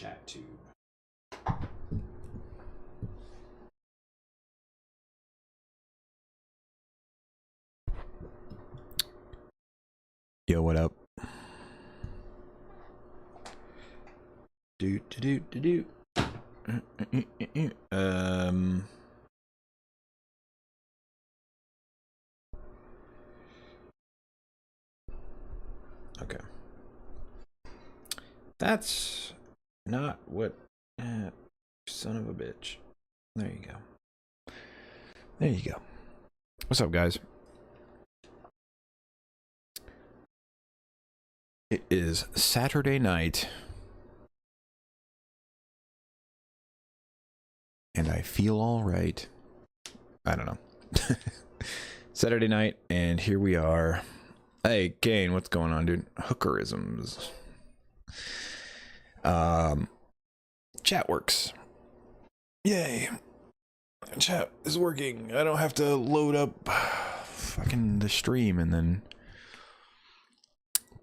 chat tube. Yo, what up? Do. Okay. That's not what. Son of a bitch. There you go. There you go. What's up, guys? It is Saturday night. And I feel all right. I don't know. Saturday night, and here we are. Hey, Kane, what's going on, dude? Hookerisms. Chat works. Yay. Chat is working. I don't have to load up fucking the stream and then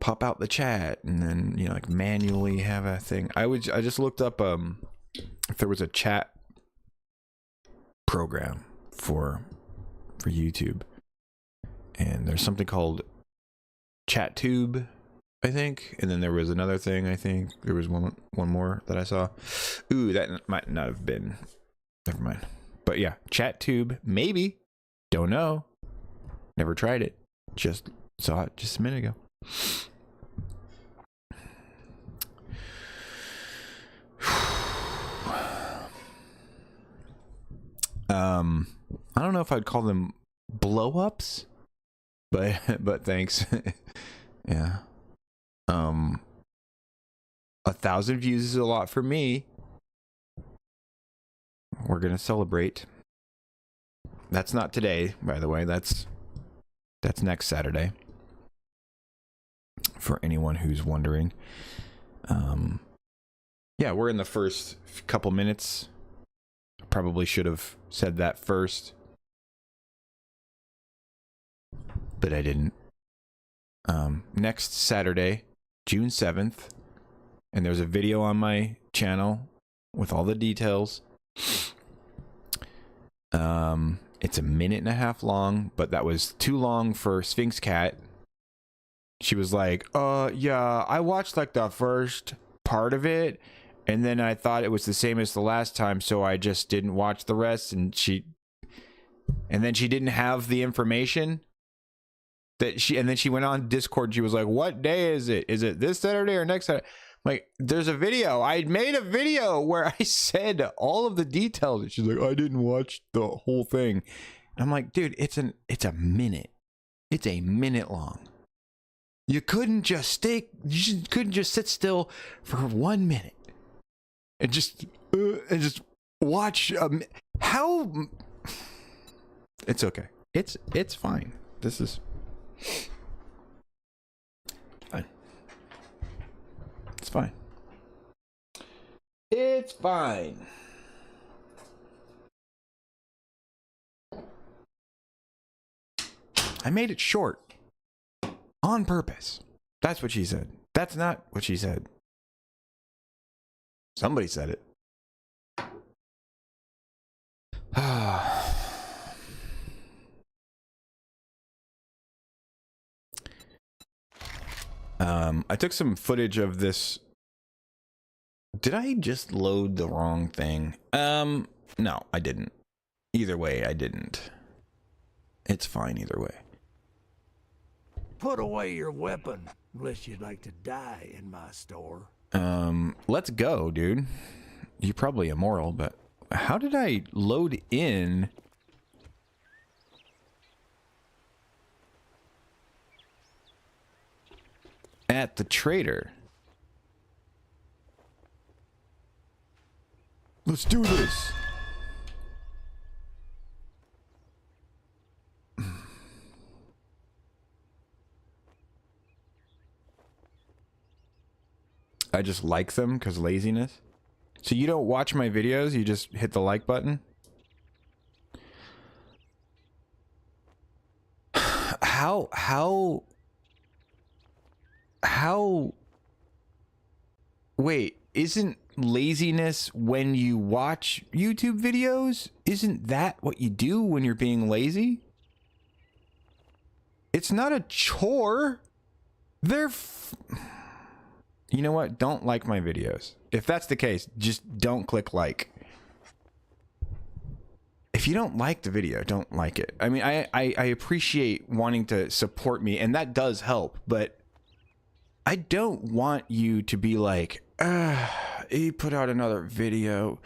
pop out the chat and then, you know, like manually have a thing. I just looked up if there was a chat program for YouTube, and there's something called ChatTube, I think, and then there was another thing. I think there was one more that I saw. Ooh, that might not have been. Never mind. But yeah, ChatTube, maybe. Don't know. Never tried it. Just saw it just a minute ago. I don't know if I'd call them blow-ups, but thanks. Yeah. 1,000 views is a lot for me. We're gonna celebrate. That's not today, by the way. That's next Saturday. For anyone who's wondering. Yeah, we're in the first couple minutes. Probably should have said that first, but I didn't. Next Saturday, June 7th, and there's a video on my channel with all the details. It's a minute and a half long, but that was too long for Sphinx Cat. She was like, yeah, I watched like the first part of it, and then I thought it was the same as the last time, so I just didn't watch the rest. And then she didn't have the information and then she went on Discord. She was like, what day is it? Is it this Saturday or next Saturday? Like, there's a video. I made a video where I said all of the details. And she's like, I didn't watch the whole thing. And I'm like, dude, it's a minute. It's a minute long. You couldn't just sit still for 1 minute and just watch. How? It's okay. It's fine. This is fine. It's fine. It's fine. I made it short on purpose. That's what she said. That's not what she said. Somebody said it. I took some footage of this. Did I just load the wrong thing? No, I didn't. Either way, I didn't. It's fine either way. Put away your weapon, unless you'd like to die in my store. Let's go, dude. You're probably immoral, but how did I load in? At the trader. Let's do this. I just like them because laziness. So you don't watch my videos, you just hit the like button? How wait, isn't laziness when you watch YouTube videos? Isn't that what you do when you're being lazy? It's not a chore. You know what? Don't like my videos. If that's the case, just don't click like. If you don't like the video, don't like it. I mean, I appreciate wanting to support me, and that does help, but I don't want you to be like, he put out another video.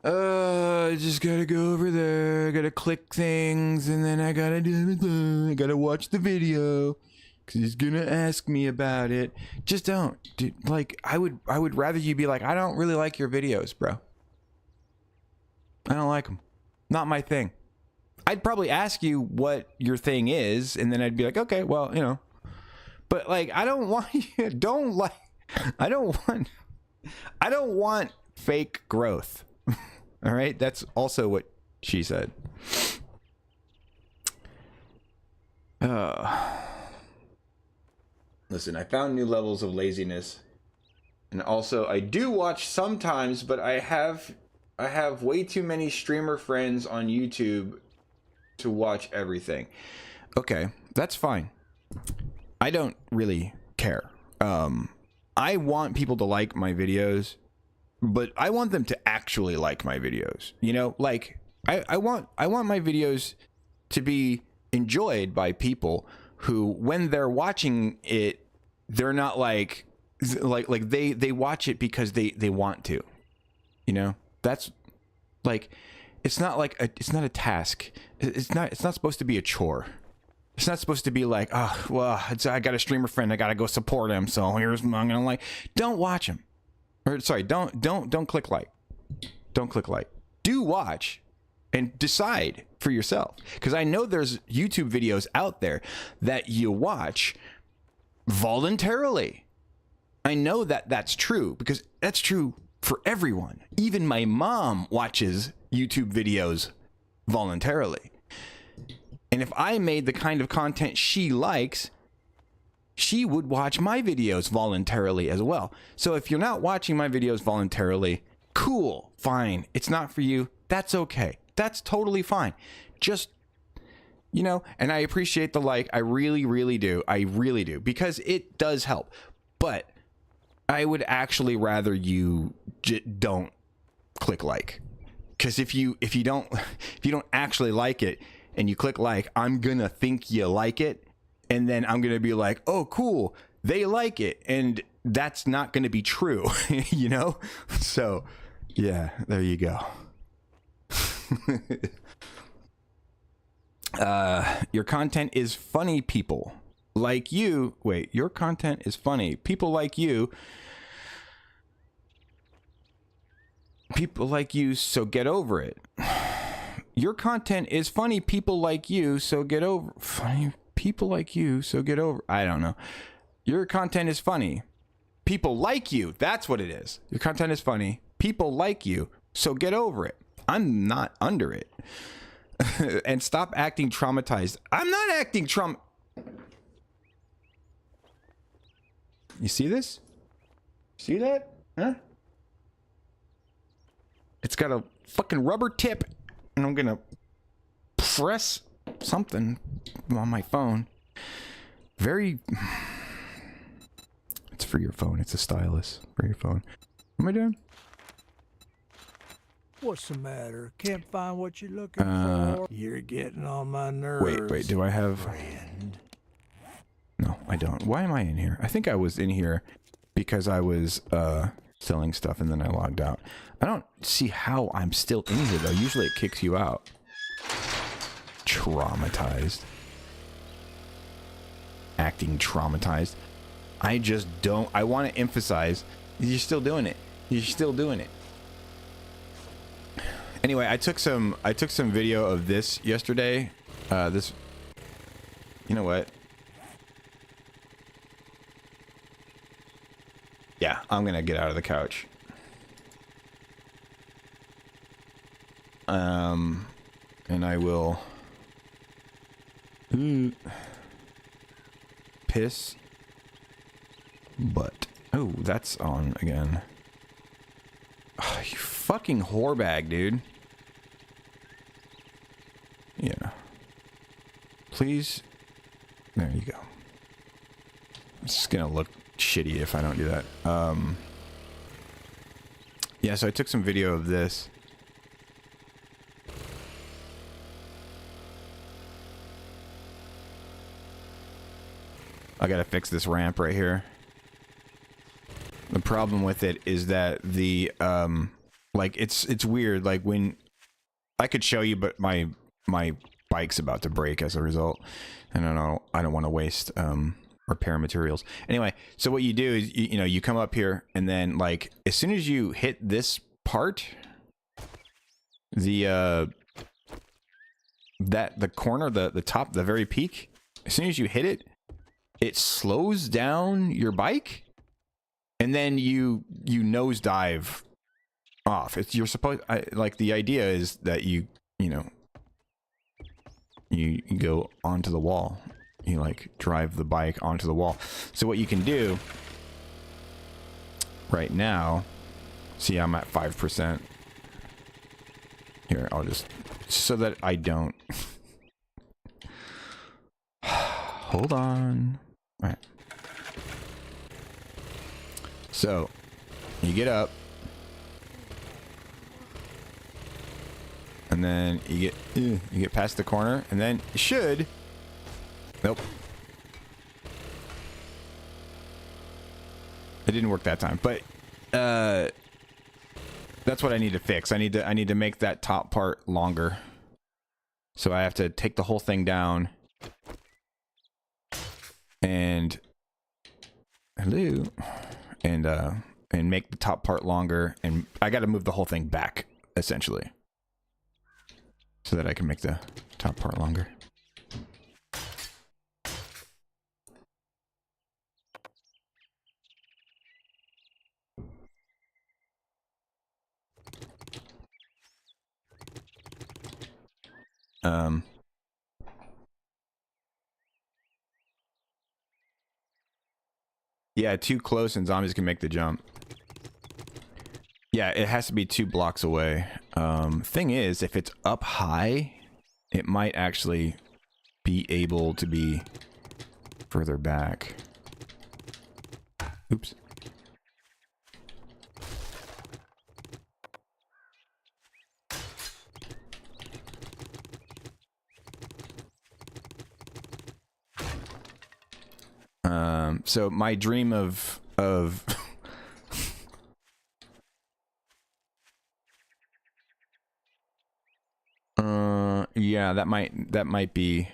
I just gotta go over there, I gotta click things, and then I gotta watch the video, because he's gonna ask me about it. Just don't. Dude, like, I would rather you be like, I don't really like your videos, bro. I don't like them. Not my thing. I'd probably ask you what your thing is, and then I'd be like, okay, well, you know. But like, I don't want you. I don't want fake growth. All right, that's also what she said. Listen, I found new levels of laziness, and also I do watch sometimes, but I have way too many streamer friends on YouTube to watch everything. Okay, that's fine. I don't really care. I want people to like my videos, but I want them to actually like my videos. You know, like I want my videos to be enjoyed by people who, when they're watching it, they're not like they watch it because they want to. You know? That's like, it's not a task. It's not supposed to be a chore. It's not supposed to be like, oh, well, I got a streamer friend, I gotta go support him, so I'm gonna like. Don't watch him. Or sorry, don't click like. Don't click like. Do watch and decide for yourself, because I know there's YouTube videos out there that you watch voluntarily. I know that that's true, because that's true for everyone. Even my mom watches YouTube videos voluntarily. And if I made the kind of content she likes, she would watch my videos voluntarily as well. So if you're not watching my videos voluntarily, cool, fine. It's not for you. That's okay. That's totally fine. Just, you know, and I appreciate the like. I really, really do. I really do, because it does help. But I would actually rather you don't click like, because if you don't actually like it and you click like, I'm gonna think you like it, and then I'm gonna be like, oh cool, they like it, and that's not gonna be true. You know? So yeah, there you go. Your content is funny, people like you. Wait, your content is funny. People like you, so get over it. Your content is funny, people like you, so get over. Funny people like you, so get over. I don't know. Your content is funny. People like you. That's what it is. Your content is funny. People like you, so get over it. I'm not under it. And stop acting traumatized. I'm not acting You see this? See that? Huh? It's got a fucking rubber tip, and I'm gonna press something on my phone. It's for your phone. It's a stylus for your phone. What am I doing? What's the matter? Can't find what you're looking for? You're getting on my nerves. Wait, do I have... friend. No, I don't. Why am I in here? I think I was in here because I was selling stuff, and then I logged out. I don't see how I'm still in here, though. Usually it kicks you out. Traumatized. Acting traumatized. I just don't... I want to emphasize, you're still doing it. You're still doing it. Anyway, I took some video of this yesterday. You know what? Yeah, I'm gonna get out of the couch. And I will piss butt. Oh, that's on again. Oh, you fucking whorebag, dude. Yeah. Please. There you go. It's just gonna look shitty if I don't do that. Yeah, so I took some video of this. I gotta fix this ramp right here. The problem with it is that the like it's weird. Like when I could show you, but my bike's about to break as a result, and I don't want to waste repair materials. Anyway, so what you do is you know, you come up here, and then like as soon as you hit this part, the corner, the top, the very peak, as soon as you hit it, it slows down your bike, and then you nosedive off. You're supposed, like, the idea is that you know, you go onto the wall. You like drive the bike onto the wall. So what you can do right now, see, I'm at 5%. Here, I'll just, so that I don't. Hold on. All right. So you get up, and then you get past the corner, and then you should. Nope. It didn't work that time, but that's what I need to fix. I need to make that top part longer. So I have to take the whole thing down and hello, and make the top part longer, and I got to move the whole thing back essentially so that I can make the top part longer. Yeah, too close and zombies can make the jump. Yeah, it has to be 2 blocks away. Thing is, if it's up high, it might actually be able to be further back. Oops. So my dream of yeah, that might be,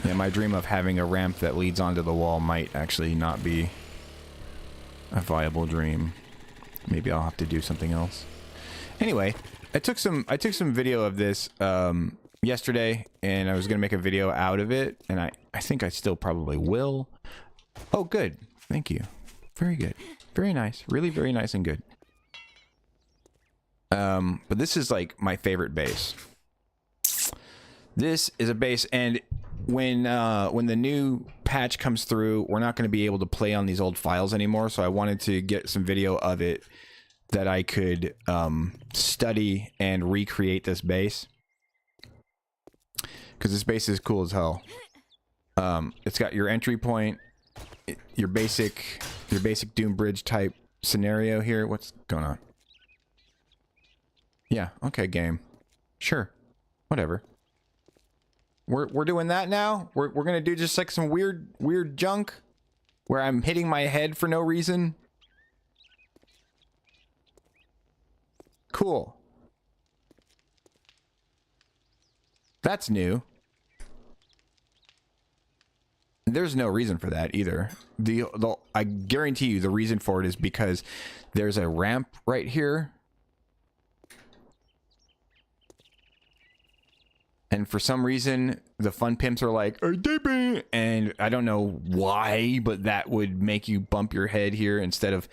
yeah, my dream of having a ramp that leads onto the wall might actually not be a viable dream. Maybe I'll have to do something else. Anyway, I took some video of this yesterday, and I was gonna make a video out of it, and I think I still probably will. Oh, good. Thank you. Very good. Very nice. Really very nice and good. But this is like my favorite base. This is a base, and when the new patch comes through, we're not going to be able to play on these old files anymore, so I wanted to get some video of it that I could study and recreate this base, because this base is cool as hell. It's got your entry point, your basic Doom Bridge type scenario here. What's going on? Yeah, okay, game. Sure. Whatever. We're doing that now? We're gonna do just like some weird junk where I'm hitting my head for no reason? Cool. That's new. There's no reason for that either. I guarantee you the reason for it is because there's a ramp right here. And for some reason, the fun pimps are like, and I don't know why, but that would make you bump your head here instead of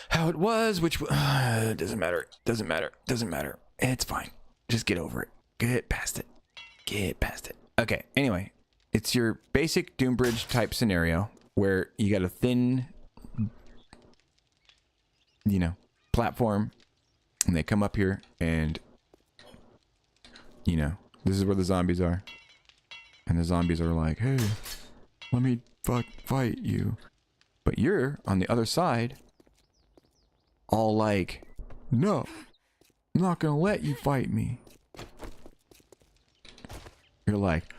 how it was, which doesn't matter. Doesn't matter. Doesn't matter. It's fine. Just get over it. Get past it. Get past it. Okay. Anyway, it's your basic Doom Bridge type scenario where you got a thin you know, platform, and they come up here, and, you know, this is where the zombies are. And the zombies are like, hey, let me fight you. But you're on the other side, all like, no, I'm not gonna let you fight me. You're like,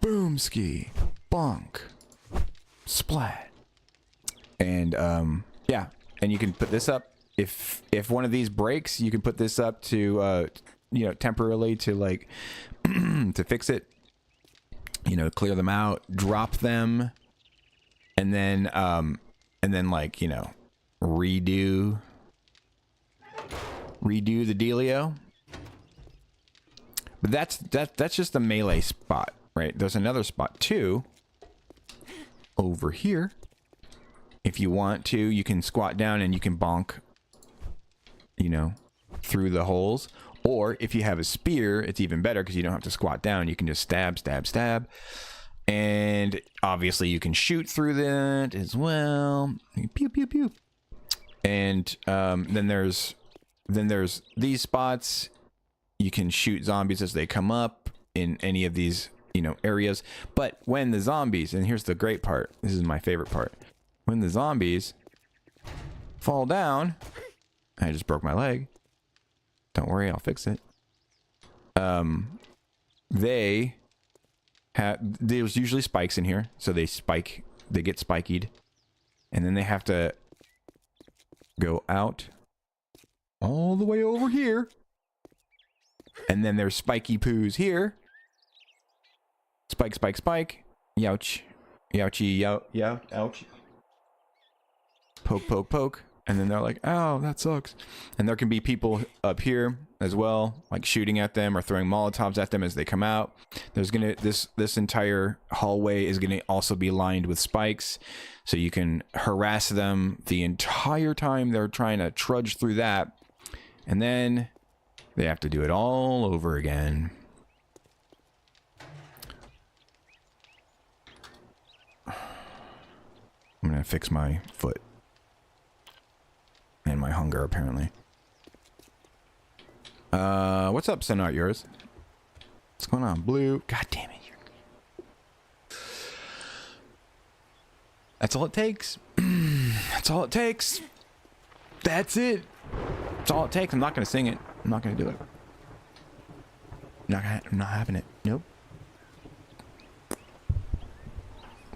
boom ski, bonk, splat. And yeah, and you can put this up. If one of these breaks, you can put this up to you know, temporarily to like to fix it. You know, clear them out, drop them, and then like, you know, redo the dealio. But that's just the melee spot, right? There's another spot too over here. If you want to, you can squat down and you can bonk, you know, through the holes. Or if you have a spear, it's even better because you don't have to squat down. You can just stab, stab, stab. And obviously you can shoot through that as well. Pew, pew, pew. And then there's these spots. You can shoot zombies as they come up in any of these, you know, areas. But when the zombies, and here's the great part. This is my favorite part. When the zombies fall down, I just broke my leg. Don't worry, I'll fix it. There's usually spikes in here, so they get spikied, and then they have to go out all the way over here, and then there's spiky poos here. Spike, spike, spike. Youch, youchy, yow, ouch. Poke, poke, poke. And then they're like, "Ow, that sucks." And there can be people up here as well, like shooting at them or throwing Molotovs at them as they come out. There's gonna this entire hallway is gonna also be lined with spikes, so you can harass them the entire time they're trying to trudge through that, and then they have to do it all over again. I'm gonna fix my foot. And my hunger, apparently. What's up, Sun Not Yours? What's going on, Blue? God damn it. That's all it takes. That's all it takes. That's it. That's all it takes. I'm not going to sing it. I'm not going to do it. I'm not having it. Nope.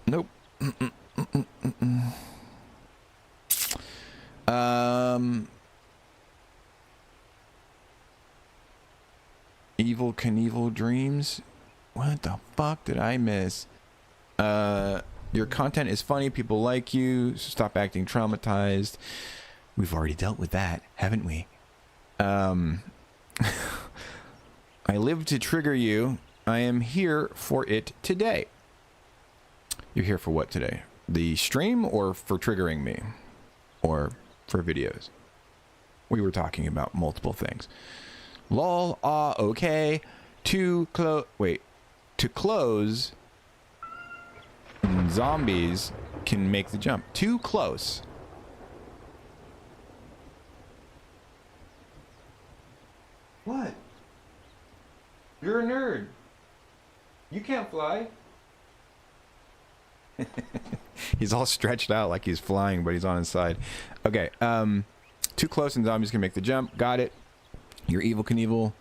Nope. Evil Knievel Dreams. What the fuck did I miss? Your content is funny. People like you. So stop acting traumatized. We've already dealt with that, haven't we? I live to trigger you. I am here for it today. You're here for what today? The stream or for triggering me? Or for videos? We were talking about multiple things. Lol, okay. To close, zombies can make the jump. Too close. What? You're a nerd. You can't fly. He's all stretched out like he's flying, but he's on his side. Okay, too close and zombies can make the jump. Got it. Your Evil Knievel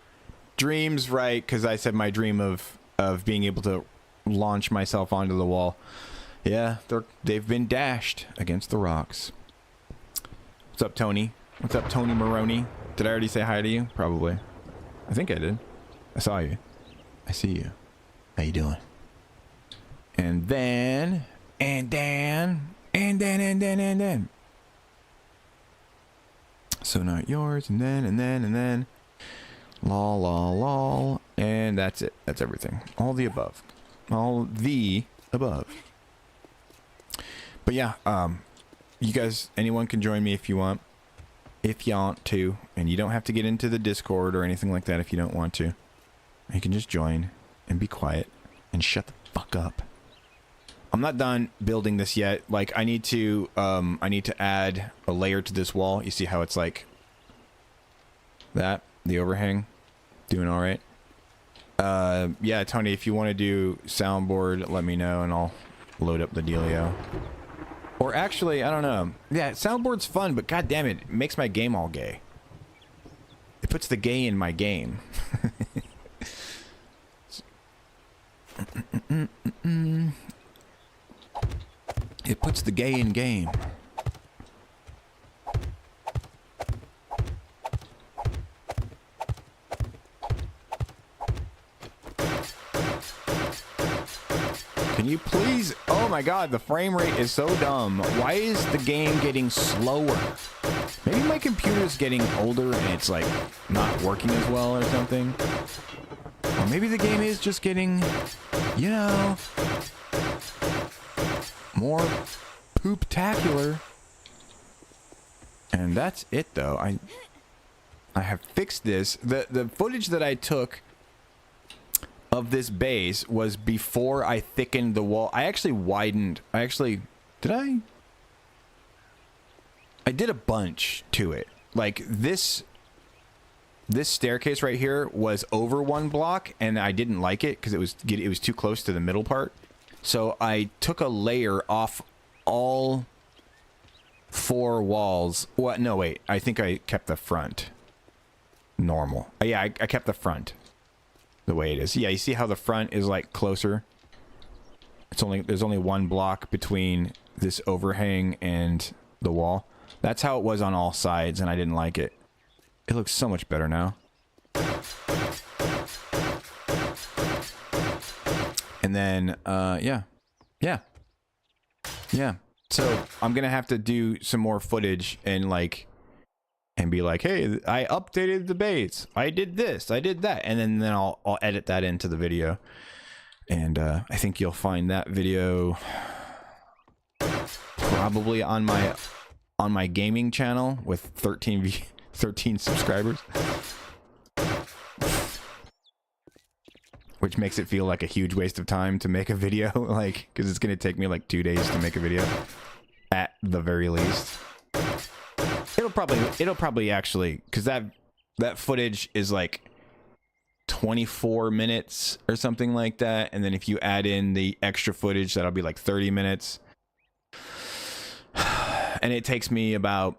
dreams, right? Because I said my dream of being able to launch myself onto the wall. Yeah, they've been dashed against the rocks. What's up, Tony? What's up, Tony Maroney? Did I already say hi to you? Probably. I think I did. I saw you. I see you. How you doing? And then... And then. So Not Yours, and then. Lol. And that's it. That's everything. All the above. All the above. But yeah, you guys, anyone can join me if you want. If you want to. And you don't have to get into the Discord or anything like that if you don't want to. You can just join and be quiet and shut the fuck up. I'm not done building this yet. Like, I need to add a layer to this wall. You see how it's like that? The overhang? Doing all right? Yeah, Tony, if you want to do soundboard, let me know and I'll load up the dealio. Or actually, I don't know. Yeah, soundboard's fun, but god damn it, it makes my game all gay. It puts the gay in my game. It puts the gay in game. Can you please? Oh my god, the frame rate is so dumb. Why is the game getting slower? Maybe my computer's getting older and it's like not working as well or something. Or maybe the game is just getting, you know, more poop-tacular. And that's it though. I have fixed this. The footage that I took of this base was before I thickened the wall. I actually widened. Did I? I did a bunch to it. Like this staircase right here was over one block and I didn't like it because it was too close to the middle part. So I took a layer off all 4 walls. What? No, wait. I think I kept the front normal. Yeah, I kept the front the way it is. Yeah, you see how the front is like closer? There's only 1 block between this overhang and the wall. That's how it was on all sides, and I didn't like it. It looks so much better now. And then, yeah. So I'm gonna have to do some more footage and be like, hey, I updated the base. I did this. I did that. And then I'll edit that into the video. And I think you'll find that video probably on my gaming channel with 13 subscribers. Which makes it feel like a huge waste of time to make a video, like, because it's gonna take me like 2 days to make a video, at the very least. It'll probably actually, because that footage is like 24 minutes or something like that, and then if you add in the extra footage, that'll be like 30 minutes. And it takes me about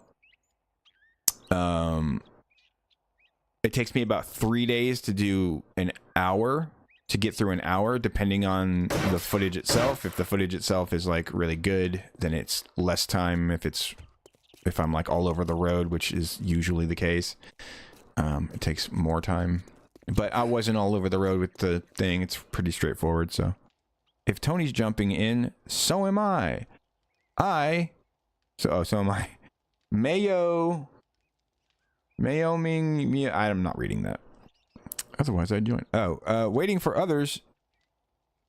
3 days to do an hour, to get through an hour, depending on the footage itself. If the footage itself is like really good, then it's less time. If I'm like all over the road, which is usually the case, it takes more time. But I wasn't all over the road with the thing. It's pretty straightforward. So if Tony's jumping in, so am I. So am I. Mayo Ming. I'm not reading that. Otherwise, I'd join. Waiting for others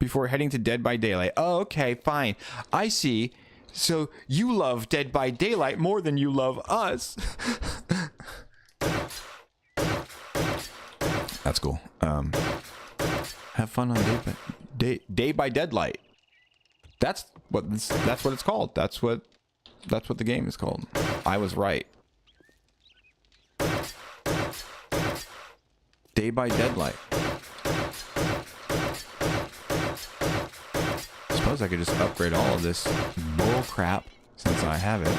before heading to Dead by Daylight. Oh, okay, fine. I see. So you love Dead by Daylight more than you love us. That's cool. Have fun on Day by Deadlight. That's what it's called. That's what the game is called. I was right. Day by Deadlight. Suppose I could just upgrade all of this bull crap since I have it.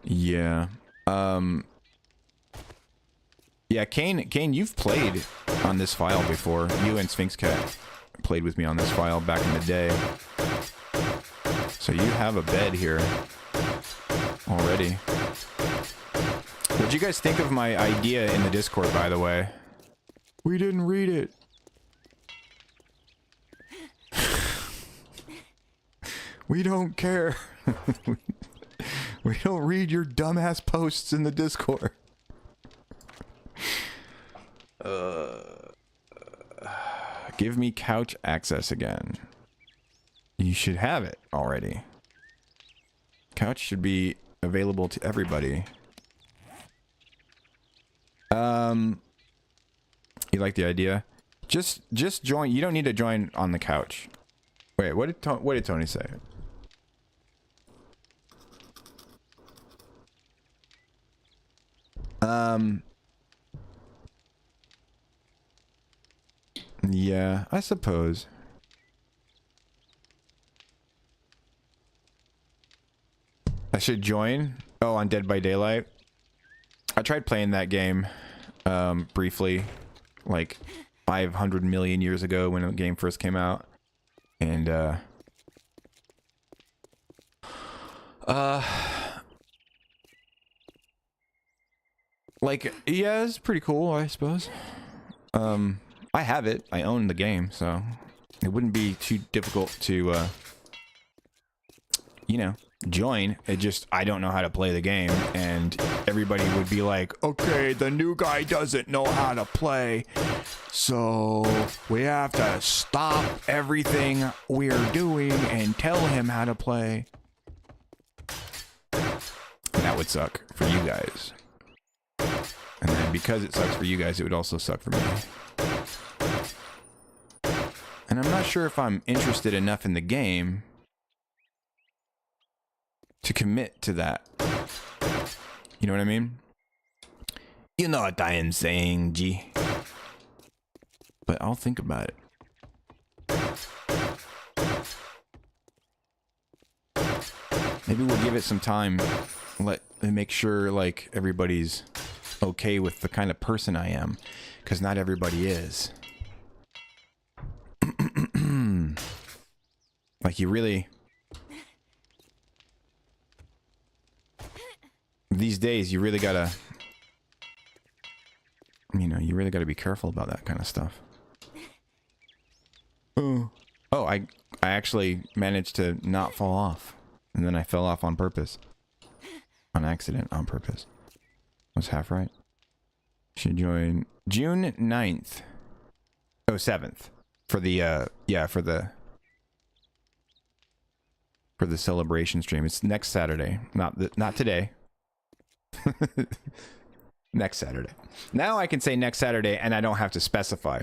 Yeah. Yeah, Kane, you've played on this file before. You and Sphinx Cat played with me on this file back in the day. So you have a bed here already. What'd you guys think of my idea in the Discord, by the way? We didn't read it. We don't care. We don't read your dumbass posts in the Discord. Give me couch access again. You should have it already. Couch should be available to everybody. You like the idea? Just join. You don't need to join on the couch. Wait, what did Tony say? Yeah, I suppose. I should join. Oh, on Dead by Daylight. I tried playing that game briefly, like 500 million years ago when the game first came out, and like, yeah, it's pretty cool, I suppose. I have it. I own the game, so it wouldn't be too difficult to you know, join. It just, I don't know how to play the game, and everybody would be like, okay, the new guy doesn't know how to play, so we have to stop everything we're doing and tell him how to play. And that would suck for you guys. And then because it sucks for you guys, it would also suck for me. And I'm not sure if I'm interested enough in the game to commit to that. You know what I mean? You know what I am saying, G. But I'll think about it. Maybe we'll give it some time. Make sure like everybody's okay with the kind of person I am, because not everybody is. Like, you really, these days, you really gotta, you know, you really gotta be careful about that kind of stuff. Oh, I actually managed to not fall off, and then I fell off on purpose. On accident, on purpose. I was half right. Should join June 9th. Oh, 7th. For the, yeah, for the celebration stream. It's next Saturday. Not today. Next Saturday. Now I can say next Saturday and I don't have to specify.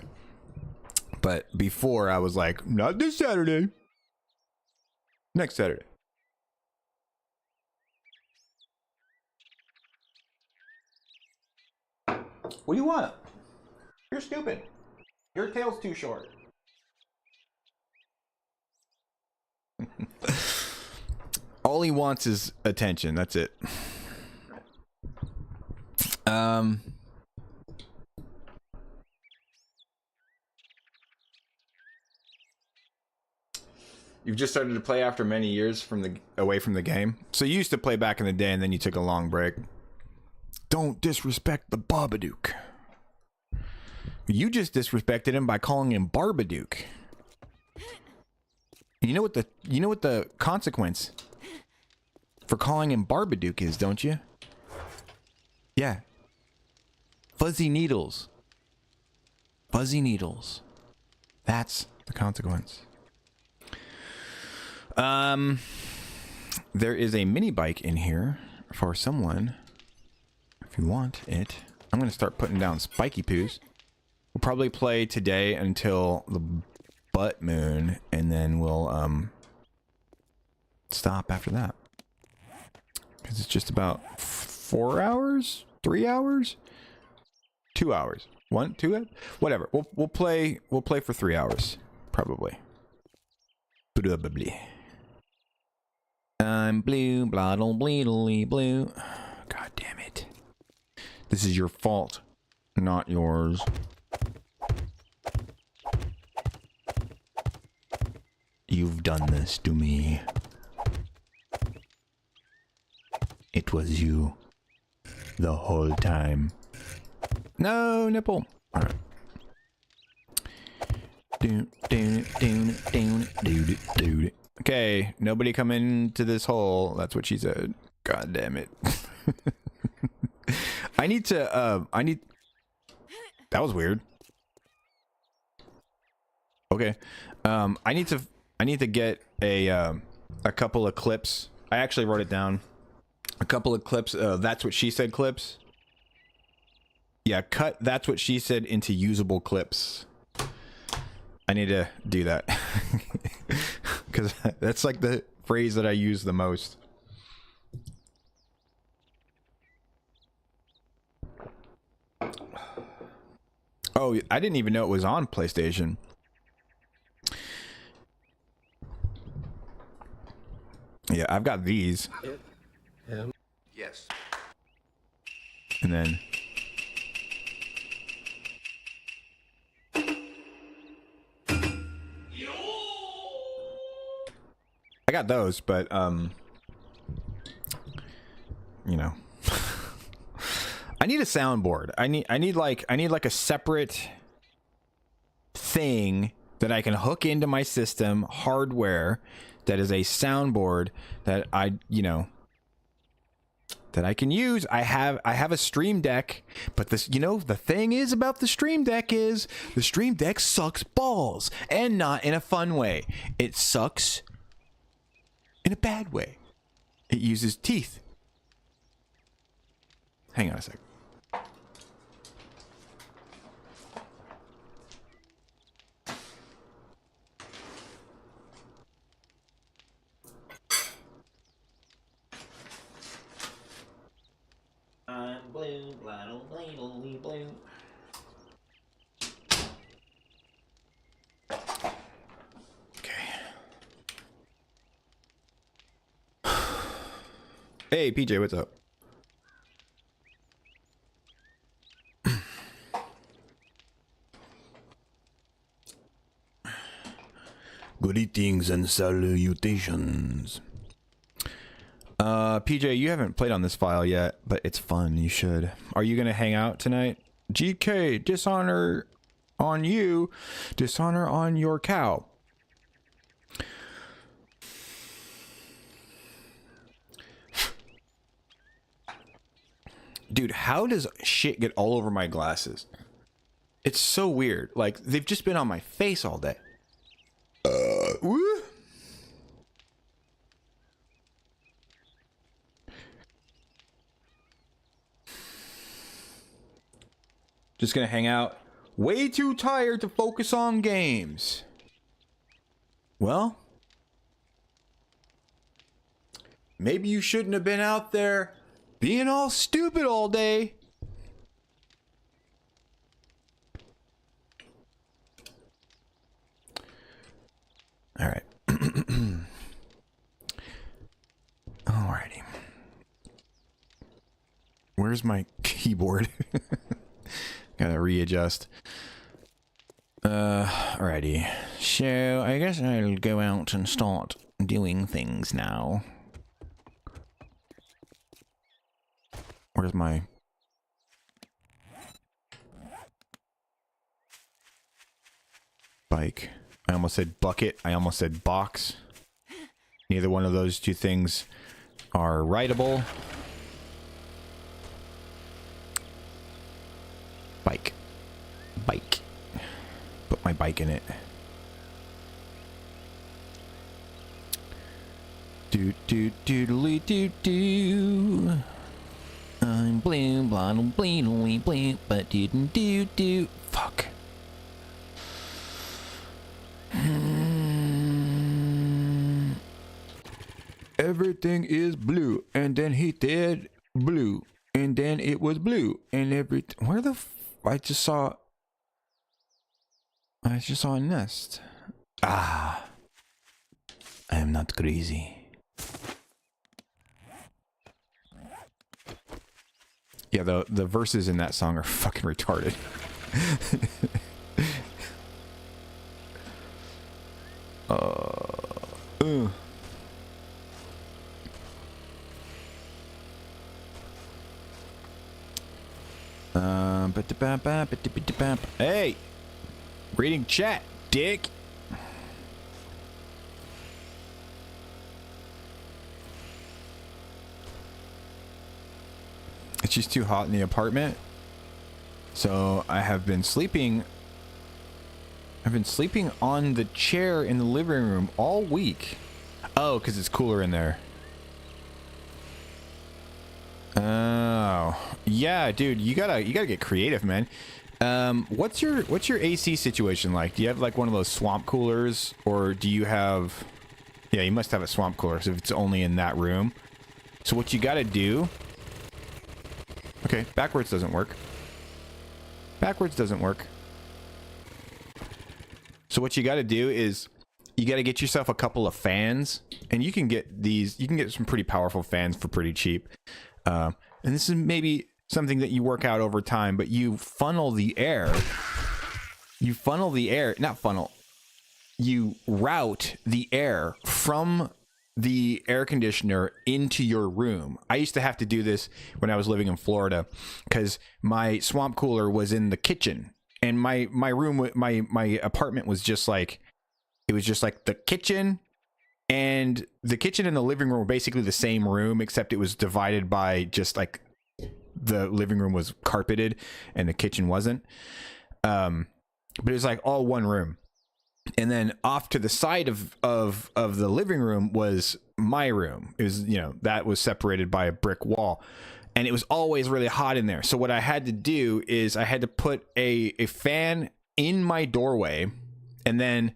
But before I was like, not this Saturday. Next Saturday. What do you want? You're stupid. Your tail's too short. All he wants is attention. That's it. You've just started to play after many years away from the game. So you used to play back in the day, and then you took a long break. Don't disrespect the Babadook. You just disrespected him by calling him Barbadook. You know what the consequence for calling him Barbadook is, don't you? Yeah. Fuzzy needles. Fuzzy needles. That's the consequence. There is a mini bike in here for someone. If you want it. I'm going to start putting down spiky poos. We'll probably play today until the butt moon, and then we'll stop after that. Because it's just about 4 hours? 3 hours? 2 hours. 1, 2, whatever. We'll play for 3 hours. Probably. Probably. I'm blue, bloddle, bleedly blue. God damn it. This is your fault, not yours. You've done this to me. It was you. The whole time. No, nipple. Alright. Okay, nobody come into this hole. That's what she said. God damn it. I need that was weird. Okay. I need to get a couple of clips. I actually wrote it down. A couple of clips. That's what she said clips. Yeah, cut That's What She Said into usable clips. I need to do that. Because that's like the phrase that I use the most. Oh, I didn't even know it was on PlayStation. Yeah, I've got these. Yes. And then I got those, but you know. I need a soundboard. I need like a separate thing that I can hook into my system, hardware, that is a soundboard that that I can use. I have a Stream Deck, but this, the thing is about the Stream Deck is the Stream Deck sucks balls, and not in a fun way. It sucks in a bad way. It uses teeth. Hang on a sec. I'm blue, blue, blue, blue. Okay. Hey, PJ, what's up? Greetings and salutations. PJ, you haven't played on this file yet, but it's fun. You should. Are you gonna hang out tonight? GK, dishonor on you, dishonor on your cow. Dude, how does shit get all over my glasses? It's so weird. Like, they've just been on my face all day. Woo. Just gonna hang out. Way too tired to focus on games. Well, maybe you shouldn't have been out there being all stupid all day. All right. Alrighty. Where's my keyboard? Gotta readjust. Alrighty. So I guess I'll go out and start doing things now. Where's my... bike? I almost said bucket. I almost said box. Neither one of those two things are writable. Bike. Bike. Put my bike in it. Do do doodly doo doo. I'm blue, blonde, blue, blue, but didn't do. Fuck. Everything is blue, and then he did blue, and then it was blue, and where the I just saw a nest. Ah, I am not crazy. Yeah, the verses in that song are fucking retarded. Hey, reading chat, dick. It's just too hot in the apartment, so I have been sleeping. I've been sleeping on the chair in the living room all week. Oh, because it's cooler in there. Oh, yeah, dude, you gotta get creative, man. What's your AC situation like? Do you have like one of those swamp coolers, or do you have? Yeah, you must have a swamp cooler if it's only in that room. So what you gotta do? Okay, backwards doesn't work. Backwards doesn't work. So what you gotta do is you gotta get yourself a couple of fans, and you can get these. You can get some pretty powerful fans for pretty cheap. And this is maybe something that you work out over time, but you funnel the air. You funnel the air, not funnel. You route the air from the air conditioner into your room. I used to have to do this when I was living in Florida because my swamp cooler was in the kitchen, and my room, my apartment was just like, it was just like the kitchen. And the kitchen and the living room were basically the same room, except it was divided by just like the living room was carpeted and the kitchen wasn't. But it was like all one room. And then off to the side of the living room was my room. It was, you know, that was separated by a brick wall. And it was always really hot in there. So what I had to do is I had to put a fan in my doorway, and then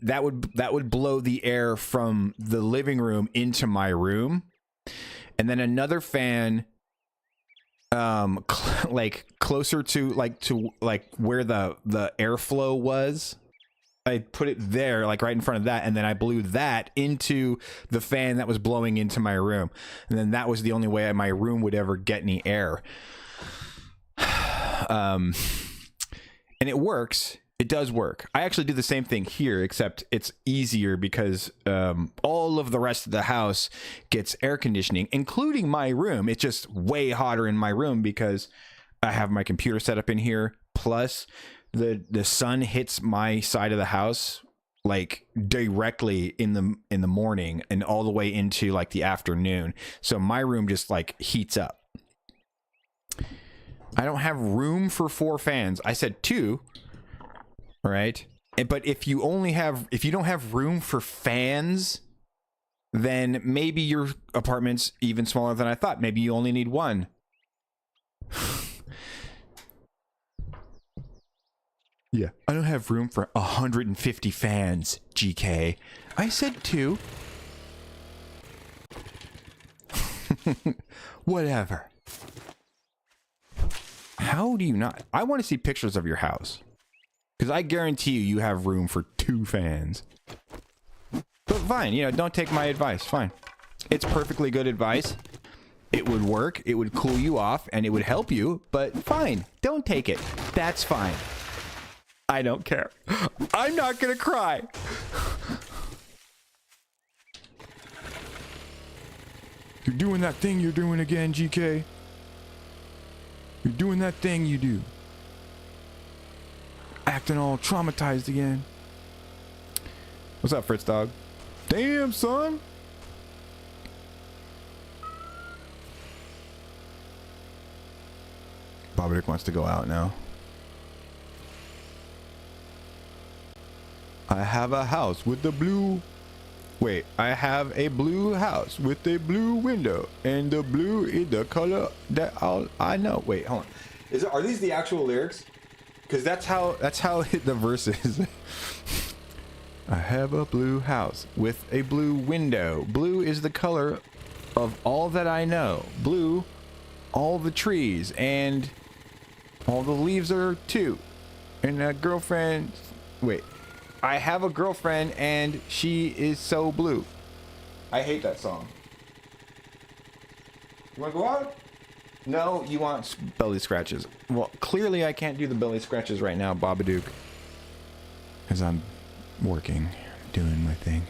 that would blow the air from the living room into my room, and then another fan like closer to where the airflow was. I put it there, like right in front of that, and then I blew that into the fan that was blowing into my room, and then that was the only way my room would ever get any air. And it works. It does work. I actually do the same thing here, except it's easier because all of the rest of the house gets air conditioning, including my room. It's just way hotter in my room because I have my computer set up in here. Plus, the sun hits my side of the house like directly in the morning and all the way into like the afternoon. So my room just like heats up. I don't have room for 4 fans. I said 2. All right. But if you don't have room for fans, then maybe your apartment's even smaller than I thought. Maybe you only need 1. Yeah, I don't have room for 150 fans, GK. I said 2. Whatever. How do you not? I want to see pictures of your house. Because I guarantee you have room for 2 fans. But fine, you know, don't take my advice. Fine. It's perfectly good advice. It would work. It would cool you off and it would help you. But fine, don't take it. That's fine. I don't care. I'm not going to cry. You're doing that thing you're doing again, GK. You're doing that thing you do. Acting all traumatized again. What's up, Fritz dog? Damn, son. Bobby wants to go out now. I have a house with a blue... Wait, I have a blue house with a blue window, and the blue is the color that I know. Wait, hold on. Are these the actual lyrics? Because that's how the verse is. I have a blue house with a blue window. Blue is the color of all that I know. Blue, all the trees, and all the leaves are too. And a girlfriend... Wait. I have a girlfriend and she is so blue. I hate that song. You want to go out? No, you want belly scratches. Well, clearly I can't do the belly scratches right now, Babadook. Because I'm working, doing my thing.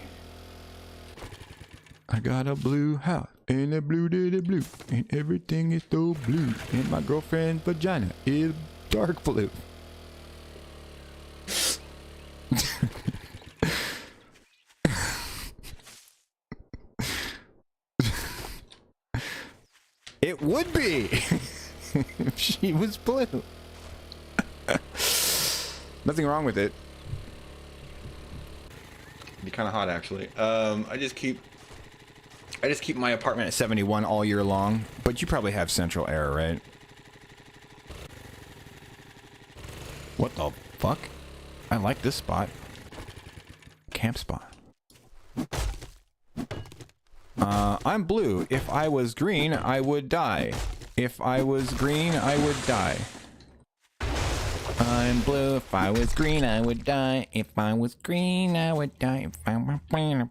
I got a blue house and a blue diddy blue. And everything is so blue. And my girlfriend's vagina is dark blue. It would be if she was blue. Nothing wrong with it. It'd be kind of hot actually. I I just keep my apartment at 71 all year long, but you probably have central air, right? What the fuck? I like this spot. Camp spot. I'm blue. If I was green, I would die. If I was green, I would die. I'm blue. If I was green, I would die. If I was green, I would die. If I was green,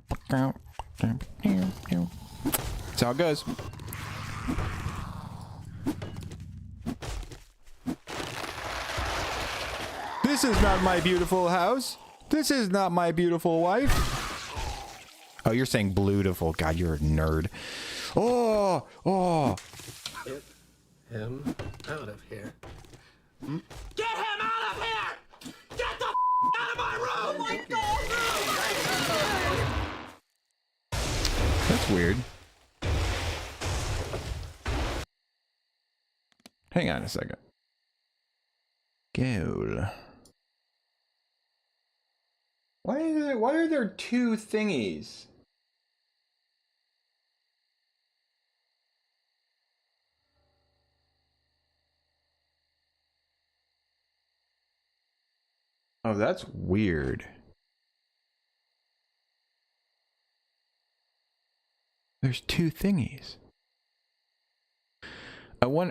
that's how it goes. This is not my beautiful house. This is not my beautiful wife. Oh, you're saying beautiful. God, you're a nerd. Oh, oh. Get him out of here. Get him out of here! Get the out of my room! Oh my God! That's weird. Hang on a second. Goal. Why are there two thingies? Oh, that's weird. There's two thingies.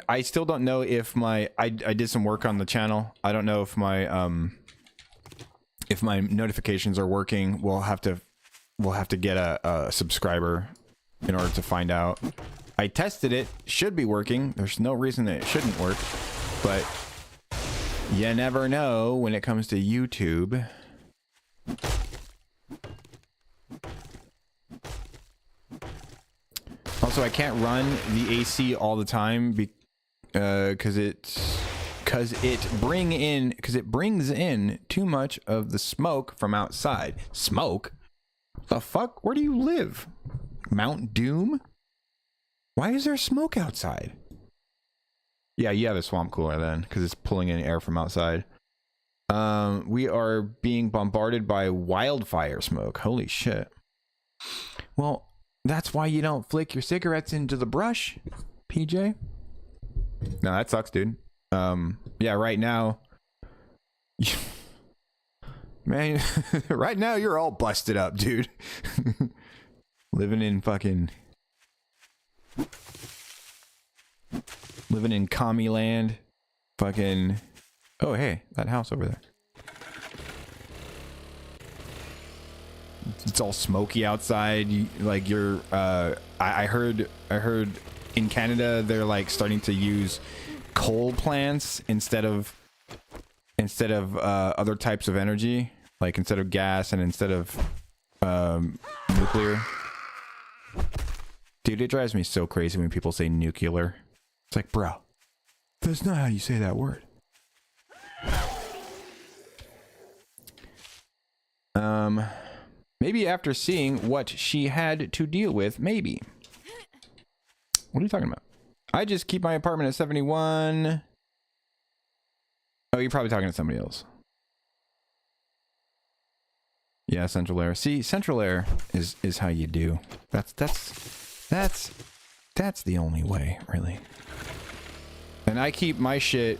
I still don't know if my I did some work on the channel. I don't know if my notifications are working. We'll have to get a subscriber in order to find out. I tested it, should be working. There's no reason that it shouldn't work, but you never know when it comes to YouTube. Also, I can't run the AC all the time because it brings in too much of the smoke from outside. Smoke? What the fuck? Where do you live? Mount Doom? Why is there smoke outside? Yeah, you have a swamp cooler then, because it's pulling in air from outside. We are being bombarded by wildfire smoke. Holy shit. Well, that's why you don't flick your cigarettes into the brush, PJ. No, that sucks, dude. Yeah, right now... Man, right now you're all busted up, dude. Living in commie land. Fucking... Oh, hey, that house over there. It's all smoky outside. I heard in Canada they're like starting to use coal plants instead of other types of energy, like instead of gas and instead of nuclear. Dude, it drives me so crazy when people say nuclear. It's like, bro, that's not how you say that word. Maybe after seeing what she had to deal with, maybe. What are you talking about? I just keep my apartment at 71. Oh, you're probably talking to somebody else. Yeah, central air. See, central air is how you do. That's the only way, really. And I keep my shit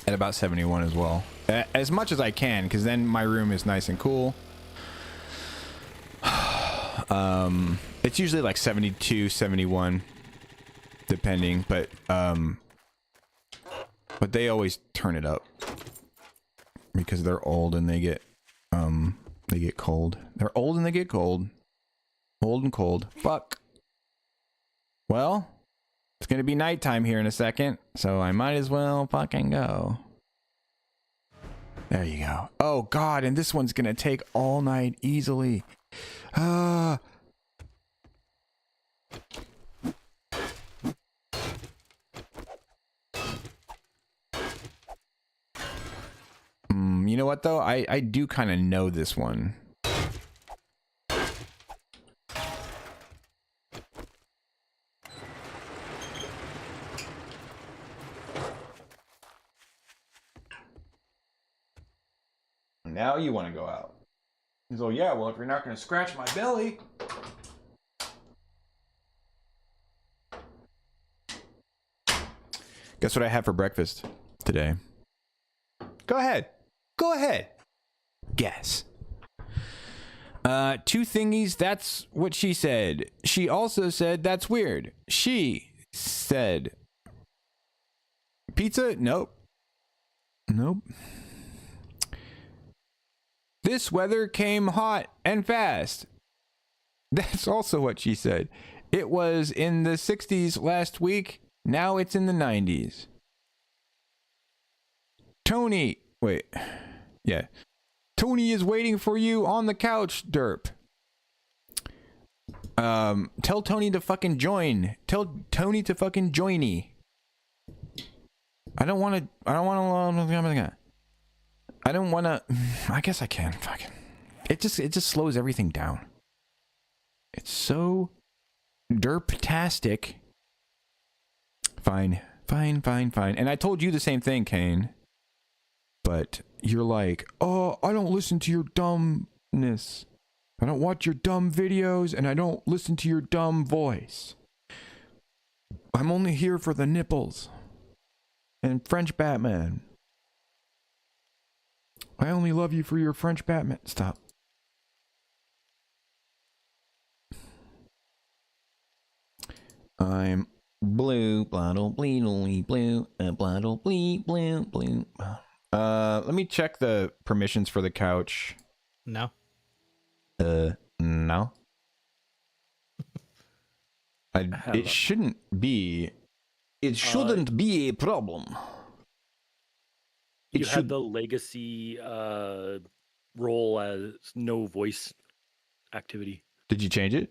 at about 71 as well. As much as I can, because then my room is nice and cool. It's usually like 72, 71, depending, but they always turn it up because they're old and they get cold. They're old and they get cold. Old and cold. Fuck. Well, it's gonna be nighttime here in a second, so I might as well fucking go. There you go. Oh god, and this one's gonna take all night easily. You know what though? I do kind of know this one. Now you want to go out. He's like, yeah, well, if you're not going to scratch my belly. Guess what I had for breakfast today? Go ahead. Go ahead. Guess. 2 thingies, that's what she said. She also said that's weird. She said pizza? Nope. Nope. This weather came hot and fast. That's also what she said. It was in the 60s last week. Now it's in the 90s. Tony, wait. Yeah. Tony is waiting for you on the couch, derp. Tell Tony to fucking join. Tell Tony to fucking joiny. I don't want to, I guess I can. Fucking. It just slows everything down. It's so derptastic. Fine. And I told you the same thing, Kane. But you're like, oh, I don't listen to your dumbness. I don't watch your dumb videos, and I don't listen to your dumb voice. I'm only here for the nipples. And French Batman. I only love you for your French Batman. Stop. I'm blue, blottle, bleedly, blue, blottle, bleed, blue, blue. Let me check the permissions for the couch. No. No. It shouldn't be. It shouldn't be a problem. You had the legacy role as no voice activity. Did you change it?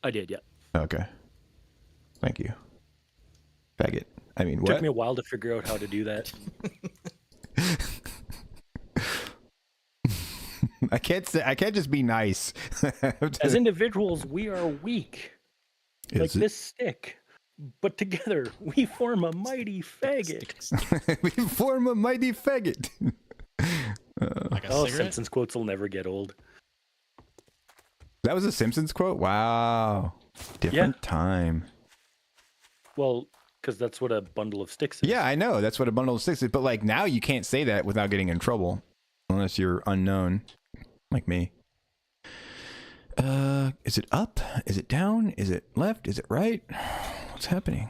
I did, yeah. Okay. Thank you. Faggot. I mean, It what? took me a while to figure out how to do that. I can't just be nice. As individuals, we are weak. Like this stick. But together, we form a mighty faggot. We form a mighty faggot. Like a cigarette? Simpsons quotes will never get old. That was a Simpsons quote? Wow. Different time. Well, because that's what a bundle of sticks is. Yeah, I know. That's what a bundle of sticks is. But like now you can't say that without getting in trouble. Unless you're unknown. Like me. Is it up? Is it down? Is it left? Is it right? What's happening?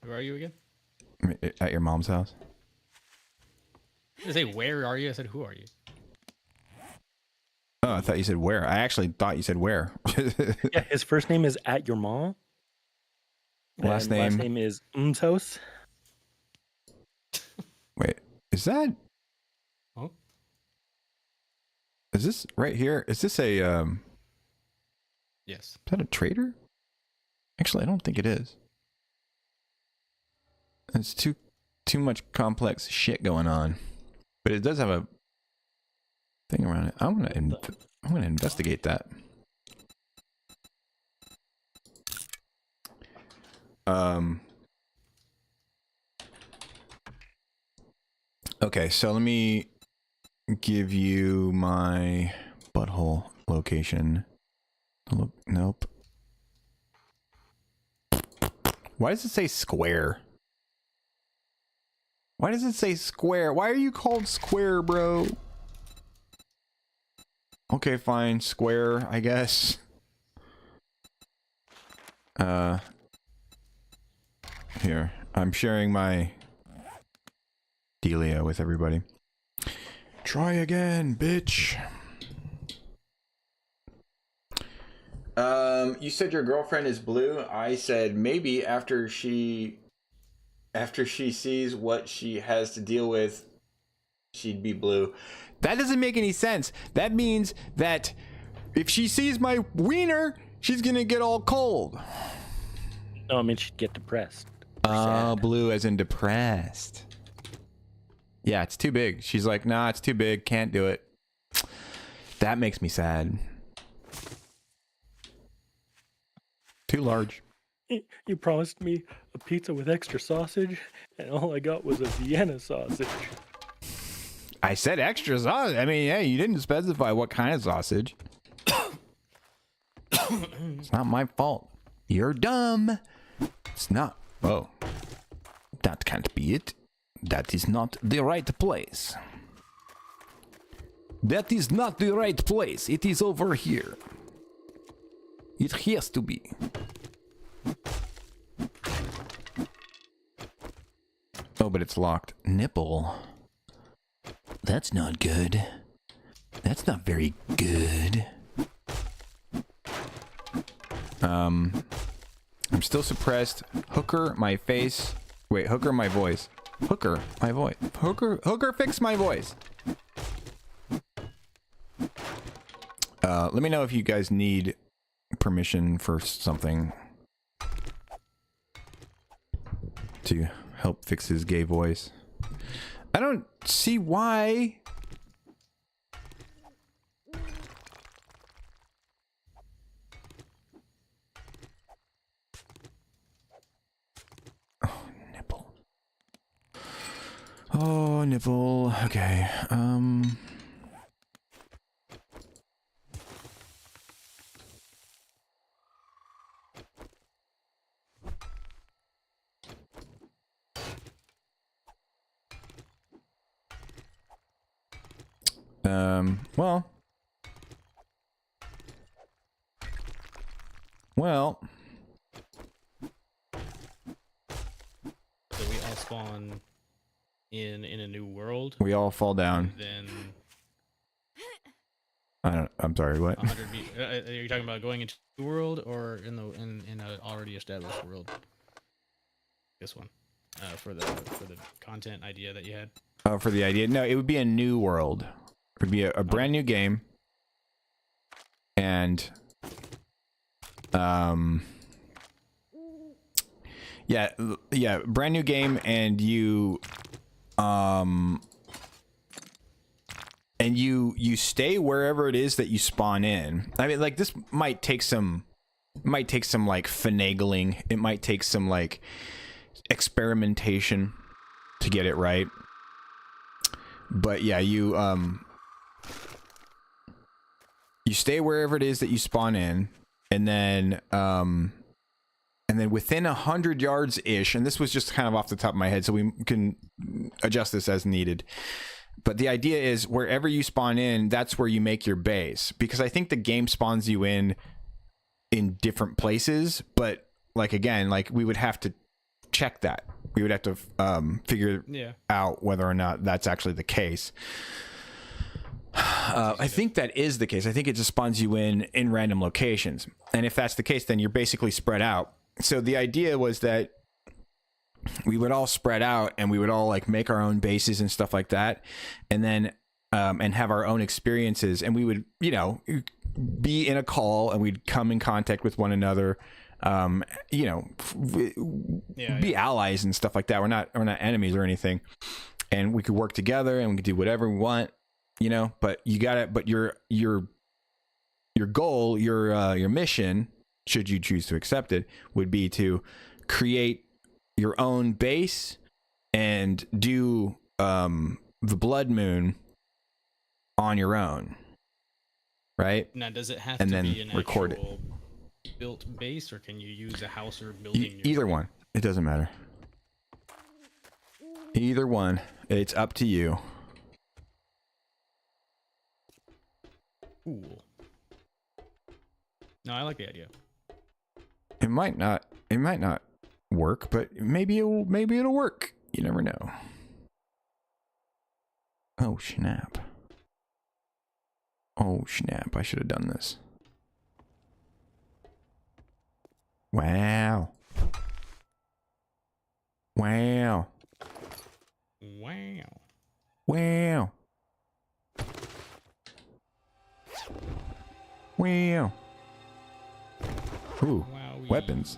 Where are you again? At your mom's house. I say, where are you? I said, who are you? Oh, I thought you said where. I actually thought you said where. Yeah, his first name is At Your Mom. Last name? Last name is House. Wait, is that? Oh. Is this right here? Is this a Yes. Is that a trader? Actually, I don't think it is. It's too much complex shit going on. But it does have a thing around it. I'm gonna investigate that. Okay, so let me give you my butthole location. Nope. Why does it say square? Why does it say square? Why are you called square, bro? Okay, fine. Square, I guess. Here. I'm sharing my dealio with everybody. Try again, bitch. You said your girlfriend is blue. I said maybe after she sees what she has to deal with, she'd be blue. That doesn't make any sense. That means that if she sees my wiener, she's gonna get all cold. No, I mean she'd get depressed. Oh, blue as in depressed. Yeah, it's too big. She's like, nah, it's too big. Can't do it. That makes me sad. Too large. You promised me a pizza with extra sausage, and all I got was a Vienna sausage. I said extra sausage. I mean, yeah, you didn't specify what kind of sausage. It's not my fault. You're dumb. It's not. Oh. That can't be it. That is not the right place. That is not the right place. It is over here. It has to be. Oh, but it's locked. Nipple. That's not good. That's not very good. I'm still suppressed. Hooker, my face. Wait, Hooker, my voice. Hooker, my voice. Hooker, fix my voice. Let me know if you guys need permission for something to help fix his gay voice. I don't see why. Oh, nipple. Oh, nipple. Okay. Well. So we all spawn in a new world. We all fall down. Then I'm sorry, what? 100 are you talking about going into the world or in an already established world? This one. For the content idea that you had. Oh, for the idea? No, it would be a new world. It would be a brand new game. And yeah, brand new game, and you stay wherever it is that you spawn in. I mean, like, this might take some like finagling. It might take some like experimentation to get it right. But yeah, you stay wherever it is that you spawn in, and then within 100 yards ish, and this was just kind of off the top of my head, so we can adjust this as needed. But the idea is wherever you spawn in, that's where you make your base, because I think the game spawns you in different places. But like, again, like, we would have to check that. We would have to figure out whether or not that's actually the case. I think that is the case. I think it just spawns you in random locations. And if that's the case, then you're basically spread out. So the idea was that we would all spread out, and we would all like make our own bases and stuff like that. And then, and have our own experiences, and we would, you know, be in a call, and we'd come in contact with one another. You know, be allies and stuff like that. We're not enemies or anything. And we could work together, and we could do whatever we want. You know, but you gotta, but your goal, your mission, should you choose to accept it, would be to create your own base and do the blood moon on your own, right? Now, does it have and to then be an record actual built base, or can you use a house or building? Either one. It doesn't matter. Either one. It's up to you. Cool. No, I like the idea. It might not work, but maybe it'll work. You never know. Oh snap. Oh snap, I should have done this. Wow. Wow. Wow. Wow. Wow. Ooh, Wowie. weapons.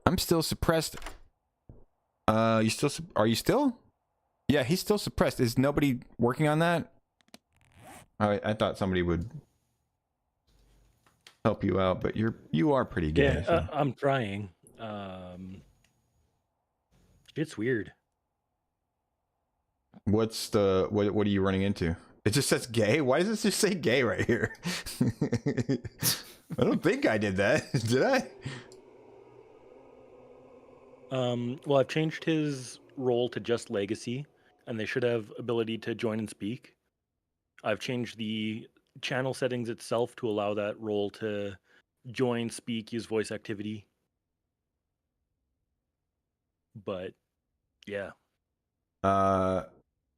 I'm still suppressed. Are you still? Yeah, he's still suppressed. Is nobody working on that? I thought somebody would help you out, but you are pretty gay. Yeah, So. I'm trying. It's weird. What are you running into? It just says gay. Why does it just say gay right here? I don't think I did that. Did I? Well, I've changed his role to just legacy, and they should have ability to join and speak. I've changed the channel settings itself to allow that role to join, speak, use voice activity. But yeah,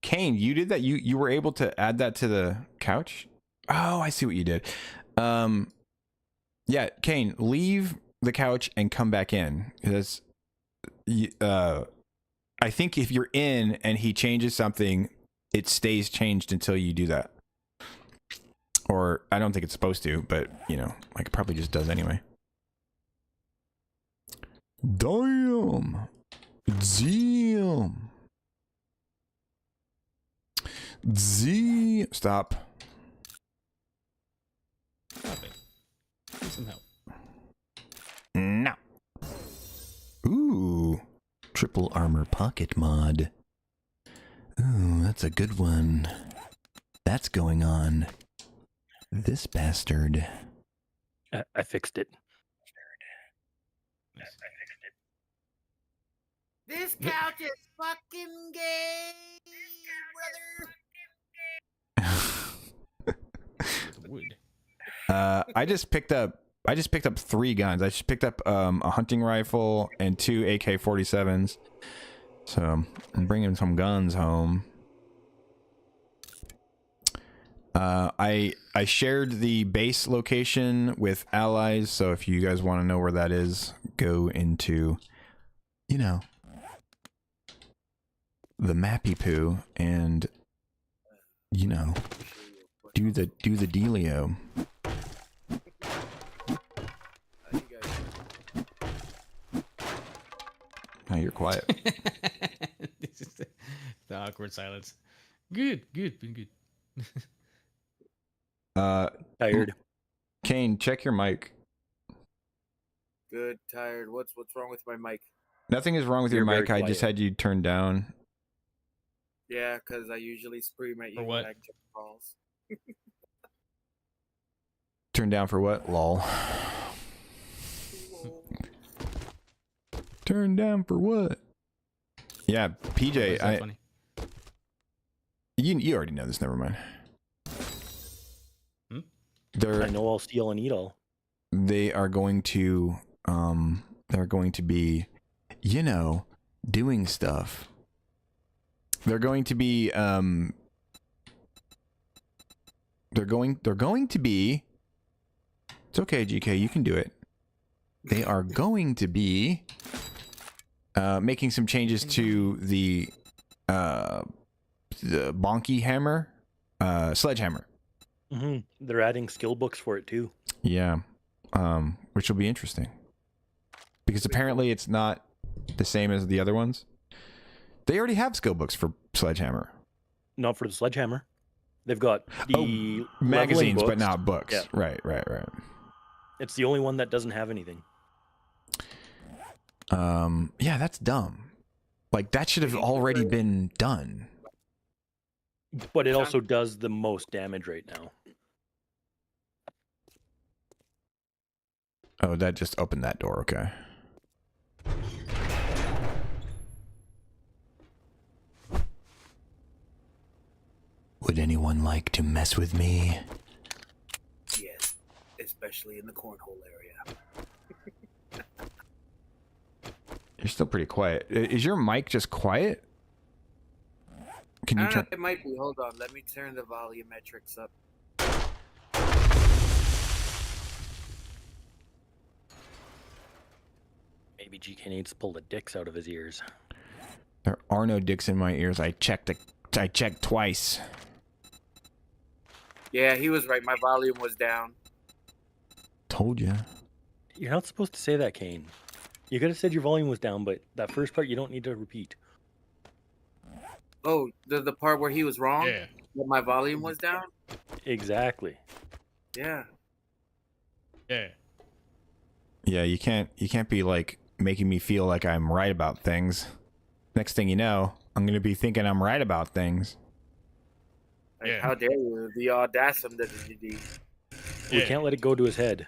Kane, you did that. You were able to add that to the couch. Oh, I see what you did. Yeah, Kane, leave the couch and come back in. Because, I think if you're in and he changes something, it stays changed until you do that. Or I don't think it's supposed to, but you know, like it probably just does anyway. Damn. Stop. Stop it. Need some help. No. Ooh. Triple armor pocket mod. Ooh, that's a good one. That's going on. This bastard. I fixed it. This couch is fucking gay, brother. Wood. I just picked up 3 guns. I just picked up a hunting rifle and 2 AK-47s. So I'm bringing some guns home. I shared the base location with allies, so if you guys want to know where that is, go into, you know, the mappy poo and, you know, do the dealio. Oh, you're quiet. This is the awkward silence. Good, been good. Tired. Kane, check your mic. Good, tired. What's wrong with my mic? Nothing is wrong with your You're very mic. I just quiet. had you turned down. Yeah, because I usually scream at you For when what? I check calls. Turned down for what? Lol. Turned down for what? Yeah, Why PJ, is that funny? you already know this. Never mind. Hmm? I know I'll steal and eat all. They are going to they're going to be, you know, doing stuff. They're going to be they're going to be, it's okay, GK, you can do it. They are going to be making some changes to the bonky hammer, sledgehammer. They're adding skill books for it too. Yeah, which will be interesting because apparently it's not the same as the other ones. They already have skill books for sledgehammer. Not for the sledgehammer. They've got the leveling Magazines, but books. not books. Yeah. Right. It's the only one that doesn't have anything. Yeah, that's dumb. Like that should have already been done. But it also does the most damage right now. Oh, that just opened that door. Okay. Would anyone like to mess with me? Yes, especially in the cornhole area. You're still pretty quiet. Is your mic just quiet? Can I you don't turn? know, it might be. Hold on, let me turn the volumetrics up. Maybe GK needs to pull the dicks out of his ears. There are no dicks in my ears. I checked twice. Yeah, he was right. My volume was down. Told you. You're not supposed to say that, Kane. You could have said your volume was down, but that first part you don't need to repeat. Oh, the part where he was wrong? Yeah. That my volume was down? Exactly. Yeah. Yeah. Yeah, you can't be like making me feel like I'm right about things. Next thing you know, I'm gonna be thinking I'm right about things. Like, Yeah. how dare you? The audacity. We can't let it go to his head.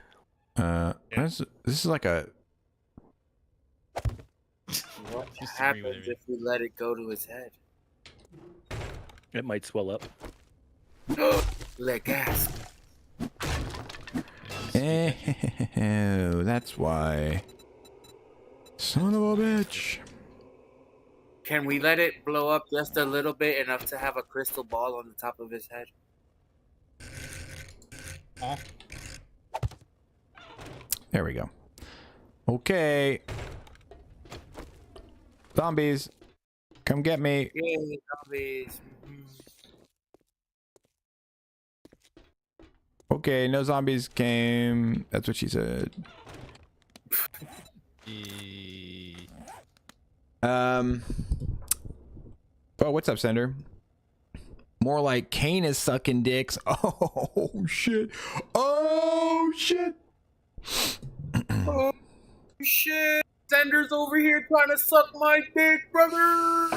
This is like a. What Disagree with happens everything. if we let it go to his head? It might swell up. Let gas. That's why. Son of a bitch. Can we let it blow up just a little bit, enough to have a crystal ball on the top of his head? Oh. There we go. Okay. Zombies, come get me. Yay, zombies. Okay, no zombies came. That's what she said. Oh, what's up, Sender? More like Kane is sucking dicks. Oh shit. Oh shit. Oh shit! Sender's over here trying to suck my dick, brother.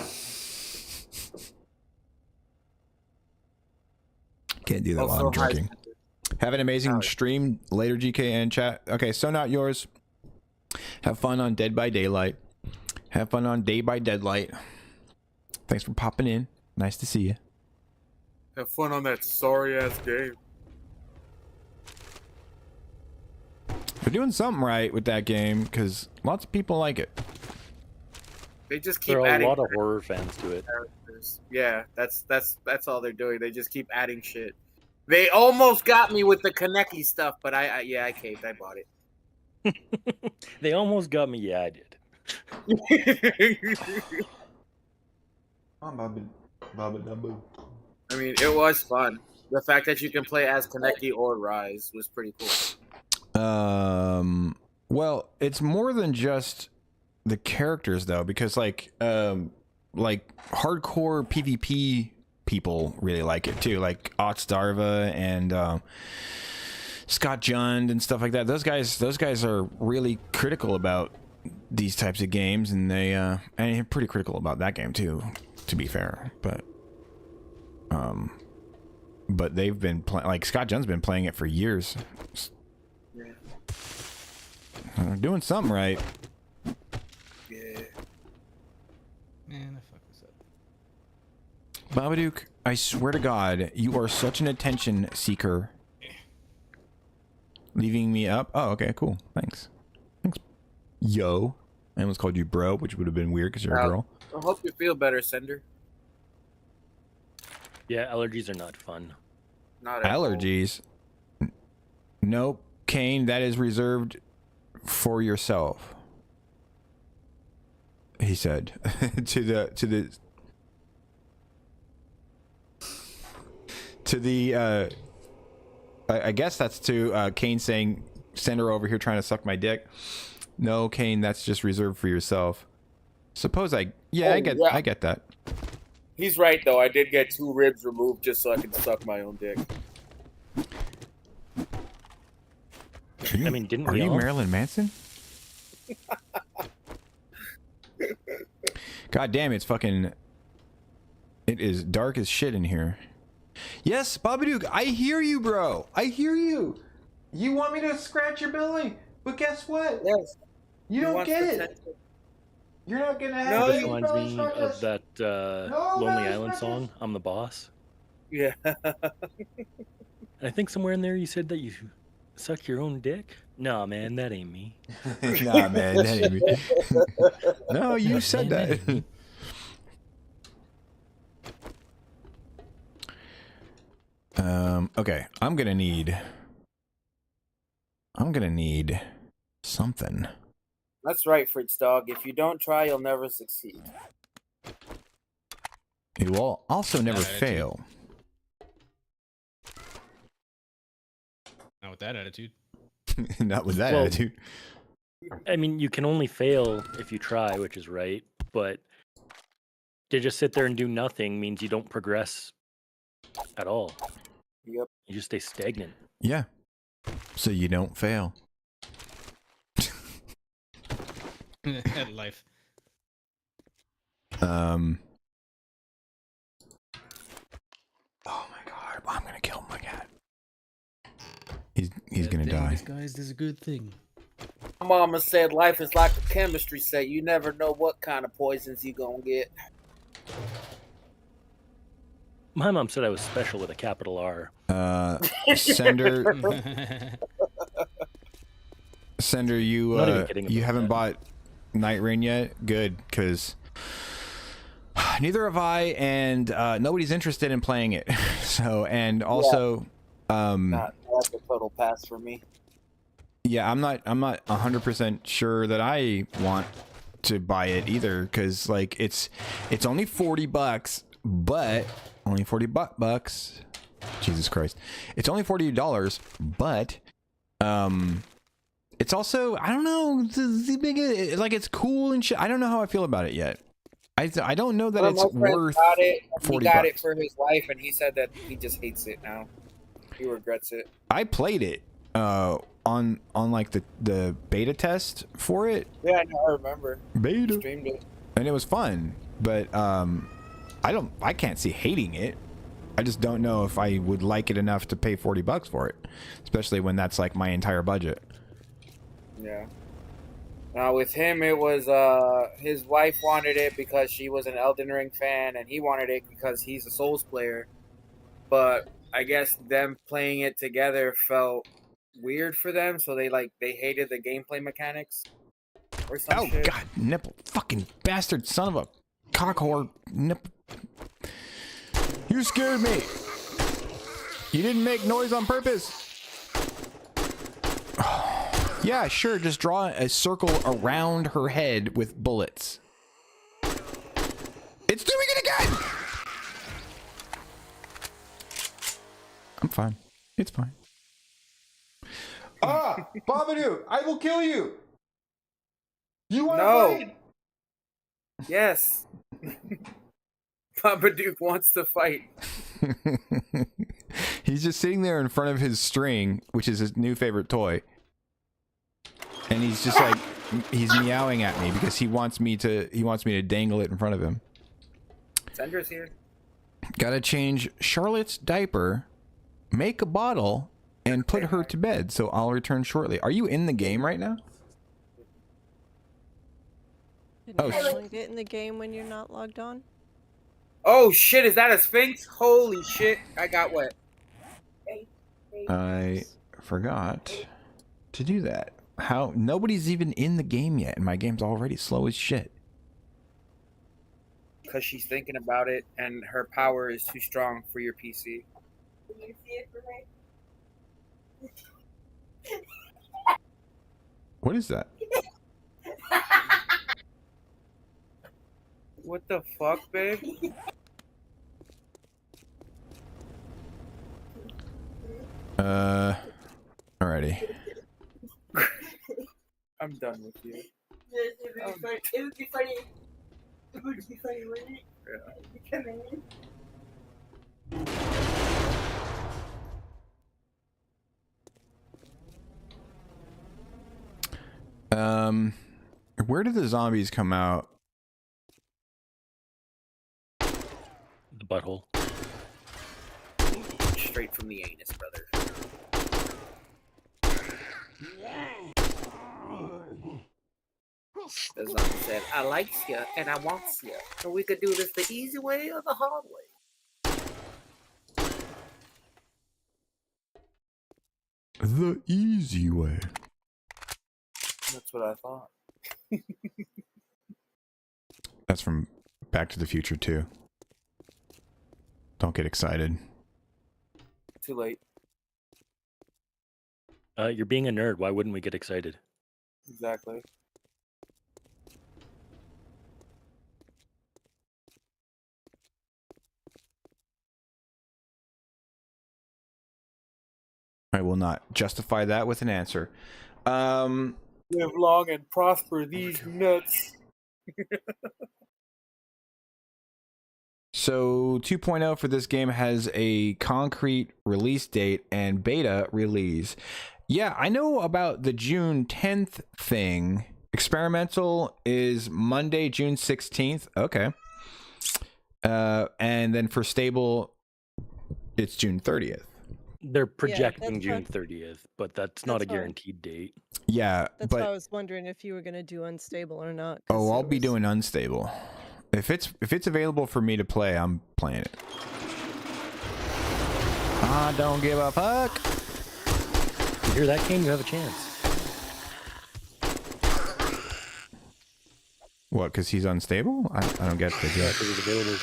Can't do that while Also, I'm drinking. Have an amazing stream later, GK and chat. Okay, so not yours. Have fun on Dead by Daylight. Have fun on Day by Deadlight. Thanks for popping in. Nice to see you. Have fun on that sorry ass game. They're doing something right with that game because lots of people like it. They just keep There are a adding lot of horror fans to it. characters. Yeah, that's all they're doing. They just keep adding shit. They almost got me with the Kaneki stuff, but I caved. I bought it. They almost got me. Yeah, I did. I mean, it was fun. The fact that you can play as Kaneki or Rise was pretty cool. Well, it's more than just the characters though, because like hardcore PvP people really like it too, like Otsdarva and Scott Jund and stuff like that. Those guys are really critical about these types of games, and they're pretty critical about that game too, to be fair. But they've been playing, like Scott Jund's been playing it for years. Yeah. They're doing something right. Yeah. Man, I fucked this up. Babadook, I swear to God, you are such an attention seeker. Leaving me up? Oh, okay, cool. Thanks. Yo. I almost called you bro, which would have been weird because you're a girl. I hope you feel better, Sender. Yeah, allergies are not fun. Not at all. Allergies? Nope. Kane, that is reserved for yourself. He said to the I guess that's to Kane saying, send her over here trying to suck my dick. No, Kane, that's just reserved for yourself. Suppose I get that. He's right though. I did get 2 ribs removed just so I could suck my own dick. I mean, didn't Are we you all? Marilyn Manson? God damn, it is dark as shit in here. Yes, Babadook, I hear you, bro. I hear you. You want me to scratch your belly, but guess what? Yes. You He don't wants get to it. test it. You're not gonna have No, This any reminds belly me scratches. of that No, Lonely belly Island scratches. song, I'm the Boss. Yeah. I think somewhere in there you said that you suck your own dick? Nah, man, that ain't me. Nah, man, that ain't me. No, you said Man, that that. ain't me. Okay, I'm gonna need something. That's right, Fritz dog. If you don't try, you'll never succeed. It will also never attitude. fail. Not with that attitude. Not with that Well, attitude. I mean, you can only fail if you try, which is right, but to just sit there and do nothing means you don't progress at all. Yep. You just stay stagnant. Yeah. So you don't fail. At life. Oh my God. He's gonna die. Disguised is a good thing. My mama said life is like a chemistry set. You never know what kind of poisons you gonna get. My mom said I was special with a capital R. Sender, Sender, Not even you kidding you about haven't that. bought Night Rain yet? Good, because neither have I, and nobody's interested in playing it. So, and also, That's a total pass for me. yeah, I'm not 100% sure that I want to buy it either, because like it's only $40, but only 40 bucks. Jesus Christ, it's only $40, but it's also, I don't know, like it's cool and shit. I don't know how I feel about it yet. I don't know that One of it's my friends worth got it, and he 40 got bucks. it for his wife, and he said that he just hates it now. He regrets it. I played it on like the beta test for it. Yeah, I know. I remember. Beta. Streamed it. And it was fun, but I can't see hating it. I just don't know if I would like it enough to pay 40 bucks for it, especially when that's like my entire budget. Yeah. Now with him, it was his wife wanted it because she was an Elden Ring fan, and he wanted it because he's a Souls player. But I guess them playing it together felt weird for them, so they hated the gameplay mechanics or some Oh shit. god, nipple, fucking bastard, son of a cock whore, nipple. You scared me. You didn't make noise on purpose. Yeah, sure, just draw a circle around her head with bullets. It's doing it again! I'm fine. It's fine. Ah, Babadook, I will kill you. You want to No. fight? Yes. Papa Duke wants to fight. He's just sitting there in front of his string, which is his new favorite toy. And he's just like, he's meowing at me because he wants me to dangle it in front of him. Sender's here. Gotta change Charlotte's diaper, make a bottle, and put her to bed. So I'll return shortly. Are you in the game right now? Did Oh, anyone get in the game when you're not logged on? Oh shit, is that a Sphinx? Holy shit, I got wet. I forgot to do that. How? Nobody's even in the game yet, and my game's already slow as shit. Because she's thinking about it, and her power is too strong for your PC. Can you see it for me? What is that? What the fuck, babe? Alrighty. I'm done with you. It would be funny. It would be funny. It would be funny, wouldn't it? Yeah. You come in. Where did the zombies come out? The butthole. Straight from the anus, brother. The zombie said, I like you and I want you. So we could do this the easy way or the hard way. The easy way. That's what I thought. That's from Back to the Future 2. Don't get excited. Too late. You're being a nerd. Why wouldn't we get excited? Exactly. I will not justify that with an answer. Live long and prosper these nuts. So 2.0 for this game has a concrete release date and beta release. Yeah, I know about the June 10th thing. Experimental is Monday, June 16th. Okay. And then for stable, it's June 30th. They're projecting that's June what- 30th, but that's not a that's why- guaranteed date. Yeah, That's why I but was wondering if you were gonna do unstable or not. oh, 'cause I'll it be was- doing unstable. If it's available for me to play, I'm playing it. I don't give a fuck. You hear that, Kane? You have a chance. What? Because he's unstable? I don't get the Yeah, joke. because it's available.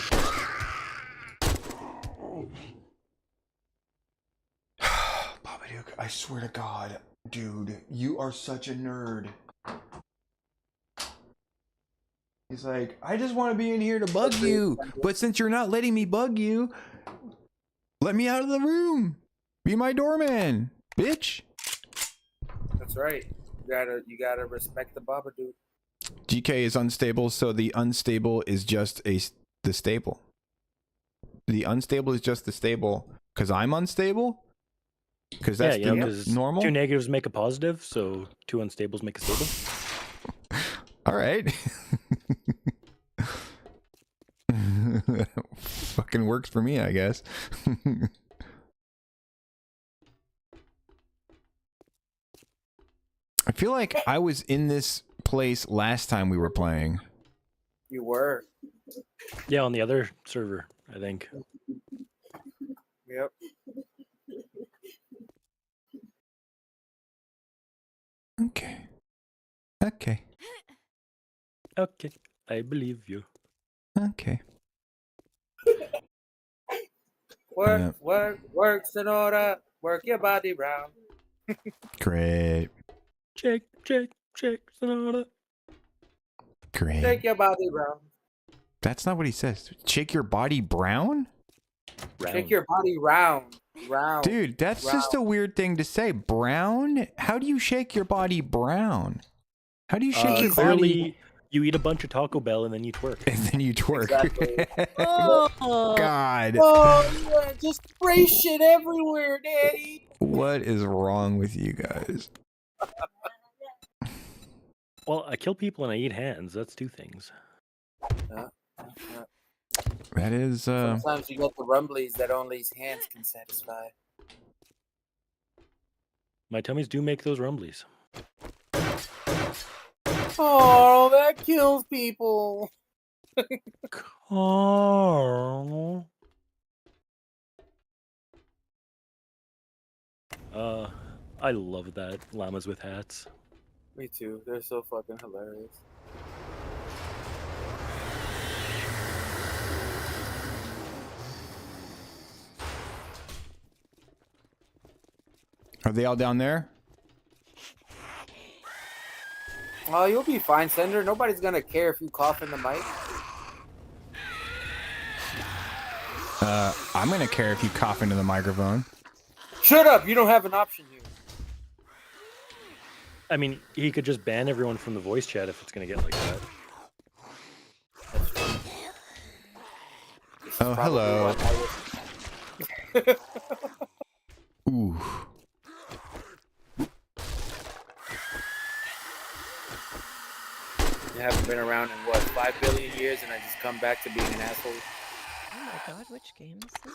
Babadook, I swear to God, dude, you are such a nerd. He's like, I just want to be in here to bug you, but since you're not letting me bug you, let me out of the room. Be my doorman, bitch. That's right. You gotta respect the Babadook. GK is unstable, so the unstable is just the stable. The unstable is just the stable because I'm unstable. Because that's yeah, the because normal. 2 negatives make a positive, so 2 unstables make a stable. All right. Fucking works for me, I guess. I feel like I was in this place last time we were playing. You were. Yeah, on the other server, I think. Yep. Okay. Okay. Okay, I believe you. Okay. Works in order. Work your body round. Great. Shake, Sonata. Great. Shake your body round. That's not what he says. Shake your body brown? Shake your body round. Round. Dude, that's just a weird thing to say. Brown? How do you shake your body brown? How do you shake your body? Clearly, you eat a bunch of Taco Bell and then you twerk. And then you twerk. Exactly. Oh, God. Oh, yeah, just spray shit everywhere, Daddy. What is wrong with you guys? Well, I kill people and I eat hands. That's 2 things. That is Sometimes you get the rumblies that only his hands can satisfy. My tummies do make those rumblies. Oh, that kills people. Carl. I love that. Llamas with hats. Me too. They're so fucking hilarious. Are they all down there? Oh, you'll be fine, Sender. Nobody's gonna care if you cough in the mic. I'm gonna care if you cough into the microphone. Shut up! You don't have an option here. I mean, he could just ban everyone from the voice chat if it's gonna get like that. Oh, hello. Ooh. You haven't been around in what, 5 billion years, and I just come back to being an asshole. oh my God, which game is this?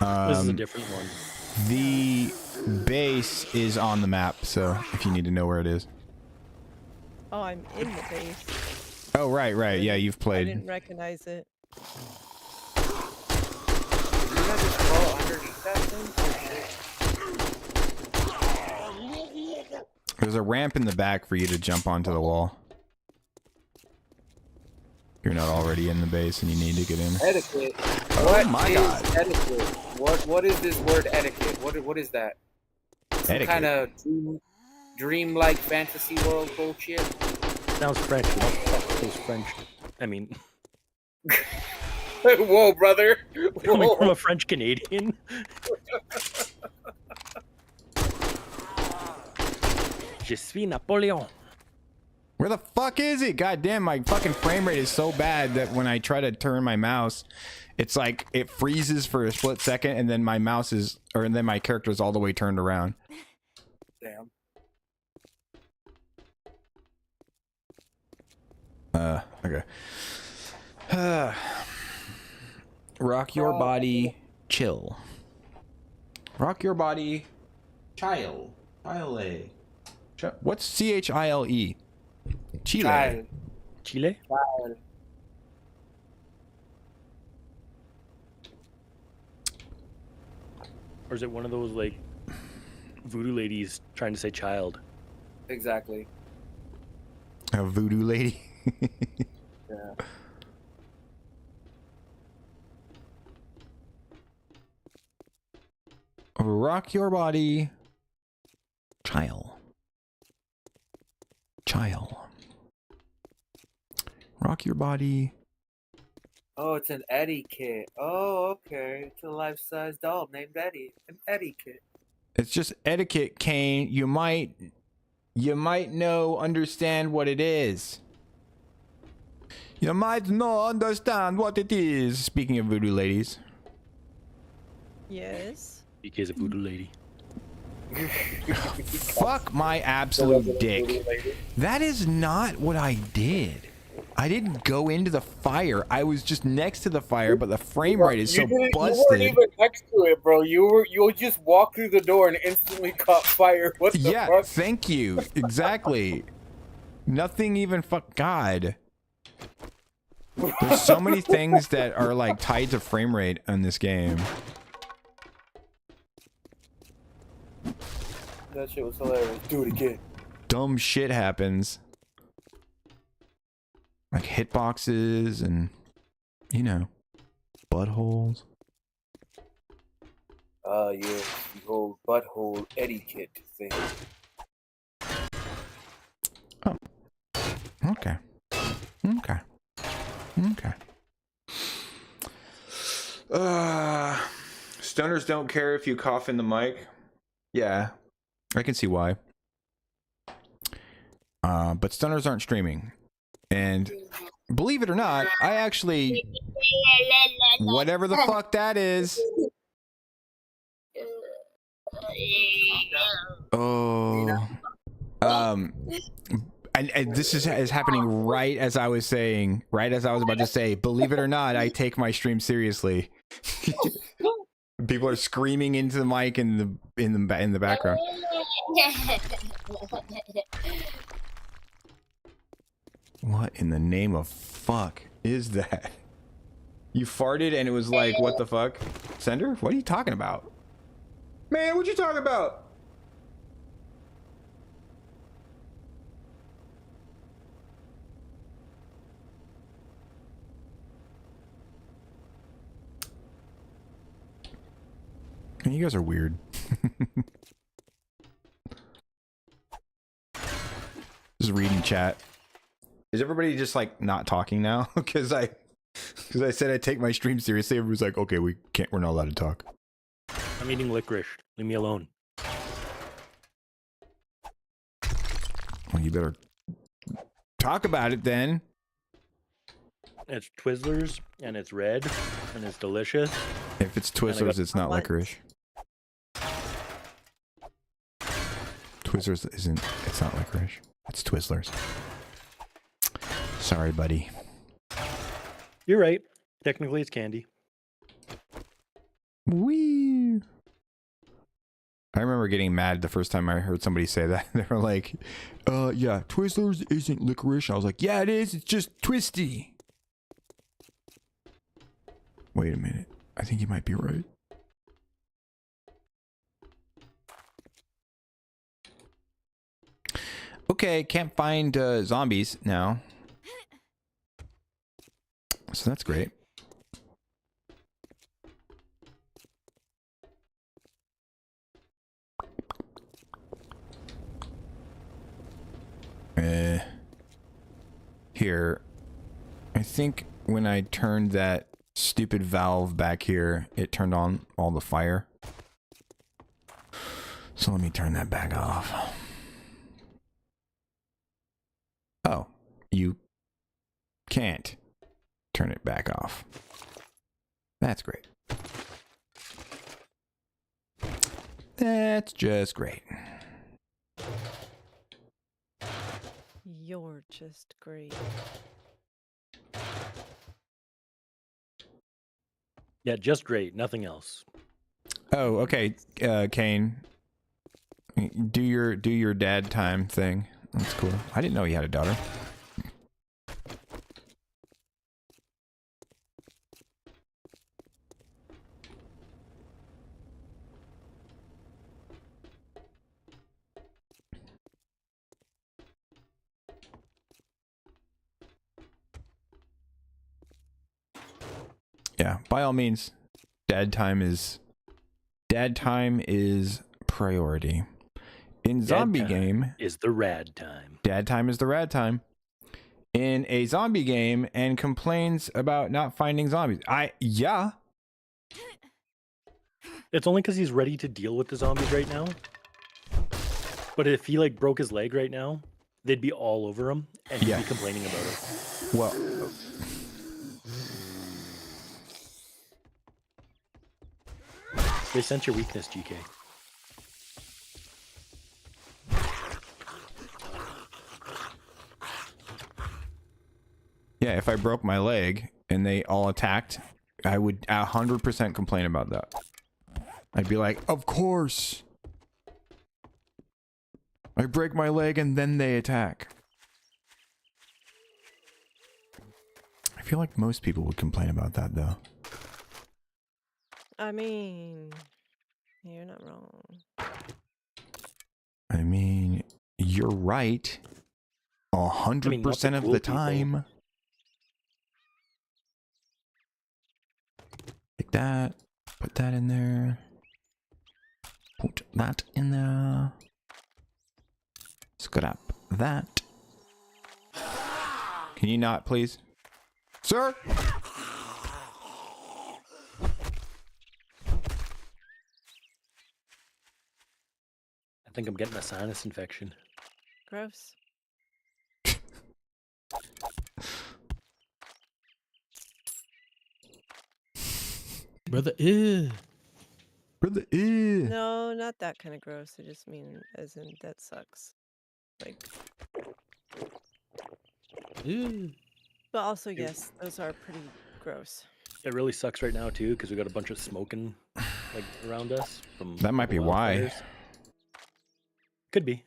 This is a different one. The base is on the map, so if you need to know where it is. Oh, I'm in the base. Oh, right. Yeah, you've I played. didn't recognize it. Did you not just crawl underneath that thing? There's a ramp in the back for you to jump onto the wall. You're not already in the base and you need to get in. Etiquette. Oh What my is God. etiquette? What is this word etiquette? What is that? Some Etiquette. kind of dream-like fantasy world bullshit? Sounds French. What the fuck is French? I mean, Whoa, brother. coming from Whoa. a French Canadian. Je suis Napoleon. Where the fuck is it? God damn, my fucking frame rate is so bad that when I try to turn my mouse, it's like it freezes for a split second and then my mouse is, or then my character is all the way turned around. Damn. Okay. Rock your body, chill. Rock your body. Chile. Chile. What's Chile? Chile. Child. Chile? Child. Or is it one of those like voodoo ladies trying to say child? Exactly. A voodoo lady. Yeah. Rock your body. Chile. Chile. Rock your body. Oh, it's an Eddie kit. Oh, okay. It's a life-size doll named Eddie. An Eddie kit. It's just etiquette, Kane. You might understand what it is. You might not understand what it is. Speaking of voodoo ladies. Yes. BK's a voodoo lady. Fuck my absolute dick. That is not what I did. I didn't go into the fire. I was just next to the fire, but the frame rate is so You weren't busted. even next to it, bro. You just walked through the door and instantly caught fire. What the Yeah, fuck? thank you. Exactly. Nothing even God. There's so many things that are like tied to frame rate in this game. That shit was hilarious. Do it again. Dumb shit happens. Like hitboxes and, you know, buttholes. Yeah, the whole butthole etiquette thing. Oh. Okay. Okay. Okay. Stoners don't care if you cough in the mic. Yeah. I can see why. But stoners aren't streaming. And believe it or not, I actually, whatever the fuck that is. Oh. And this is happening right as I was saying, right as I was about to say, believe it or not, I take my stream seriously. People are screaming into the mic in the background. What in the name of fuck is that? You farted and it was like, what the fuck? Sender? What are you talking about? Man, what you talking about? You guys are weird. Just reading chat. Is everybody just like not talking now? Because I said I take my stream seriously. Everybody's like, okay, we're not allowed to talk. I'm eating licorice. Leave me alone. Well, you better talk about it then. It's Twizzlers, and it's red, and it's delicious. If it's Twizzlers, it's not licorice. Twizzlers isn't. It's not licorice. It's Twizzlers. Sorry, buddy. You're right. Technically, it's candy. Wee. I remember getting mad the first time I heard somebody say that. They were like, yeah, Twizzlers isn't licorice. I was like, yeah, it is. It's just twisty. Wait a minute. I think you might be right. Okay, can't find zombies now. So that's great. Here. I think when I turned that stupid valve back here, it turned on all the fire. So let me turn that back off. Oh, you can't turn it back off. That's great. That's just great. You're just great. Yeah, just great. Nothing else. Oh, okay, Kane. Do your dad time thing. That's cool. I didn't know he had a daughter. Yeah, by all means, dad time is priority. In zombie game is the rad time. Dad time is the rad time. In a zombie game and complains about not finding zombies. Yeah. It's only because he's ready to deal with the zombies right now. But if he like broke his leg right now, they'd be all over him and he'd be complaining about it. Well, they sense your weakness, GK. yeah, if I broke my leg and they all attacked, I would 100% complain about that. I'd be like, of course. I break my leg and then they attack. I feel like most people would complain about that, though. I mean, you're not wrong. I mean, you're right. 100% of the time. Take that. Put that in there. Put that in there. Scrap that. Can you not, please? Sir? I think I'm getting a sinus infection. Gross. Brother, ew. Brother, ew. No, not that kind of gross. I just mean as in that sucks. Like. Ew. But also, yes, those are pretty gross. It really sucks right now too because we got a bunch of smoking like around us. From That might be why. wildfires. Could be.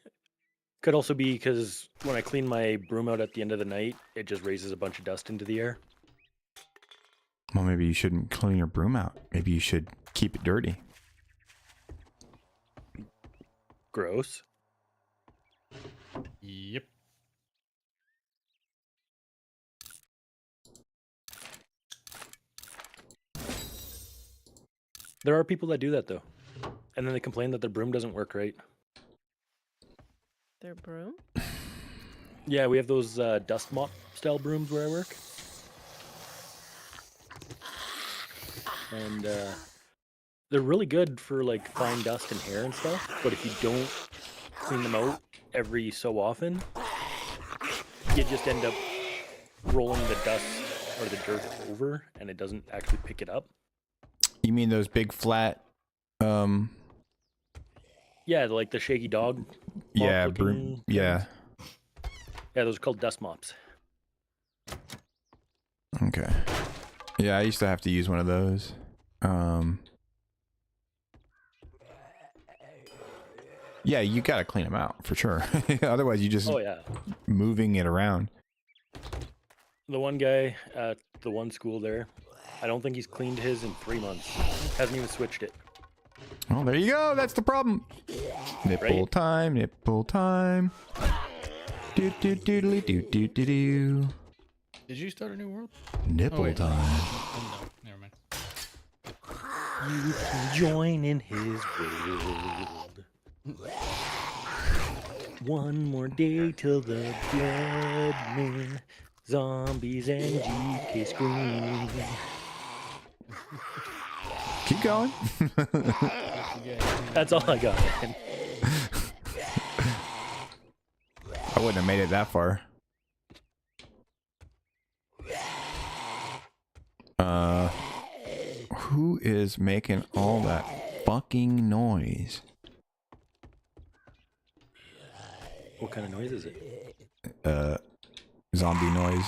Could also be because when I clean my broom out at the end of the night, it just raises a bunch of dust into the air. Well, maybe you shouldn't clean your broom out. Maybe you should keep it dirty. Gross. Yep. There are people that do that though. And then they complain that their broom doesn't work right. Their broom? Yeah, we have those dust mop style brooms where I work. And they're really good for like fine dust and hair and stuff. But if you don't clean them out every so often, you just end up rolling the dust or the dirt over and it doesn't actually pick it up. You mean those big flat Yeah, like the shaky dog. yeah, broom. Yeah. Yeah, those are called dust mops. Okay. Yeah, I used to have to use one of those. Yeah, you gotta clean them out for sure. Otherwise, you just moving it around. The one guy at the one school there, I don't think he's cleaned his in 3 months. Hasn't even switched it. Oh, there you go. That's the problem. Nipple time. Nipple time. Do do doodly do do do do. Did you start a new world? Nipple time. Oh, no. Never mind. You can join in his world. One more day till the blood moon, zombies and GK scream. Keep going. That's all I got, man. I wouldn't have made it that far. Who is making all that fucking noise? What kind of noise is it? Zombie noise.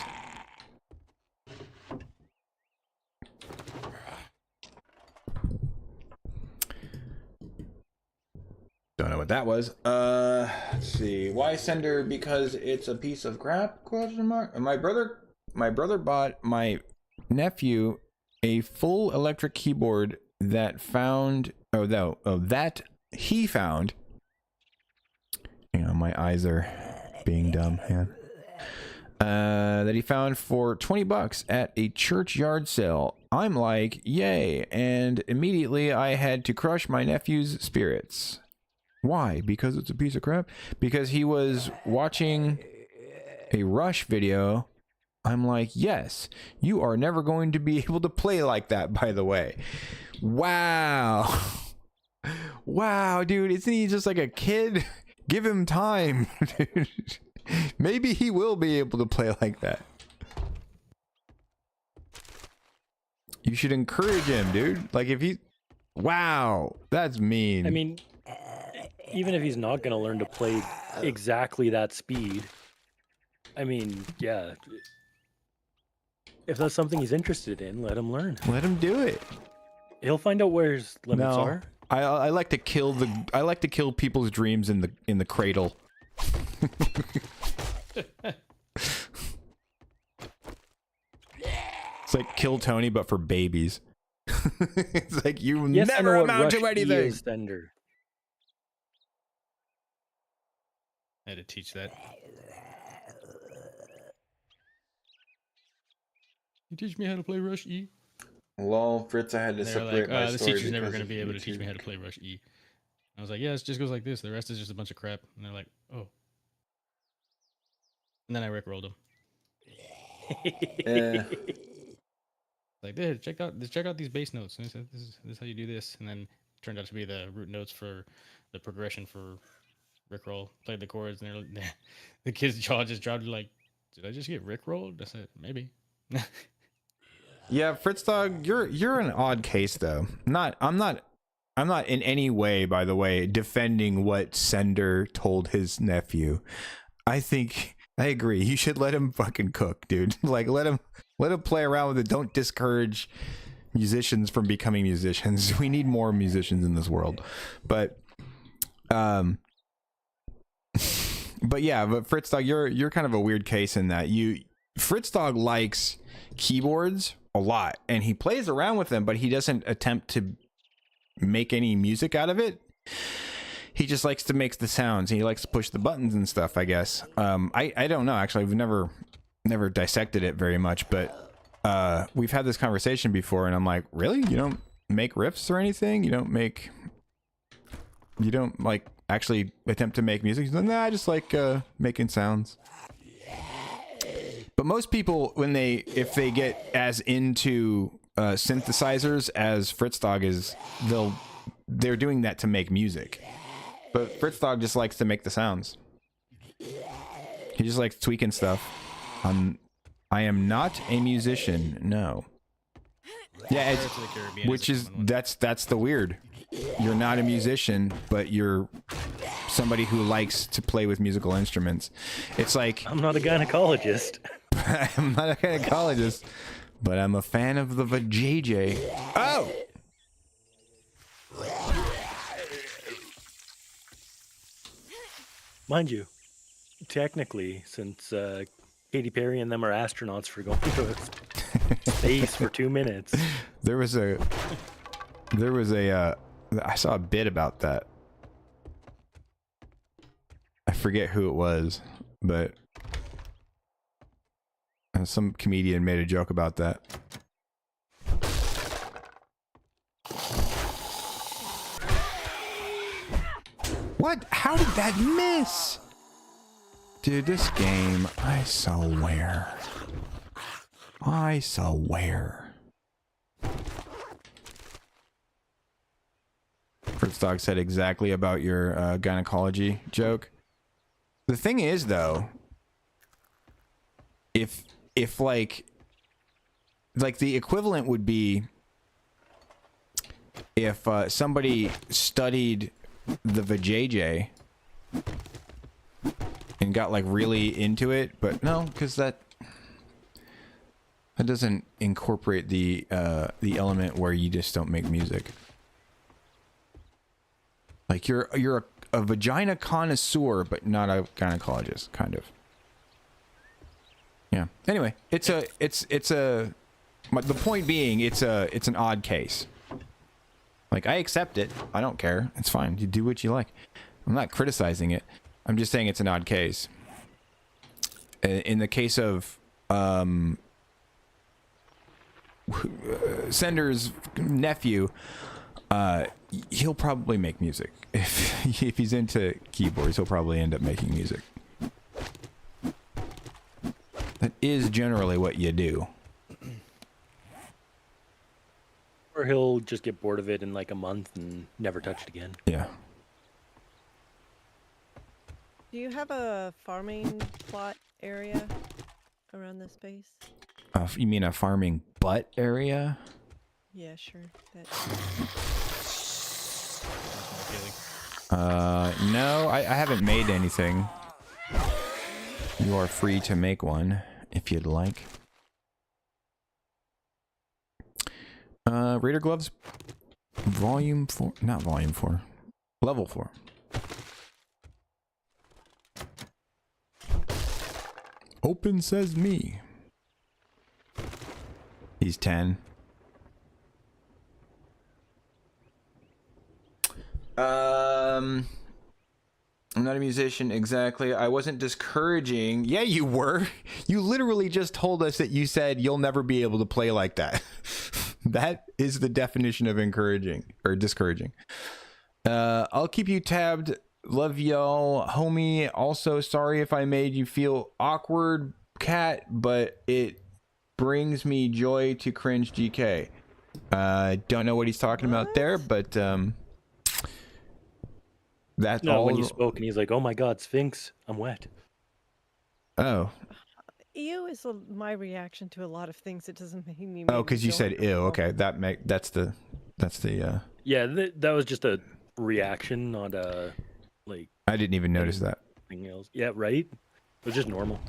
that was. Let's see. Why sender? Because it's a piece of crap? Question mark. My brother bought my nephew a full electric keyboard that found. That he found. You know, my eyes are being dumb. Yeah. That he found for $20 at a church yard sale. I'm like, yay, and immediately I had to crush my nephew's spirits. Why? Because it's a piece of crap? Because he was watching a Rush video. I'm like, yes, you are never going to be able to play like that, by the way. Wow. Wow, dude, isn't he just like a kid? Give him time, dude. Maybe he will be able to play like that. You should encourage him, dude. Like if he... Wow, that's mean. I mean, even if he's not going to learn to play exactly that speed, I mean, yeah. If that's something he's interested in, let him learn. Let him do it. He'll find out where his limits are. I like to kill people's dreams in the cradle. It's like Kill Tony, but for babies. It's like you never amount to anything. Thunder. I had to teach that. You teach me how to play Rush E? Lol, Fritz, I had to separate my this story teacher's never because going to of be able to YouTube. teach me how to play Rush E. I was like, yeah, it just goes like this. The rest is just a bunch of crap. And they're like, oh. And then I rickrolled them. Like, there, check out these bass notes. And this is how you do this. And then it turned out to be the root notes for the progression for rickroll. Played the chords, and the kid's jaw just dropped. Like, did I just get rickrolled? I said, maybe. Yeah, Fritz Dog, you're an odd case though. I'm not in any way, by the way, defending what Sender told his nephew. I think I agree. You should let him fucking cook, dude. Like let him play around with it. Don't discourage musicians from becoming musicians. We need more musicians in this world. But Fritz Dog, you're kind of a weird case in that Fritz Dog likes keyboards a lot and he plays around with them, but he doesn't attempt to make any music out of it. He just likes to make the sounds. He likes to push the buttons and stuff, I guess. I don't know, actually. We've never dissected it very much, but we've had this conversation before and I'm like, really? You don't make riffs or anything? You don't like actually attempt to make music? He's like, nah, I just like making sounds. But most people, if they get as into synthesizers as Fritz Dog is, they're doing that to make music. But Fritz Dog just likes to make the sounds. He just likes tweaking stuff. I am not a musician. No. Yeah, that's the weird. You're not a musician, but you're somebody who likes to play with musical instruments. It's like I'm not a gynecologist. I'm not a gynecologist, but I'm a fan of the vajayjay. Oh! Mind you, technically, since Katy Perry and them are astronauts for going to space for 2 minutes. There was a I saw a bit about that. I forget who it was, but some comedian made a joke about that. What? How did that miss? Dude, this game, I swear. Fritz Dog said exactly about your gynecology joke. The thing is, though, if like the equivalent would be if somebody studied the vajayjay and got like really into it, but no, because that doesn't incorporate the element where you just don't make music. Like you're a vagina connoisseur, but not a gynecologist, kind of. Yeah. Anyway, the point being, it's an odd case. Like, I accept it. I don't care. It's fine. You do what you like. I'm not criticizing it. I'm just saying it's an odd case. In the case of Sender's nephew, he'll probably make music. If he's into keyboards, he'll probably end up making music. That is generally what you do. Or he'll just get bored of it in like a month and never touch it again. Yeah. Do you have a farming plot area around this base? You mean a farming butt area? Yeah, sure. No, I haven't made anything. You are free to make one if you'd like. Raider gloves, volume 4, not volume 4, level 4. Open says me. He's 10. I'm not a musician exactly. I wasn't discouraging. Yeah, you were. You literally just told us that you said you'll never be able to play like that. That is the definition of encouraging or discouraging. I'll keep you tabbed. Love y'all, homie. Also, sorry if I made you feel awkward, cat, but it brings me joy to cringe GK. Don't know what he's talking about there, but that's all. When you spoke and he's like, "Oh my God, Sphinx, I'm wet." Oh. Ew is my reaction to a lot of things. It doesn't make me. Oh, because you said ew. Okay, that's the. Yeah, that was just a reaction, not a like. I didn't even notice that. Anything else? Yeah, right. It was just normal.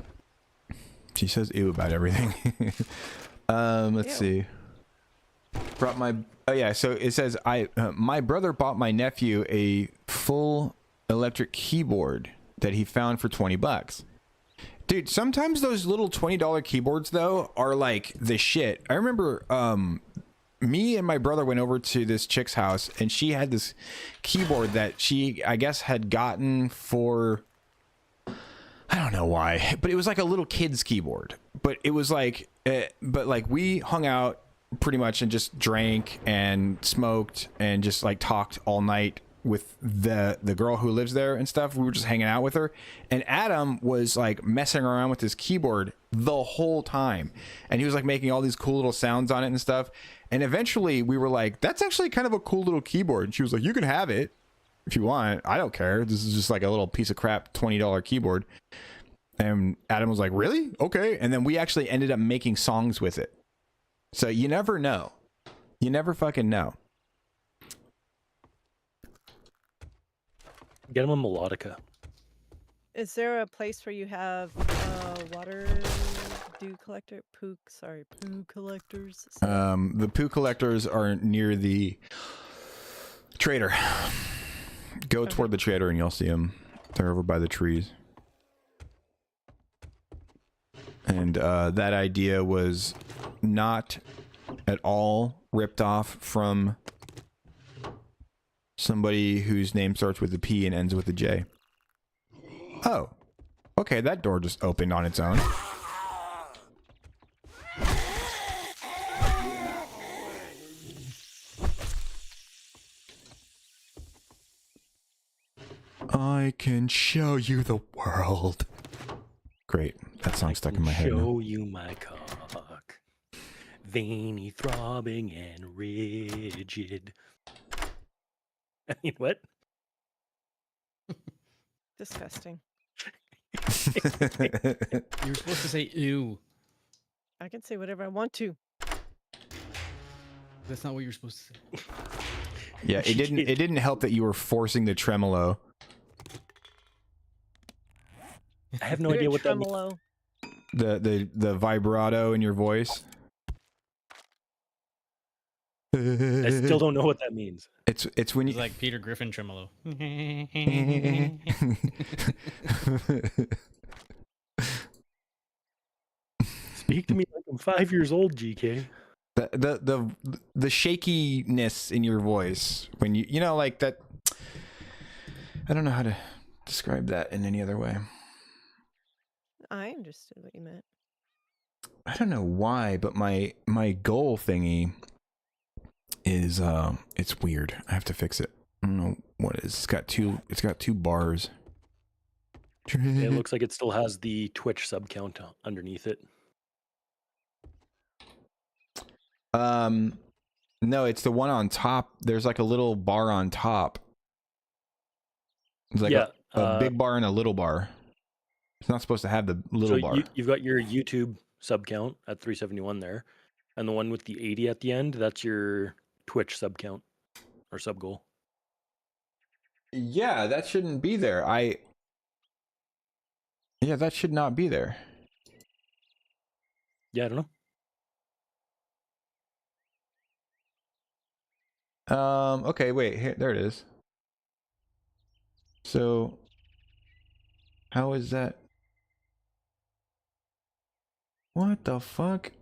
She says ew about everything. Let's see. Brought my. Oh yeah, so it says my brother bought my nephew a full electric keyboard that he found for $20. Dude, sometimes those little $20 keyboards though are like the shit. I remember me and my brother went over to this chick's house and she had this keyboard that she, I guess, had gotten for, I don't know why, but it was like a little kid's keyboard. But it was like, but like we hung out pretty much and just drank and smoked and just like talked all night with the girl who lives there and stuff. We were just hanging out with her, and Adam was like messing around with his keyboard the whole time, and he was like making all these cool little sounds on it and stuff. And eventually we were like, that's actually kind of a cool little keyboard. And she was like, you can have it if you want, I don't care, this is just like a little piece of crap $20 keyboard. And Adam was like, really? Okay. And then we actually ended up making songs with it. So you never know. You never fucking know. Get him a melodica. Is there a place where you have water poo collectors? The poo collectors are near the trader. Go toward the trader and you'll see them. They're over by the trees. And that idea was not at all ripped off from somebody whose name starts with a P and ends with a J. Oh, okay, that door just opened on its own. I can show you the world. Great, that song stuck in my head. Show you my cock, veiny, throbbing, and rigid. I mean, what? Disgusting. You were supposed to say ew. I can say whatever I want to. That's not what you're supposed to say. Yeah, it didn't help that you were forcing the tremolo. I have no idea what that means. The vibrato in your voice. I still don't know what that means. It's when you It's like Peter Griffin tremolo. Speak to me like I'm 5 years old, GK. the shakiness in your voice when you know like that. I don't know how to describe that in any other way. I understood what you meant. I don't know why, but my goal thingy is it's weird. I have to fix it. I don't know what it is. It's got two bars. It looks like it still has the Twitch sub count underneath it. No, it's the one on top. There's like a little bar on top. It's like a big bar and a little bar. It's not supposed to have the little bar. You've got your YouTube sub count at 371 there, and the one with the 80 at the end, that's your Twitch sub count or sub goal. Yeah, that shouldn't be there. Yeah, that should not be there. Yeah, I don't know. Okay, wait, here, there it is. So, how is that? What the fuck?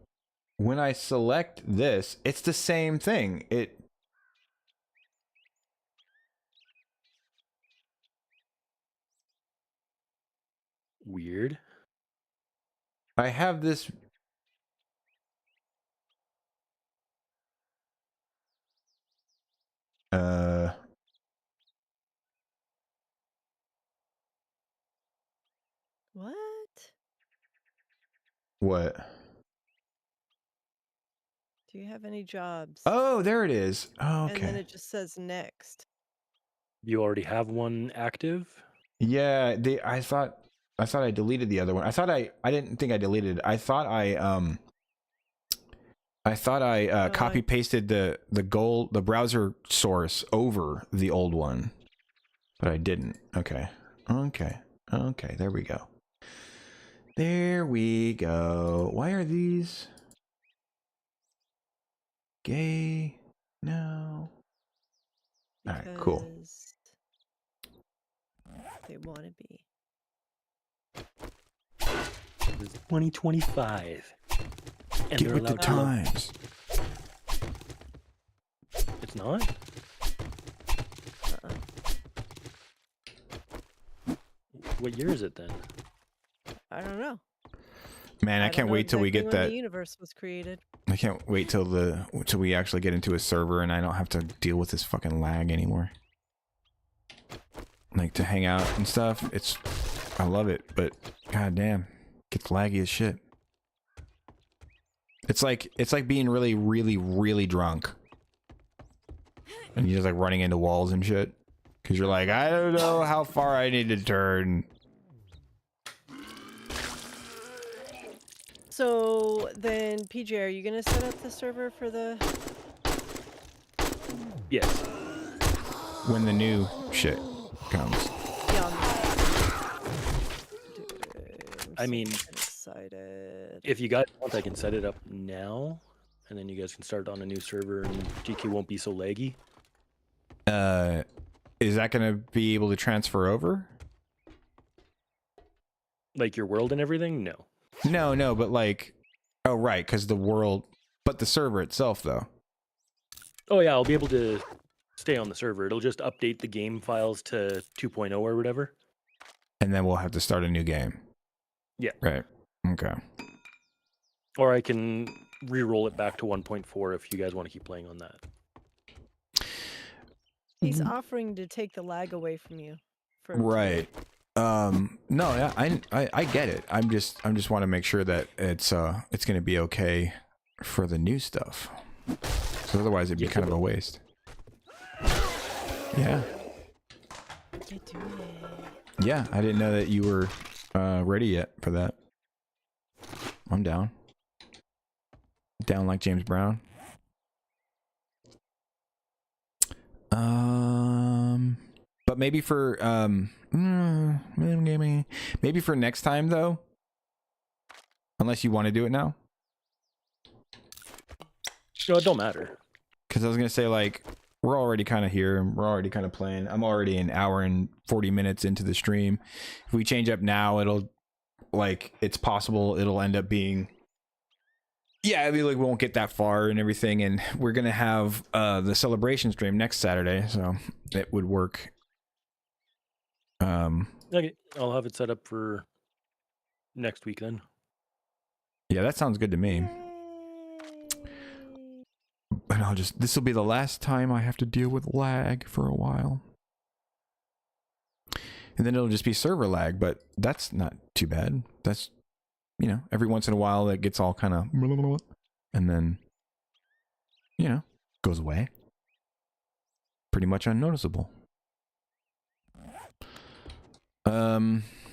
When I select this, it's the same thing. Weird. I have this. What? Do you have any jobs? Oh, there it is. Oh, okay. And then it just says next. You already have one active? Yeah, I thought I deleted the other one. I didn't think I deleted it. I thought I copy pasted the browser source over the old one. But I didn't. Okay. There we go. There we go. Why are these gay? No. All right, cool. They want to be. It's 2025. And Get with the times. It's not? What year is it then? I don't know. Man, I can't wait till we get that. The universe was created. I can't wait till we actually get into a server and I don't have to deal with this fucking lag anymore. Like to hang out and stuff. I love it, but goddamn, gets laggy as shit. It's like being really, really, really drunk, and you're just like running into walls and shit because you're like, I don't know how far I need to turn. So then, PJ, are you gonna set up the server for the? Yes. When the new shit comes. Yeah. I mean, excited. If you guys want, I can set it up now, and then you guys can start on a new server, and GK won't be so laggy. Is that gonna be able to transfer over? Like your world and everything? No. No, but like, oh right, because the world, but the server itself though. Oh yeah, I'll be able to stay on the server. It'll just update the game files to 2.0 or whatever. And then we'll have to start a new game. Yeah. Right. Okay. Or I can re-roll it back to 1.4 if you guys want to keep playing on that. He's offering to take the lag away from you. Right. No, yeah, I get it. I'm just want to make sure that it's gonna be okay for the new stuff. So otherwise it'd be kind of a waste. Yeah. Yeah, I didn't know that you were ready yet for that. I'm down. Down like James Brown. But maybe for maybe for next time though. Unless you want to do it now. No, it don't matter. Because I was gonna say like we're already kind of here and we're already kind of playing. I'm already an hour and 40 minutes into the stream. If we change up now, it'll like it's possible it'll end up being I mean, like we won't get that far and everything, and we're gonna have the celebration stream next Saturday, so it would work. Okay, I'll have it set up for next week then. Yeah, that sounds good to me. And this will be the last time I have to deal with lag for a while. And then it'll just be server lag, but that's not too bad. That's, you know, every once in a while it gets all kind of, and then, you know, goes away. Pretty much unnoticeable.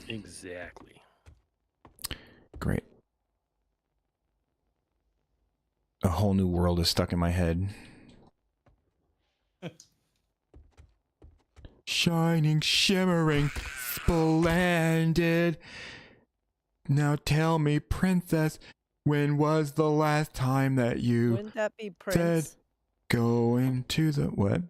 Exactly. Great. A whole new world is stuck in my head. Shining, shimmering, splendid. Now tell me, princess, when was the last time that you Wouldn't that be Prince? said go into the what?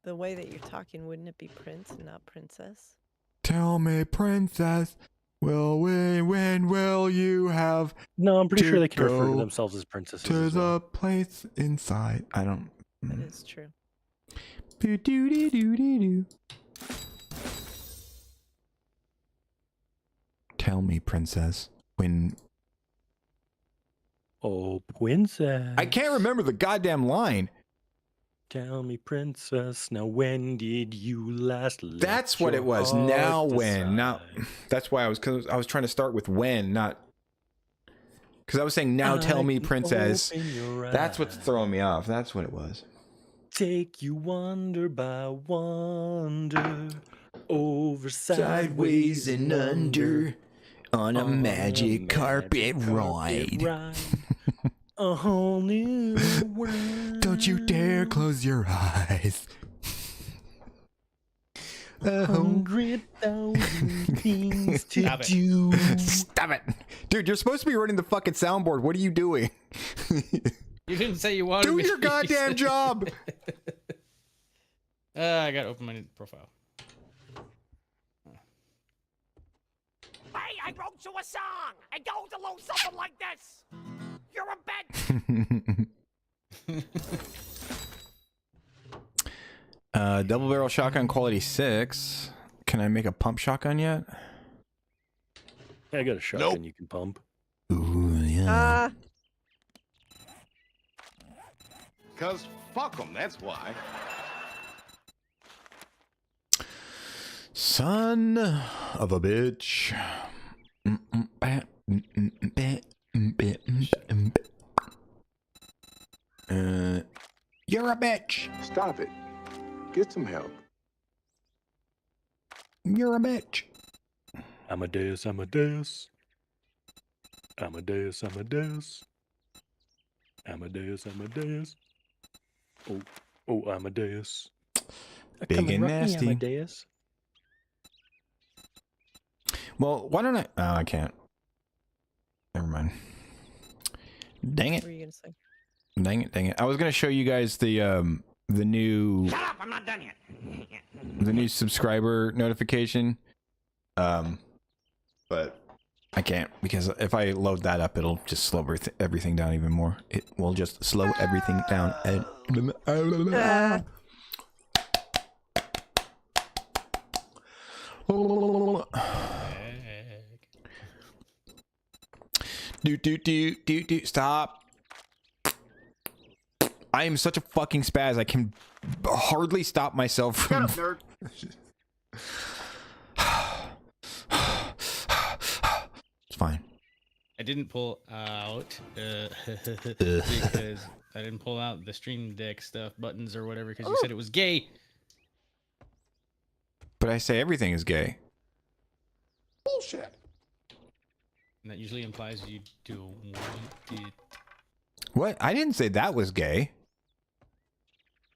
The way that you're talking, wouldn't it be Prince and not Princess? Tell me, princess, when will you have No, I'm pretty to sure they can refer to go themselves as princesses. to as the well. place inside? I don't. That is true. Doo-doo-dee-doo-dee-doo. Tell me, princess, when Oh, princess. I can't remember the goddamn line. Tell me, princess, now when did you last let That's what your it was. heart Now when, not. decide? That's why I was trying to start with when, not because I was saying now. Tell I me, can princess. open your That's what's eyes, throwing me off. That's what it was. take you wonder by wonder, over Sideways and under on a on a magic carpet ride. A whole new world. Don't you dare close your eyes. 100,000 things to Stop it. do. Stop it. Dude, you're supposed to be running the fucking soundboard. What are you doing? You didn't say you wanted Do me your to. You goddamn said- job. I gotta open my profile. Hey, I wrote you a song. It goes a little something like this. You're a bitch. Double barrel shotgun quality 6. Can I make a pump shotgun yet? I got a shotgun you can pump. Ooh, yeah. Ah, Cause fuck them, that's why. Son of a bitch. You're a bitch. Stop it. Get some help. You're a bitch. Amadeus, Amadeus. Amadeus, Amadeus. Amadeus, Amadeus. Oh, Amadeus. Big Come and rock me, nasty. Amadeus. Well, why don't I? Oh, I can't. Never mind. Dang what it. were you gonna say? Dang it. I was going to show you guys the new Shut up, I'm not done yet. the new subscriber notification. But I can't because if I load that up, it'll just slow everything down even more. It will just slow everything down. Do. Stop. I am such a fucking spaz. I can hardly stop myself from. Shut up, nerd. It's fine. I didn't pull out because I didn't pull out the stream deck stuff, buttons or whatever, because you said it was gay. But I say everything is gay. Bullshit. And that usually implies you do it. What? I didn't say that was gay.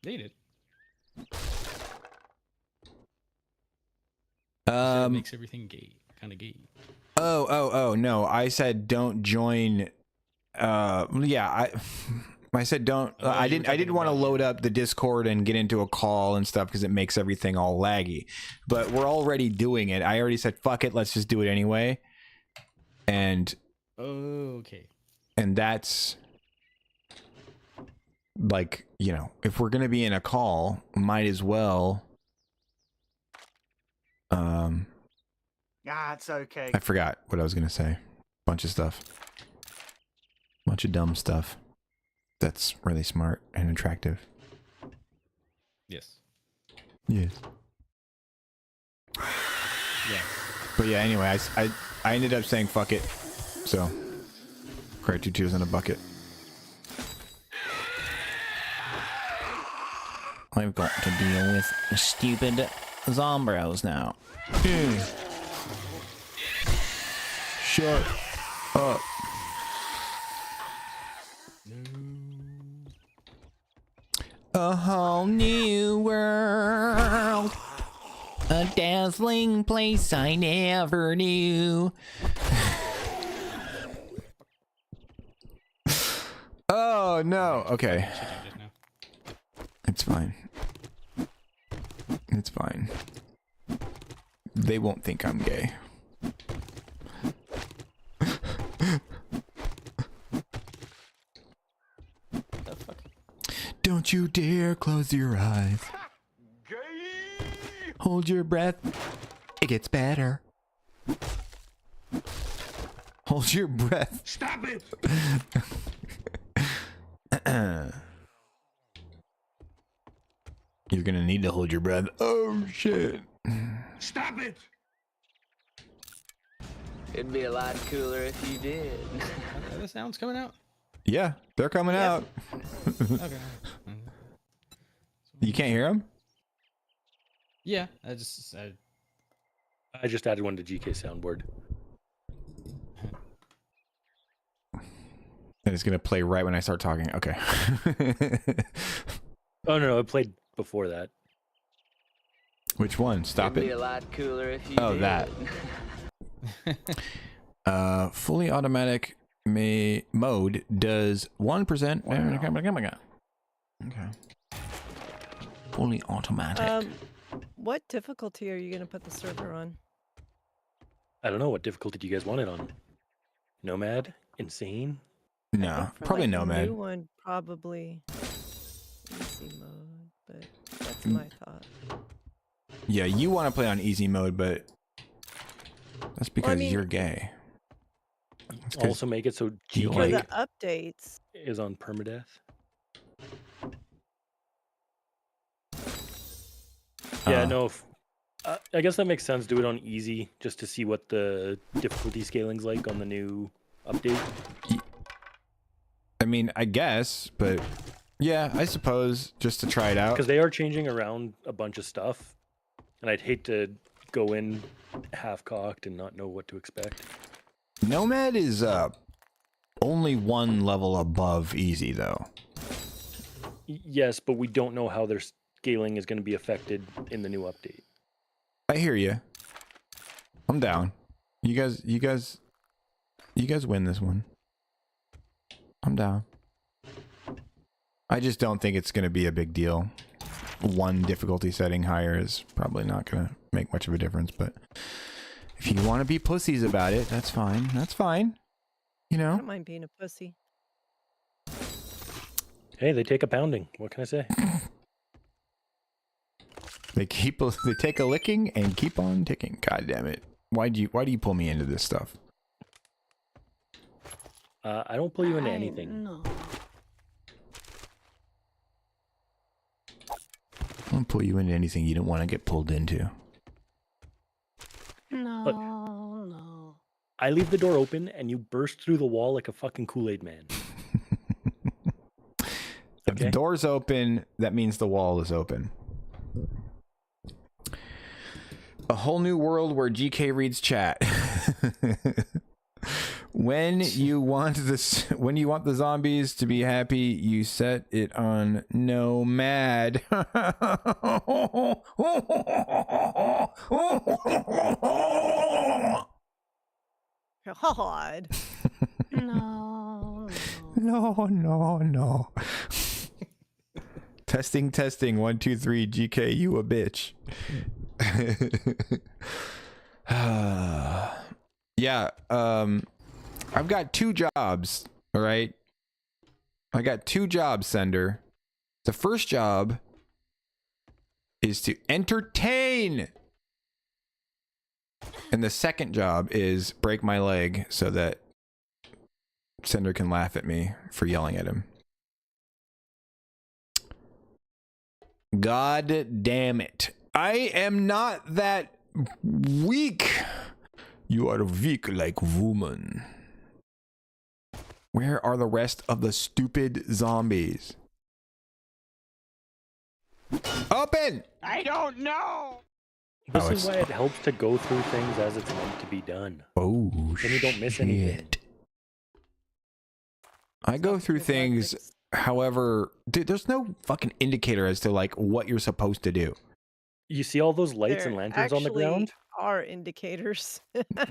They did. It makes everything gay, kind of gay. Oh, no. I said don't join. Yeah, I said don't. Oh, I you were didn't talking want to about- load up the Discord and get into a call and stuff because it makes everything all laggy. But we're already doing it. I already said fuck it. Let's just do it anyway. And Okay. that's like, you know, if we're gonna be in a call, might as well. It's okay. I forgot what I was gonna say. Bunch of stuff. Bunch of dumb stuff. That's really smart and attractive. Yes. Yes. Yeah. But yeah, anyway, I ended up saying fuck it. So, cry 2 tears in a bucket. I've got to deal with stupid zombros now. Shut up. A whole new world. A dazzling place I never knew. Oh no. Okay. It's fine. It's fine. They won't think I'm gay. Don't you dare close your eyes. Hold your breath. It gets better. Hold your breath. Stop it! You're gonna need to hold your breath. Oh shit. Stop it! It'd be a lot cooler if you did. Are the sounds coming out? Yeah, they're coming out. Okay. You can't hear them? Yeah, I just added one to GK soundboard. And it's gonna play right when I start talking. Okay. Oh no, it played before that. Which one? Stop It'd it. be a lot cooler if you Oh, did. that. Fully automatic mode does 1%. Wow. Okay. Fully automatic. What difficulty are you gonna put the server on? I don't know what difficulty do you guys want it on. Nomad, insane. No, For, probably like, the Nomad. New one probably easy mode, but that's my thought. Yeah, you want to play on easy mode, but that's because mean- you're gay. It's 'cause Also make it so you For GK like- the updates, is on permadeath. Yeah, no. I guess that makes sense. Do it on easy just to see what the difficulty scaling's like on the new update. I mean, I guess, but yeah, I suppose just to try it out. Because they are changing around a bunch of stuff, and I'd hate to go in half-cocked and not know what to expect. Nomad is only one level above easy, though. Yes, but we don't know how their scaling is going to be affected in the new update. I hear you. I'm down. You guys win this one. I'm down. I just don't think it's going to be a big deal. One difficulty setting higher is probably not going to make much of a difference, but if you want to be pussies about it, that's fine. That's fine. You I know? don't mind being a pussy. Hey, they take a pounding. What can I say? They take a licking and keep on ticking. God damn it. Why do you pull me into this stuff? I don't pull you into anything. I'm gonna pull you into anything you don't want to get pulled into. No. I leave the door open and you burst through the wall like a fucking Kool-Aid man. If the door's open, that means the wall is open. A whole new world where GK reads chat. When you want the zombies to be happy, you set it on Nomad. God. No. no. Testing. 1, 2, 3. GK, you a bitch. Yeah. I've got 2 jobs. All right. I got 2 jobs, Sender. The first job is to entertain. And the second job is break my leg so that Sender can laugh at me for yelling at him. God damn it. I am not that weak. You are weak like woman. Where are the rest of the stupid zombies? Open! I don't know. This is why it helps to go through things as it's meant to be done. Oh, then you don't miss anything. I go through things, however, dude, there's no fucking indicator as to like what you're supposed to do. You see all those lights There and lanterns on the ground? are indicators.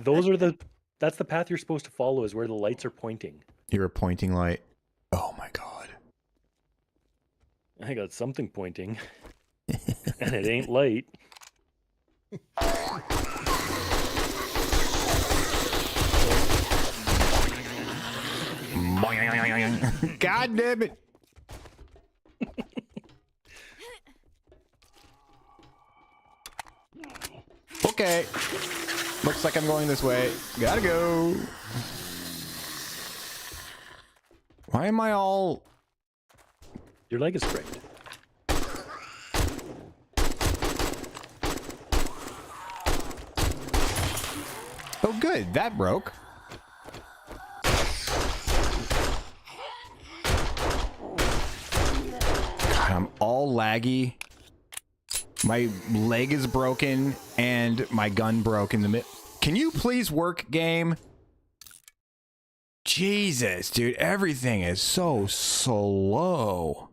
Those are that's the path you're supposed to follow, is where the lights are pointing. You're a pointing light. Oh my god. I got something pointing. And it ain't light. God damn it. Okay. Looks like I'm going this way. Gotta go. Why am I all... Your leg is sprained. Oh good, that broke. God, I'm all laggy. My leg is broken and my gun broke in the mid. Can you please work, game? Jesus, dude, everything is so slow.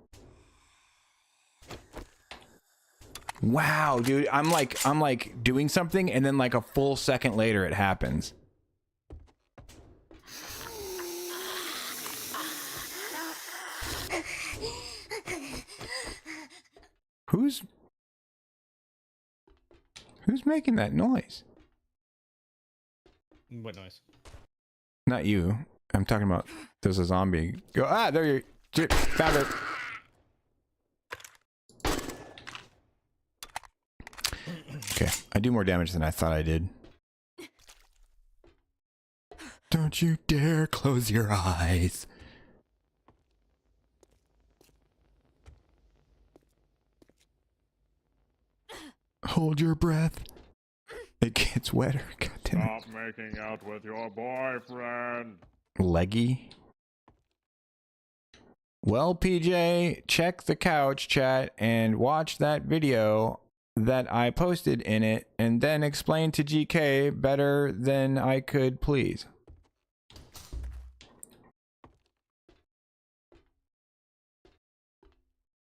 Wow, dude, I'm like doing something and then like a full second later it happens. Who's making that noise? What noise? Not you. I'm talking about there's a zombie. Go, there you found her. Okay, I do more damage than I thought I did. Don't you dare close your eyes. Hold your breath. It gets wetter. God damn it. Stop making out with your boyfriend. Leggy. Well, PJ, check the couch chat and watch that video that I posted in it and then explain to GK better than I could, please.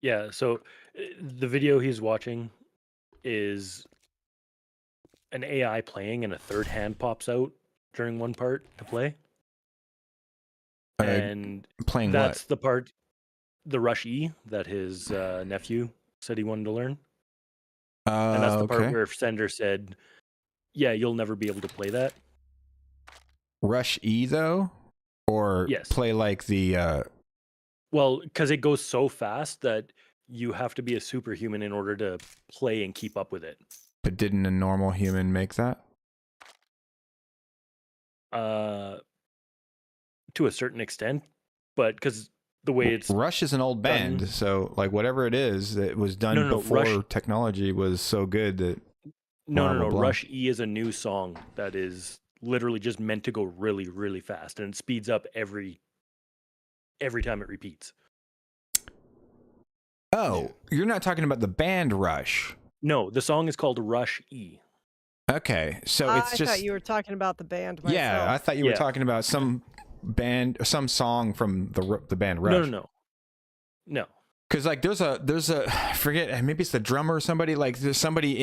Yeah, so the video he's watching is an AI playing and a third hand pops out during one part to play. And playing that's what? the part, the Rush E that his nephew said he wanted to learn. And that's the part where Sender said, yeah, you'll never be able to play that. Rush E though? Or yes. Play like the Well, because it goes so fast that you have to be a superhuman in order to play and keep up with it. But didn't a normal human make that? To a certain extent, but because the way it's Rush is an old band, so like whatever it is, it was done before Rush, technology was so good that. No. Rush E is a new song that is literally just meant to go really, really fast, and it speeds up every time it repeats. Oh, you're not talking about the band Rush. No, the song is called Rush E. Okay, so it's just. I thought you were talking about the band. Myself. Yeah, I thought you were talking about some band or some song from the band Rush. No. Because like there's a I forget, maybe it's the drummer or somebody, like there's somebody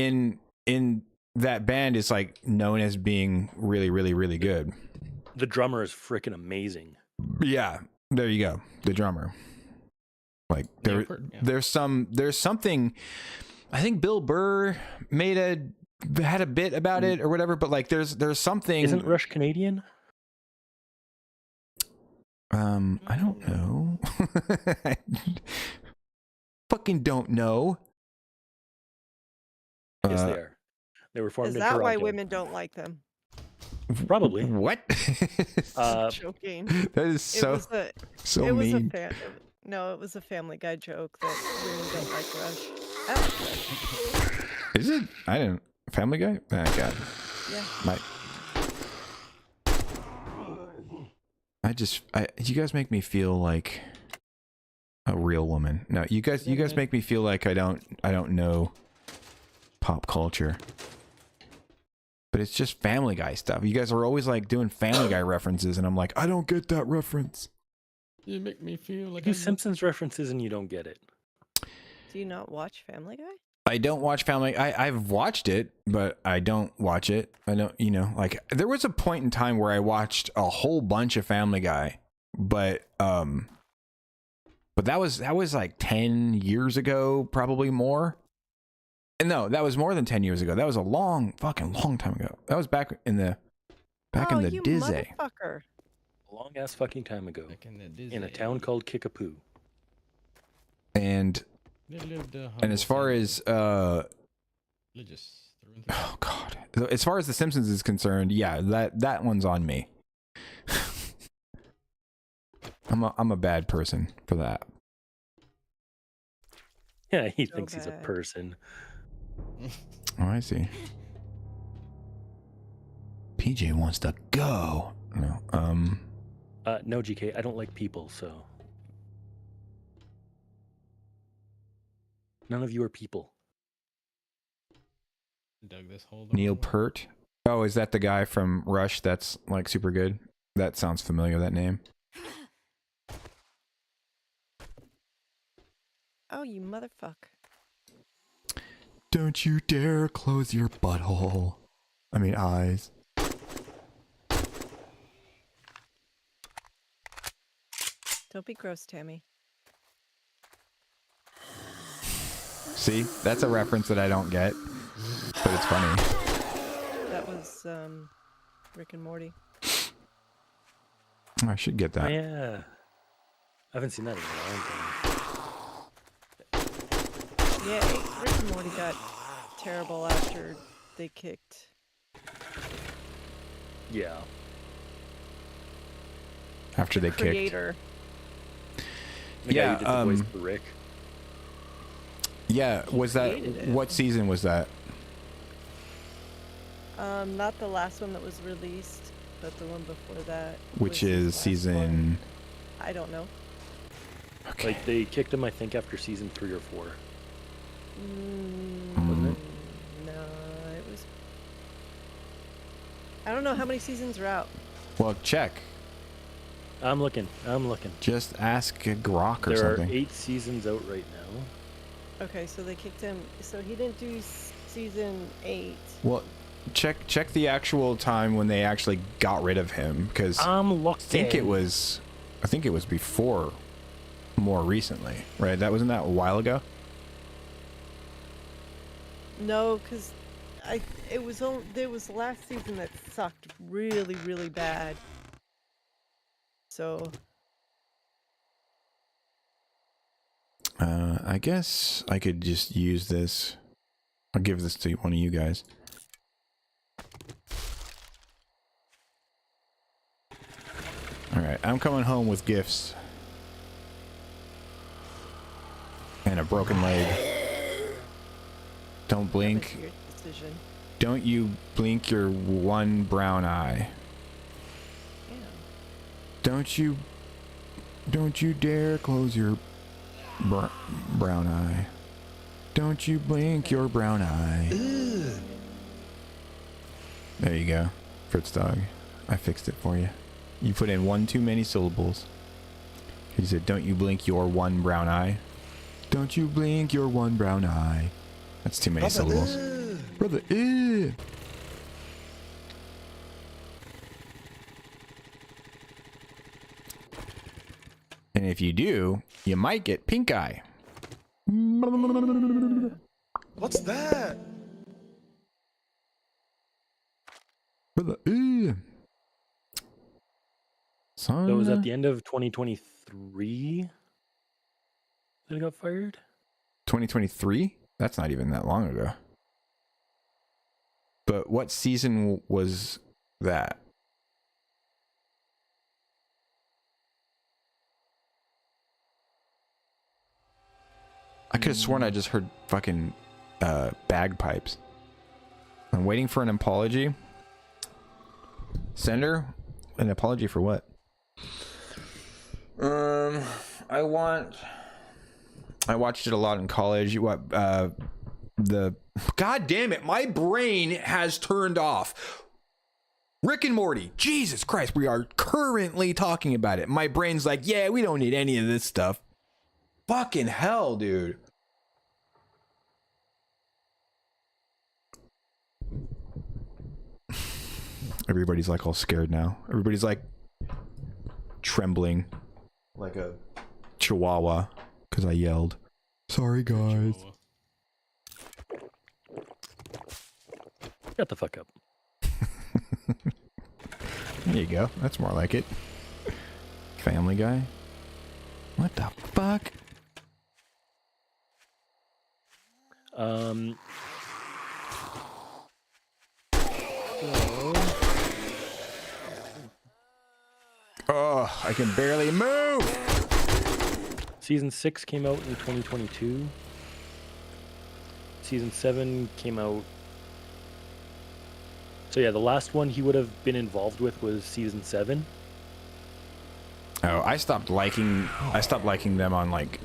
in that band is like known as being really, really, really good. The drummer is freaking amazing. Yeah, There you go. The drummer. Like Neil there, Peart, yeah. there's something. I think Bill Burr had a bit about it or whatever, but like there's something. Isn't Rush Canadian? I don't know. I fucking don't know. Yes, they are. They were formed Is in that Toronto. why women don't like them? Probably. What? Joking. That is so mean. No, it was a Family Guy joke that women don't like Rush. I like Rush. Is it? I didn't. Family Guy? Oh, God. Yeah. You guys make me feel like a real woman. No, you guys make me feel like I don't know pop culture. But it's just Family Guy stuff. You guys are always like doing Family Guy references, and I'm like, I don't get that reference. You make me feel like Do Simpsons references and you don't get it. Do you not watch Family Guy? I don't watch Family. I've watched it, but I don't watch it. I don't, like there was a point in time where I watched a whole bunch of Family Guy, but that was like 10 years ago, probably more. And no, that was more than 10 years ago. That was a fucking long time ago. That was back in the you Disney. Motherfucker. A long ass fucking time ago. Back in the Disney. In a town called Kickapoo. And as far as religious. oh God, as far as The Simpsons is concerned, yeah, that one's on me. I'm a bad person for that. Yeah, he So thinks he's a bad. person. Oh, I see. PJ wants to go. No, No, GK, I don't like people, so. None of you are people. Dug this hole. Neil Peart. Oh, is that the guy from Rush that's like super good? That sounds familiar, that name. Oh, you motherfucker. Don't you dare close your butthole. I mean, eyes. Don't be gross, Tammy. See? That's a reference that I don't get, but it's funny. That was Rick and Morty. I should get Oh, that. yeah. I haven't seen that in a long time. Yeah, Rick and Morty got terrible after they kicked. Yeah. After they kicked. Creator. The guy who did the voice for Rick. Yeah, was that Created it. what season was that? Not the last one that was released, but the one before that. Which was his is last season one. I don't know. Okay. Like, they kicked him, I think, after season 3 or 4. No, it was. I don't know how many seasons are out. Well, check. I'm looking. Just ask Grok or There something. are 8 seasons out right now. Okay, so they kicked him. So he didn't do season 8. Well, check the actual time when they actually got rid of him, because I'm looking. I think it was before, more recently, right? Wasn't that a while ago? No, because there was the last season that sucked really, really bad. So I guess I could just use this. I'll give this to one of you guys. Alright, I'm coming home with gifts. And a broken leg. Don't blink. your decision. Don't you blink your one brown eye. Yeah. Don't you dare close your brown eye. Don't you blink your brown eye. There you go, Fritz dog. I fixed it for you. You put in one too many syllables. He said, don't you blink your one brown eye. Don't you blink your one brown eye. That's too many syllables. Brother, And if you do, you might get pink eye. What's that? So it was at the end of 2023 that he got fired? 2023? That's not even that long ago. But what season was that? I could have sworn I just heard fucking bagpipes. I'm waiting for an apology. Sender? An apology for what? I watched it a lot in college. What God damn it, my brain has turned off. Rick and Morty. Jesus Christ, we are currently talking about it. My brain's like, yeah, we don't need any of this stuff. Fucking hell, dude. Everybody's like all scared now. Everybody's like trembling like a chihuahua because I yelled. Sorry, guys. Shut the fuck up. There you go. That's more like it. Family Guy. What the fuck? Oh, I can barely move. Season 6 came out in 2022. Season 7 came out. So yeah, the last one he would have been involved with was season 7. Oh, I stopped liking them on like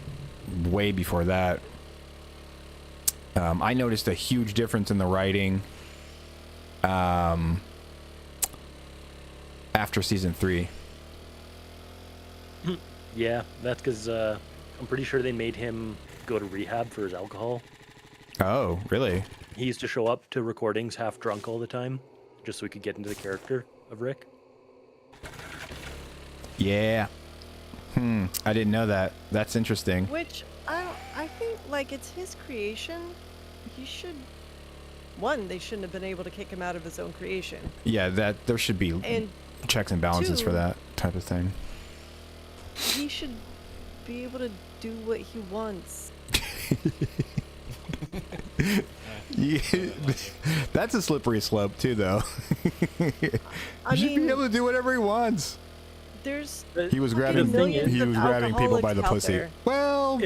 way before that. I noticed a huge difference in the writing after season 3. Yeah, that's because I'm pretty sure they made him go to rehab for his alcohol. Oh, really? He used to show up to recordings half drunk all the time, just so he could get into the character of Rick. Yeah. I didn't know that. That's interesting. Which I think like it's his creation. He should. They shouldn't have been able to kick him out of his own creation. Yeah, that there should be And checks and balances for 2, that type of thing. he should be able to do what he wants. Yeah, that's a slippery slope too, though. I He should mean, be able to do whatever he wants. There's He was fucking grabbing. millions He of was grabbing people by the alcoholics out pussy. there. Well,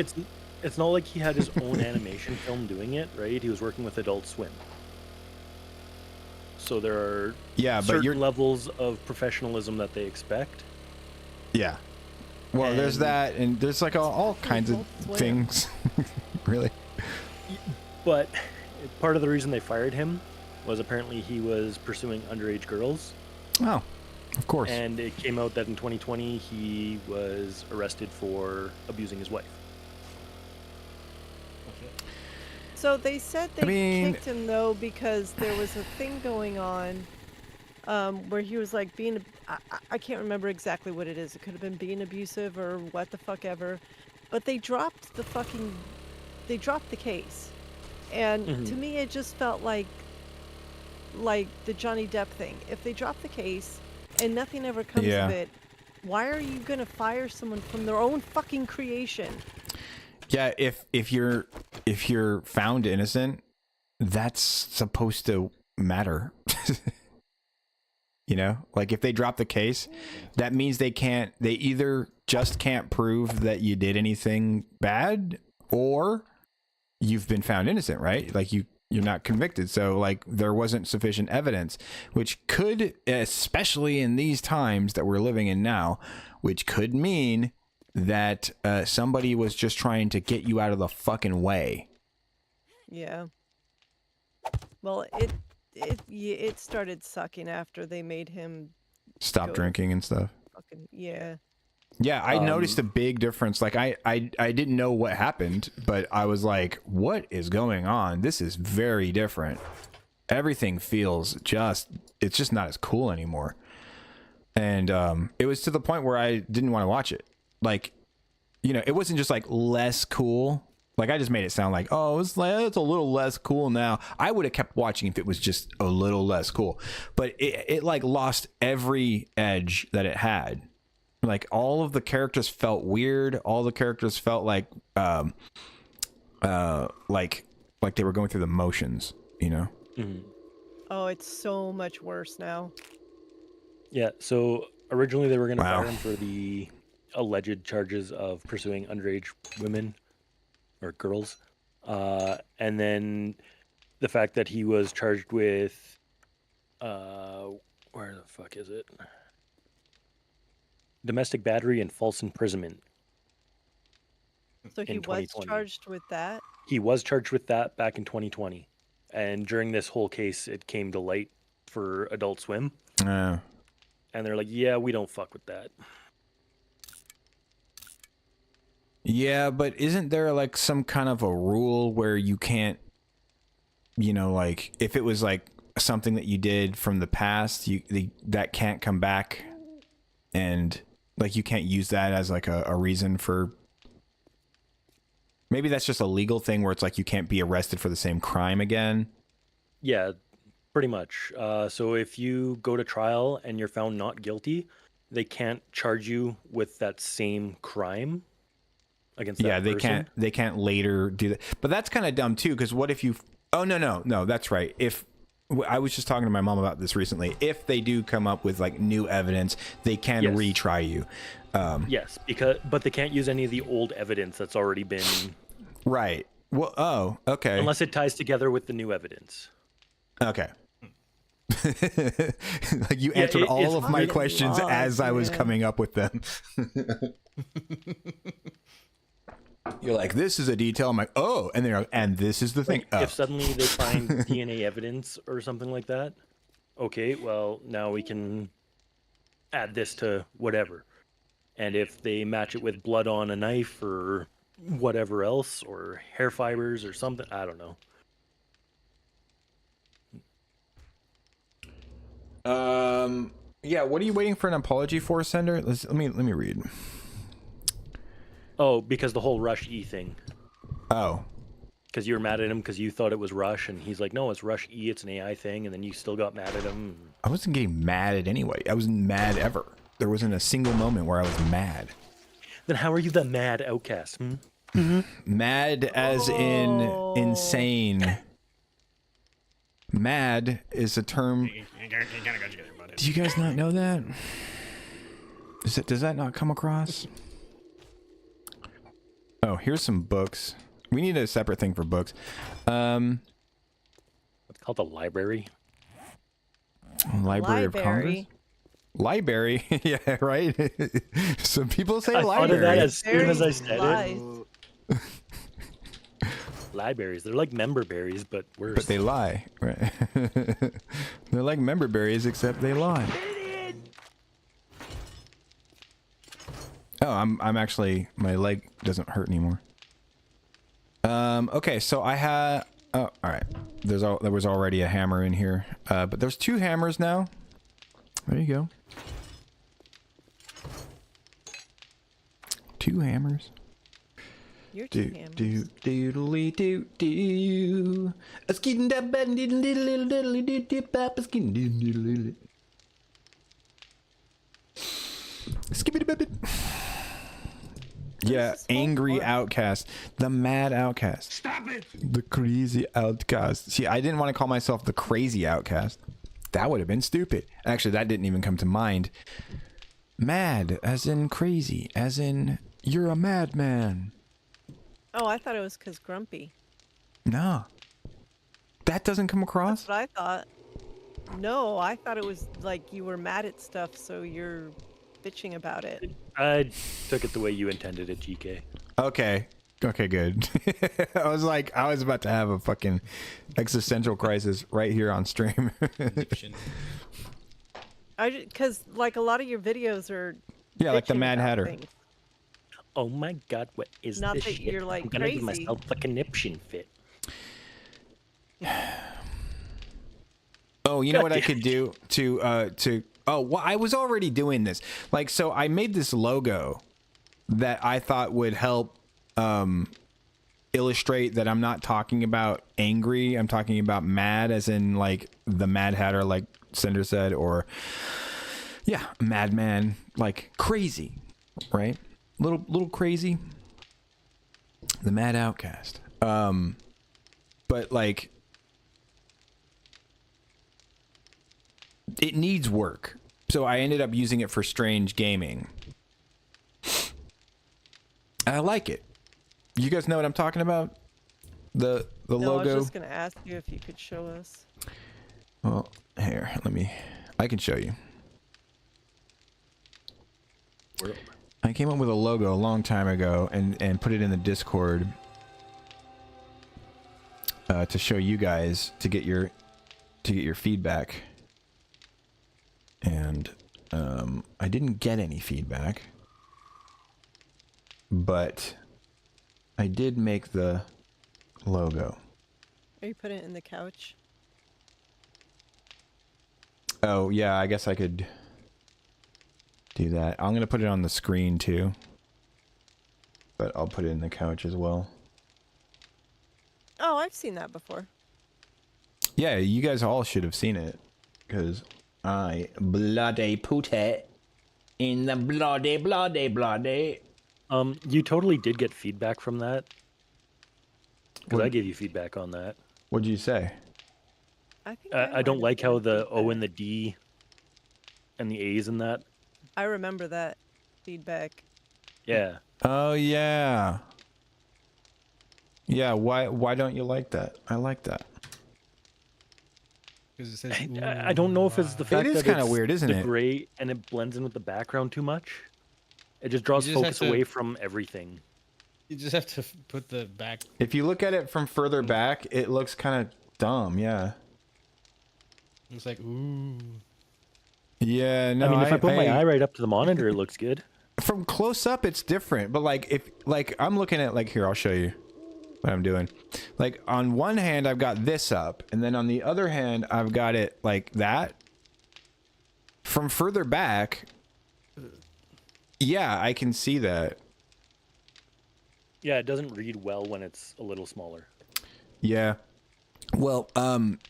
It's not like he had his own animation film doing it, right? He was working with Adult Swim. So there are yeah, but certain you're levels of professionalism that they expect. yeah. Well, there's And- that, and there's like all kinds of Swim. things. Really? But part of the reason they fired him was apparently he was pursuing underage girls. Oh, of course. And it came out that in 2020 he was arrested for abusing his wife. So they said they mean- kicked him though because there was a thing going on where he was like being. I can't remember exactly what it is. It could have been being abusive or what the fuck ever, but they dropped the case, and to me it just felt like the Johnny Depp thing. If they drop the case and nothing ever comes Yeah. of it, why are you gonna fire someone from their own fucking creation? Yeah, if you're found innocent, that's supposed to matter. You know, like if they drop the case, that means they either just can't prove that you did anything bad, or you've been found innocent, right? Like you're not convicted. So like there wasn't sufficient evidence, which could, especially in these times that we're living in now, which could mean that somebody was just trying to get you out of the fucking way. Yeah. Well, it started sucking after they made him Stop go drinking and stuff. fucking yeah. Yeah, I noticed a big difference. Like I didn't know what happened, but I was like, what is going on? This is very different. Everything feels it's just not as cool anymore. And it was to the point where I didn't want to watch it. Like you know, it wasn't just like less cool. Like I just made it sound like, oh, it's a little less cool now. I would have kept watching if it was just a little less cool, but it like lost every edge that it had. Like all of the characters felt weird. All the characters felt like they were going through the motions, you know? Mhm. Oh, it's so much worse now. Yeah, so originally they were going to Wow. fire him for the alleged charges of pursuing underage women or girls. And then the fact that he was charged with, where the fuck is it? Domestic battery and false imprisonment. So he In was 2020. charged with that? He was charged with that back in 2020. And during this whole case, it came to light for Adult Swim. And they're like, yeah, we don't fuck with that. Yeah, but isn't there like some kind of a rule where you can't, you know, like if it was like something that you did from the past, that can't come back, and like you can't use that as like a reason for. Maybe that's just a legal thing where it's like you can't be arrested for the same crime again. Yeah, pretty much. So if you go to trial and you're found not guilty, they can't charge you with that same crime against that person. They can't later do that. But that's kind of dumb too, because what if you? Oh no, that's right. If I was just talking to my mom about this recently, if they do come up with like new evidence, they can Yes. retry you. Yes, but they can't use any of the old evidence that's already been Right. Well, oh, okay. unless it ties together with the new evidence. Okay. Like you Yeah, answered it's all of my really questions long, as I was yeah. coming up with them. You're like, this is a detail. I'm like, oh, and they're like, and this is the thing. Like, Oh. if suddenly they find DNA evidence or something like that, okay, well, now we can add this to whatever. And if they match it with blood on a knife or whatever else, or hair fibers or something, I don't know. Yeah. What are you waiting for an apology for, Sender? Let me read. Oh, because the whole Rush E thing. Oh. Because you were mad at him because you thought it was Rush, and he's like, no, it's Rush E, it's an AI thing, and then you still got mad at him. I wasn't getting mad at anyway. I wasn't mad ever. There wasn't a single moment where I was mad. Then how are you the mad outcast? Hmm? Mad as in insane. Mad is a term. Do you guys not know that? Does that not come across? Oh, here's some books. We need a separate thing for books. It's called the library. Library of Congress. Library, yeah, right. Some people say I thought of library. that as soon as I said Lies. it. Libraries, they're like member berries, but worse. But they lie, right? They're like member berries, except they lie. Oh, I'm actually, my leg doesn't hurt anymore. Okay, so I had. Oh, all right. There was already a hammer in here, but there's 2 hammers now. There you go. 2 hammers. You're 2 hammers. Doodly doo doo. A skin da bun diddle diddle diddle diddle diddle papa skin diddle diddle diddle. Skibbity bibbit. Yeah, angry outcast, the mad outcast. Stop it! The crazy outcast. See, I didn't want to call myself the crazy outcast. That would have been stupid. Actually, that didn't even come to mind. Mad, as in crazy, as in you're a madman. Oh, I thought it was because grumpy. No. That doesn't come across? That's what I thought. No, I thought it was like you were mad at stuff, so you're bitching about it. I took it the way you intended it, GK. Okay. Okay, good. I was about to have a fucking existential crisis right here on stream. Because like a lot of your videos are. Yeah, like the bitching Mad about Hatter. things. Oh my god, what is Not this that shit? you're, like, I'm gonna give crazy. myself a conniption fit. Oh, you know what I could do to oh, well, I was already doing this. Like, so I made this logo that I thought would help illustrate that I'm not talking about angry. I'm talking about mad, as in like the Mad Hatter, like Cinder said, or yeah, madman, like crazy, right? Little crazy. The Mad Outcast. But like, it needs work. So I ended up using it for Strange Gaming. I like it. You guys know what I'm talking about? The No, logo. I was just gonna ask you if you could show us. Well, here, I can show you. I came up with a logo a long time ago and put it in the Discord to show you guys to get your feedback. And I didn't get any feedback, but I did make the logo. Are you putting it in the couch? Oh yeah, I guess I could do that. I'm gonna put it on the screen too, but I'll put it in the couch as well. Oh, I've seen that before. Yeah, you guys all should have seen it, because I bloody put it in the bloody. You totally did get feedback from that. Because What- I gave you feedback on that. What'd you say? I think I don't might like have how given the O and the D and the A's in that. I remember that feedback. Yeah. Oh yeah. Yeah, why don't you like that? I like that. Because it says, I don't know if it's the fact is that kinda it's weird, isn't the it? gray and it blends in with the background too much. It just draws You just focus have to- away from everything. You just have to put the back. If you look at it from further back, it looks kind of dumb. Yeah. It's like, ooh. Yeah. No. I mean, if I put my eye right up to the monitor, it looks good. From close up, it's different. But like, if like I'm looking at like here, I'll show you what I'm doing. Like on one hand, I've got this up, and then on the other hand, I've got it like that. From further back, yeah, I can see that. Yeah, it doesn't read well when it's a little smaller. Yeah. Well,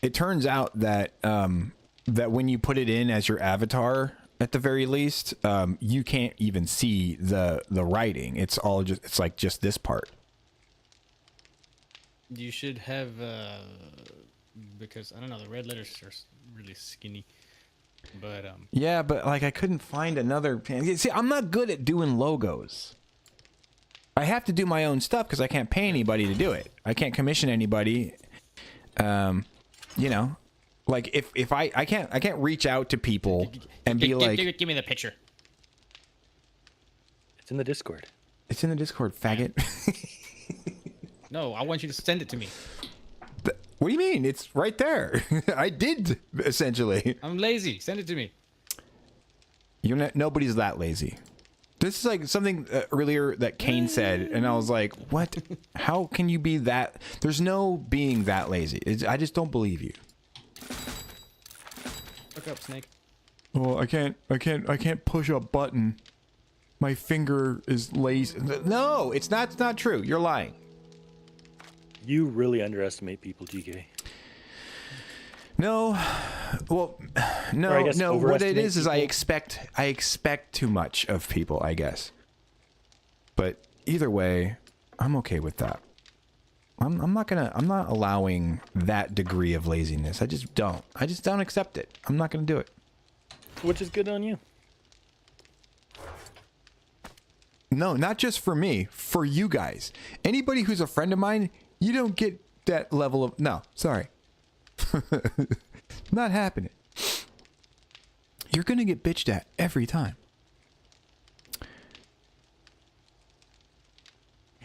it turns out that that when you put it in as your avatar, at the very least, you can't even see the writing. It's all it's like just this part. You should have, because I don't know, the red letters are really skinny. But Yeah, but like I couldn't find another. See, I'm not good at doing logos. I have to do my own stuff because I can't pay anybody to do it. I can't commission anybody. You know, like if I can't reach out to people and be like, give me the picture. It's in the Discord. It's in the Discord, faggot. No, I want you to send it to me. What do you mean? It's right there. I did, essentially. I'm lazy. Send it to me. You're not. Nobody's that lazy. This is like something earlier that Kane said, and I was like, "What? How can you be that? There's no being that lazy. I just don't believe you." Look up, Snake. Well, I can't push a button. My finger is lazy. No, it's not. It's not true. You're lying. You really underestimate people, GK. No, well, no, Or I guess no. What it overestimate is I people. I expect too much of people, I guess. But either way, I'm okay with that. I'm not allowing that degree of laziness. I just don't accept it. I'm not gonna do it. Which is good on you. No, not just for me, for you guys. Anybody who's a friend of mine, you don't get that level of no. Sorry. Not happening. You're gonna get bitched at every time.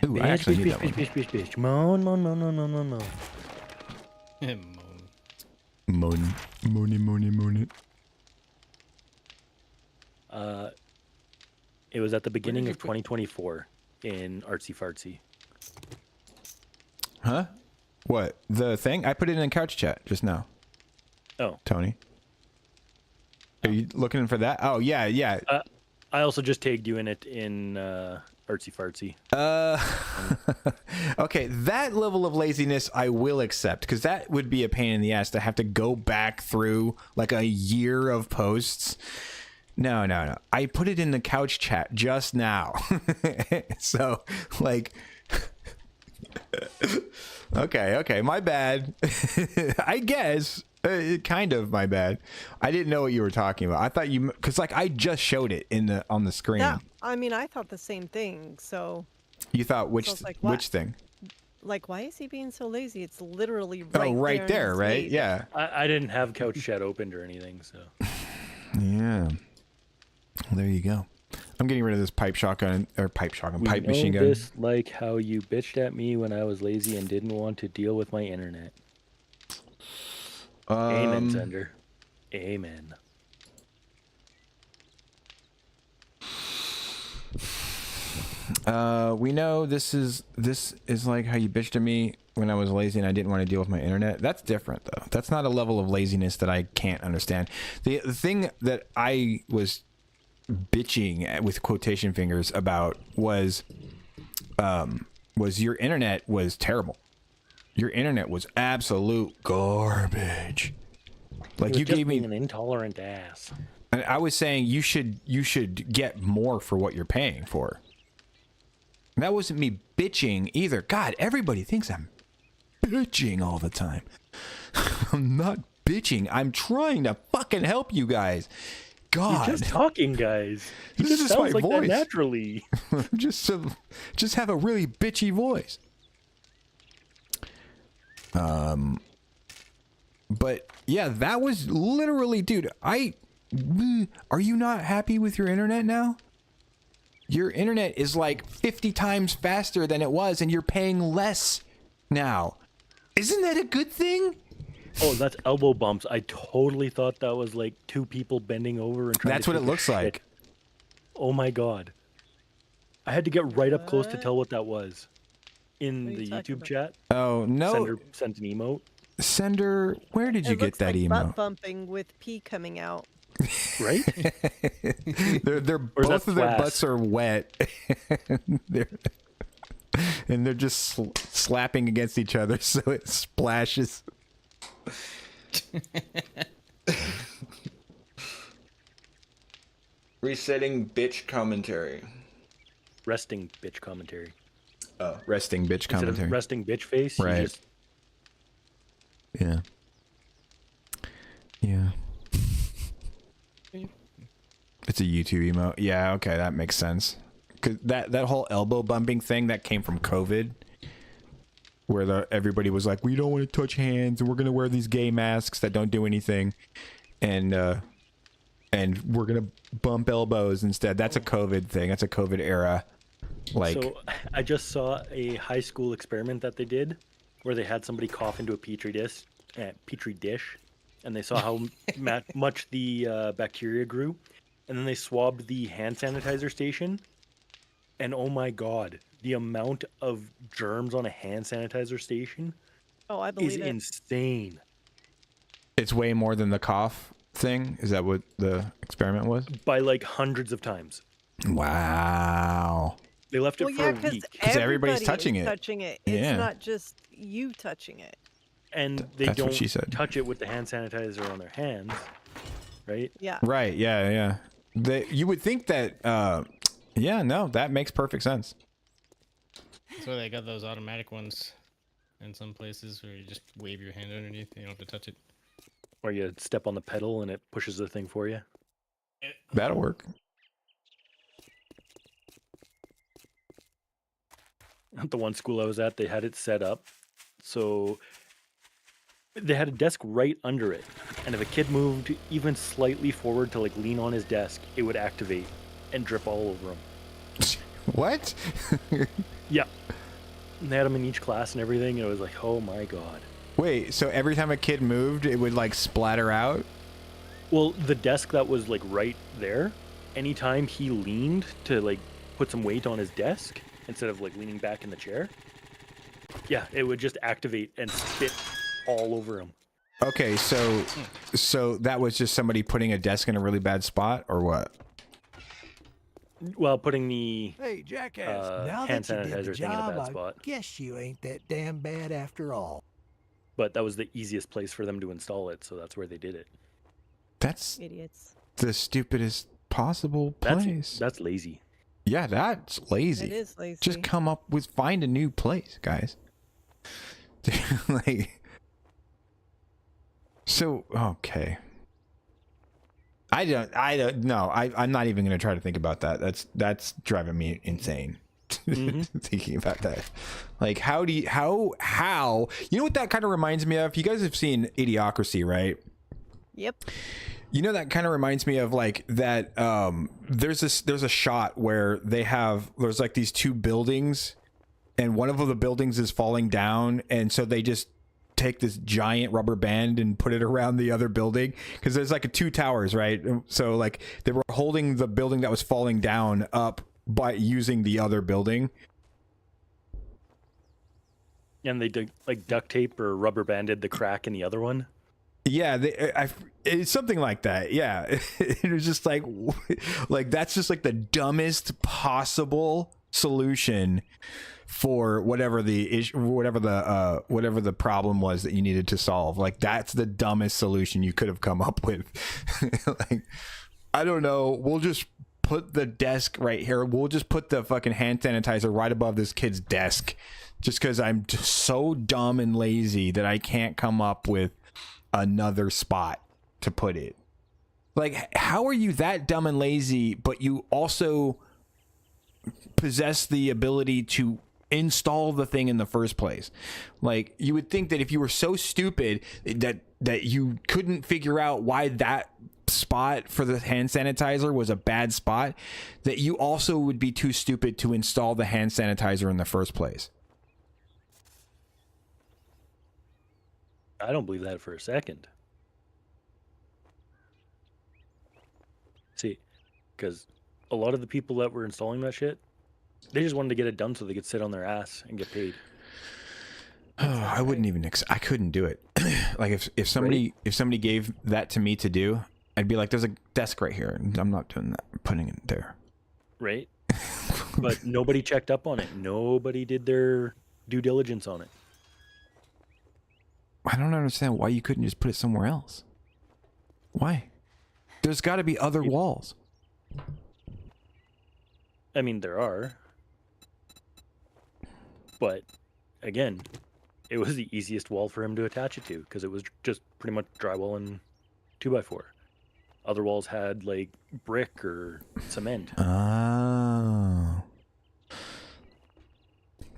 Ooh, I actually need that one. Bitch. Moan. Moan. It was at the beginning you of 2024 in Artsy Fartsy. Huh? What? The thing? I put it in couch chat just now. Oh. Tony. Are you looking for that? Oh, yeah. I also just tagged you in it in artsy fartsy. Okay, that level of laziness I will accept, because that would be a pain in the ass to have to go back through like a year of posts. No. I put it in the couch chat just now. So, like, okay, my bad. I guess. Kind of my bad. I didn't know what you were talking about. I thought you, because like I just showed it on the screen. I mean, I thought the same thing. So you thought which thing? Like, why is he being so lazy? It's literally right right there, right? sleeve. Yeah. I didn't have couch chat opened or anything, so. Yeah. Well, there you go. I'm getting rid of this pipe machine gun. Just like how you bitched at me when I was lazy and didn't want to deal with my internet. Amen, Sender. Amen. We know this is like how you bitched at me when I was lazy and I didn't want to deal with my internet. That's different though. That's not a level of laziness that I can't understand. The thing that I was bitching at, with quotation fingers, about was your internet was terrible. Your internet was absolute garbage. Like, you gave me an intolerant ass. And I was saying you should get more for what you're paying for. And that wasn't me bitching either. God, everybody thinks I'm bitching all the time. I'm not bitching. I'm trying to fucking help you guys. God, you're just talking, guys. This is just sounds my like voice. that naturally. just have a really bitchy voice. But yeah, that was literally, dude. Are you not happy with your internet now? Your internet is like 50 times faster than it was, and you're paying less now. Isn't that a good thing? Oh, that's elbow bumps. I totally thought that was like two people bending over and trying That's to what it take a looks shit. like. Oh my god. I had to get right up close to tell what that was. In the YouTube chat. Oh, no. Sender sent an emote. Sender, where did you get that like emote? Butt bumping with pee coming out. Right? they're both of their butts are wet. and they're just slapping against each other so it splashes. Resetting bitch commentary. Resting bitch commentary. Oh, resting bitch Instead commentary. of resting bitch face, you Right. just... Yeah. Yeah. It's a YouTube emote. Yeah, okay, that makes sense. 'Cause that whole elbow bumping thing that came from COVID, where everybody was like, we don't want to touch hands, and we're gonna wear these gay masks that don't do anything, and we're gonna bump elbows instead. That's a COVID thing. That's a COVID era. Like, So I just saw a high school experiment that they did, where they had somebody cough into a petri dish, and they saw how much the bacteria grew, and then they swabbed the hand sanitizer station, and oh my god, the amount of germs on a hand sanitizer station I is believe it. insane. it's way more than the cough thing. Is that what the experiment was? By like hundreds of times. Wow. They left it Well, for yeah, a because week. everybody's touching it. Touching it. Yeah. It's not just you touching it. And they That's what don't she said. touch it with the hand sanitizer on their hands, right? Yeah. Right. Yeah. You would think that. Yeah. No, that makes perfect sense. That's why they got those automatic ones in some places where you just wave your hand underneath. You don't have to touch it. Or you step on the pedal and it pushes the thing for you. That'll work. At the one school I was at, they had it set up so they had a desk right under it, and if a kid moved even slightly forward to like lean on his desk, it would activate and drip all over him. What? Yeah. And they had them in each class and everything, and it was like, oh my god. Wait, so every time a kid moved, it would like splatter out? Well, the desk that was like right there, anytime he leaned to like put some weight on his desk instead of like leaning back in the chair, yeah, it would just activate and spit all over him. Okay, so that was just somebody putting a desk in a really bad spot, or what? Well, putting the Hey, jackass. Now hand that you did the sanitizer thing in a job, bad I spot. guess you ain't that damn bad after all. But that was the easiest place for them to install it, so that's where they did it. That's Idiots. the stupidest possible place. That's lazy. Yeah, that's lazy. It is lazy. Just come up with, find a new place, guys. Like, so, okay. I don't know. I'm not even going to try to think about that. That's driving me insane. Thinking about that. Like, how, you know what that kind of reminds me of? You guys have seen Idiocracy, right? Yep. You know, that kind of reminds me of like that. There's a shot where there's like these two buildings, and one of the buildings is falling down, and so they just take this giant rubber band and put it around the other building, because there's like two towers, right? So like they were holding the building that was falling down up by using the other building. And they like duct tape or rubber banded the crack in the other one. Yeah, it's something like that. Yeah, it was just like that's just like the dumbest possible solution for whatever the issue, whatever the problem was that you needed to solve. Like, that's the dumbest solution you could have come up with. Like, I don't know. We'll just put the desk right here. We'll just put the fucking hand sanitizer right above this kid's desk, just because I'm just so dumb and lazy that I can't come up with another spot to put it. Like, how are you that dumb and lazy, but you also possess the ability to install the thing in the first place? Like, you would think that if you were so stupid that you couldn't figure out why that spot for the hand sanitizer was a bad spot, that you also would be too stupid to install the hand sanitizer in the first place. I don't believe that for a second. See, because a lot of the people that were installing that shit, they just wanted to get it done so they could sit on their ass and get paid. I wouldn't even. I couldn't do it. Like, if somebody gave that to me to do, I'd be like, "There's a desk right here, and I'm not doing that. I'm putting it there." Right. But nobody checked up on it. Nobody did their due diligence on it. I don't understand why you couldn't just put it somewhere else. Why? There's got to be other walls. I mean, there are. But, again, it was the easiest wall for him to attach it to, because it was just pretty much drywall and 2x4. Other walls had, like, brick or cement. Oh.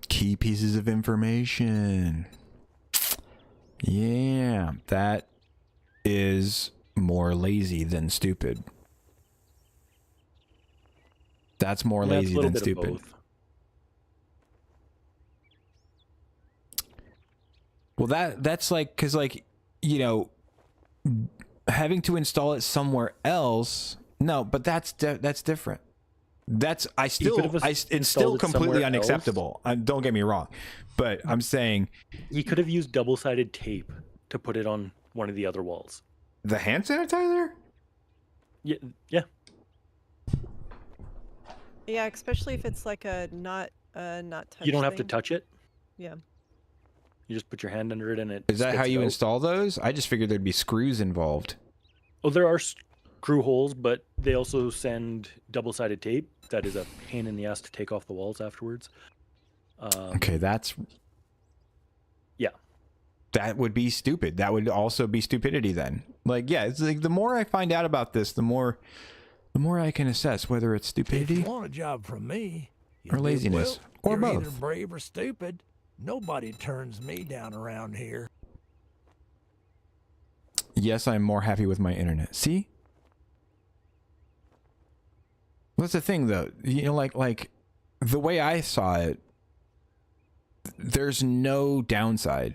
Key pieces of information. Yeah, that is more lazy than stupid. That's more lazy than stupid. Well, that's like, because, like, you know, having to install it somewhere else. No, but that's different. It's still completely unacceptable. Don't get me wrong, but I'm saying he could have used double-sided tape to put it on one of the other walls. The hand sanitizer? Yeah. Yeah, especially if it's like a not touch. You don't have to thing. touch it. Yeah. You just put your hand under it and it. Is that how you install those? I just figured there'd be screws involved. Oh, there are screw holes, but they also send double-sided tape. That is a pain in the ass to take off the walls afterwards. Okay, that's... Yeah. That would be stupid. That would also be stupidity then. Like, yeah, it's like the more I find out about this, the more I can assess whether it's stupidity If you want a job from me, or laziness, or you're both. either brave or stupid. Nobody turns me down around here. Yes, I'm more happy with my internet. See? That's the thing, though. You know, like the way I saw it, there's no downside.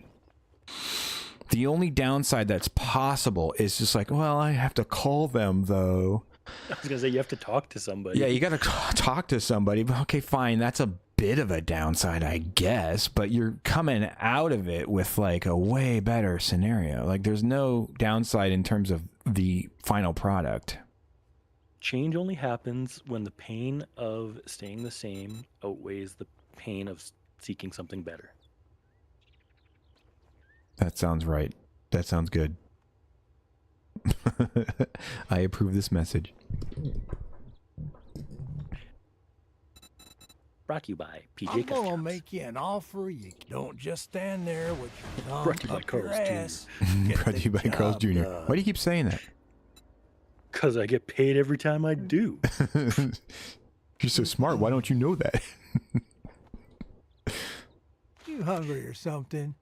The only downside that's possible is just like, well, I have to call them, though. I was gonna say you have to talk to somebody. Yeah, you got to talk to somebody. But okay, fine. That's a bit of a downside, I guess. But you're coming out of it with like a way better scenario. Like, there's no downside in terms of the final product. Change only happens when the pain of staying the same outweighs the pain of seeking something better. That sounds right. That sounds good. I approve this message. Brought to you by PJ I'm Custom. gonna make you an offer. You don't just stand there with your Brought thumb to you by up your Carl's Jr. ass. Brought to you by Carl's job Jr. done. Why do you keep saying that? Because I get paid every time I do. You're so smart. Why don't you know that? You hungry or something?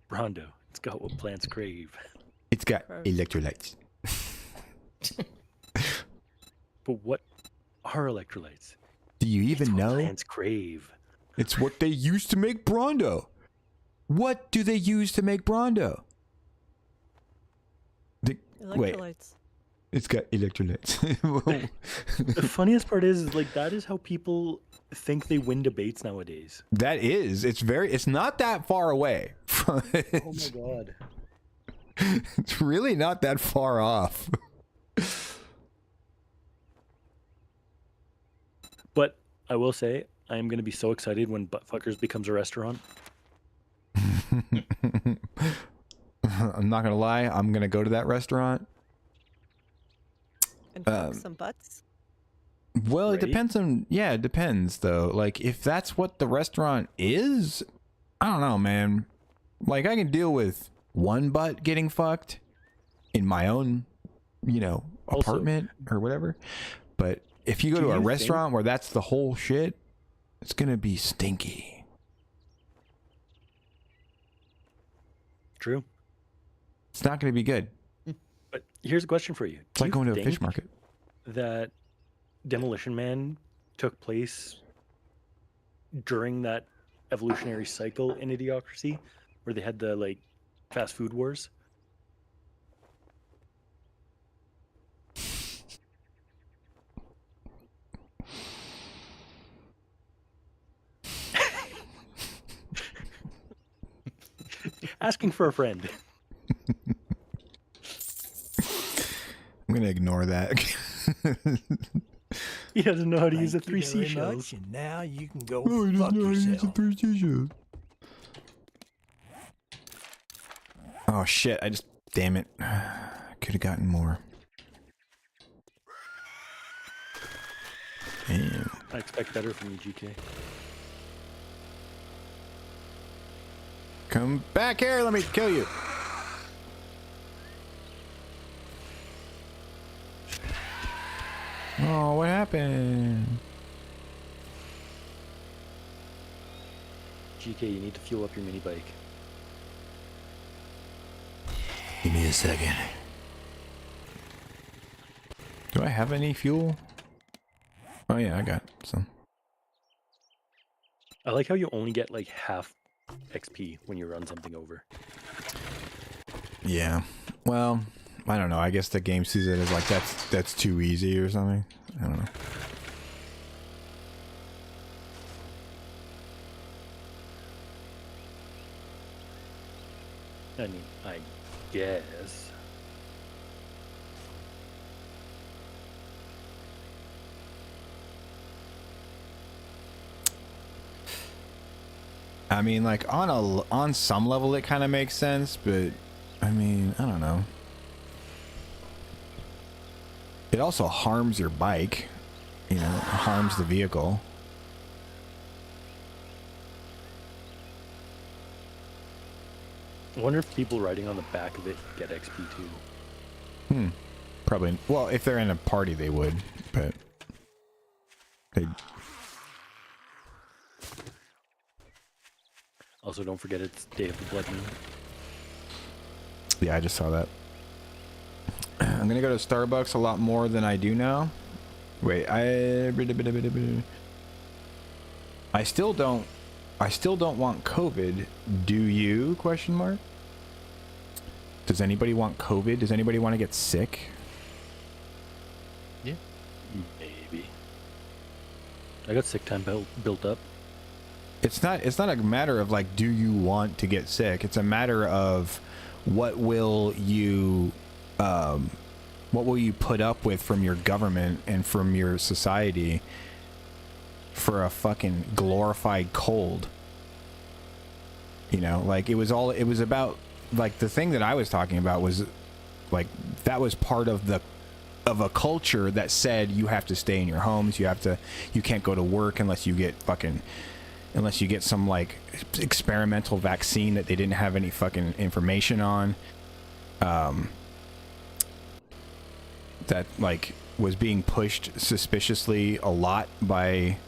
Rondo, it's got what plants crave. It's got Gross. electrolytes. But what are electrolytes? Do you even It's what know? plants crave. It's what they use to make Brondo. What do they use to make Brondo? Wait, Electrolytes. it's got electrolytes. The funniest part is like that is how people think they win debates nowadays. That is. It's not that far away. Oh my god. It's really not that far off. But I will say, I am going to be so excited when Buttfuckers becomes a restaurant. I'm not gonna lie. I'm gonna go to that restaurant. And fuck some butts. Well, Right? it depends on. Yeah, it depends though. Like if that's what the restaurant is, I don't know, man. Like I can deal with one butt getting fucked in my own, Also, apartment or whatever. But if you go do to a you restaurant where that's the whole shit, it's gonna be stinky. True. It's not gonna be good. But here's a question for you. It's like going to a fish market. That Demolition Man took place during that evolutionary cycle in Idiocracy where they had the like fast food wars? Asking for a friend. I'm gonna ignore that. He doesn't know how to use the Thank you 3 very seashells. much, and now you can go Oh, he doesn't fuck know how to use the yourself. 3 seashells. Oh shit! I just damn it. Could have gotten more. Damn. I expect better from you, GK. Come back here. Let me kill you. Oh, what happened? GK, you need to fuel up your mini bike. Give me a second. Do I have any fuel? Oh yeah, I got some. I like how you only get like half XP when you run something over. Yeah. Well, I don't know. I guess the game sees it as like that's too easy or something. I don't know. I mean, I guess. I mean, like on some level it kind of makes sense, but I mean, I don't know. It also harms your bike, it harms the vehicle. I wonder if people riding on the back of it get XP too. Probably. Well, if they're in a party, they would, but they. Also, don't forget it's Day of the Blood Moon. Yeah, I just saw that. I'm gonna go to Starbucks a lot more than I do now. Wait, I still don't want COVID. Do you? Question mark. Does anybody want COVID? Does anybody want to get sick? Yeah. Maybe. I got sick time built up. It's not a matter of like, do you want to get sick? It's a matter of what will you what will you put up with from your government and from your society for a fucking glorified cold? You know, like it was about, like, the thing that I was talking about was like that was part of a culture that said you have to stay in your homes, you can't go to work unless you get some like experimental vaccine that they didn't have any fucking information on, that like was being pushed suspiciously a lot by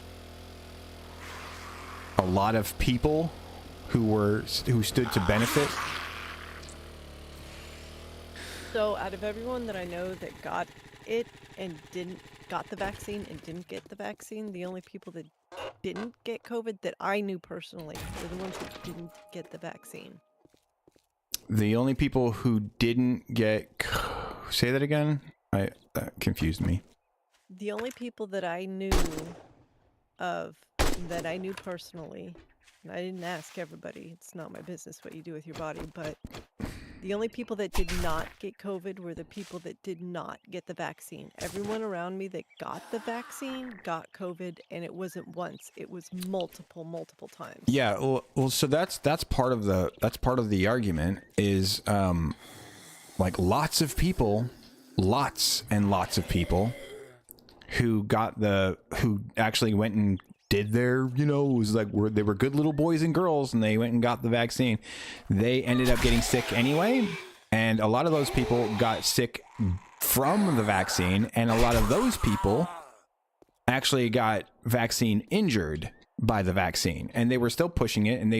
a lot of people who stood to benefit. So out of everyone that I know that got it and got the vaccine and didn't get the vaccine, the only people that didn't get COVID that I knew personally were the ones who didn't get the vaccine. The only people who didn't get... Say that again? That confused me. The only people that I knew personally, and I didn't ask everybody, it's not my business what you do with your body, but the only people that did not get COVID were the people that did not get the vaccine. Everyone around me that got the vaccine got COVID, and it wasn't once, it was multiple times. Yeah, well, so that's part of the argument is like lots and lots of people who actually went and did their, it was like they were good little boys and girls, and they went and got the vaccine. They ended up getting sick anyway, and a lot of those people got sick from the vaccine, and a lot of those people actually got vaccine injured by the vaccine, and they were still pushing it, and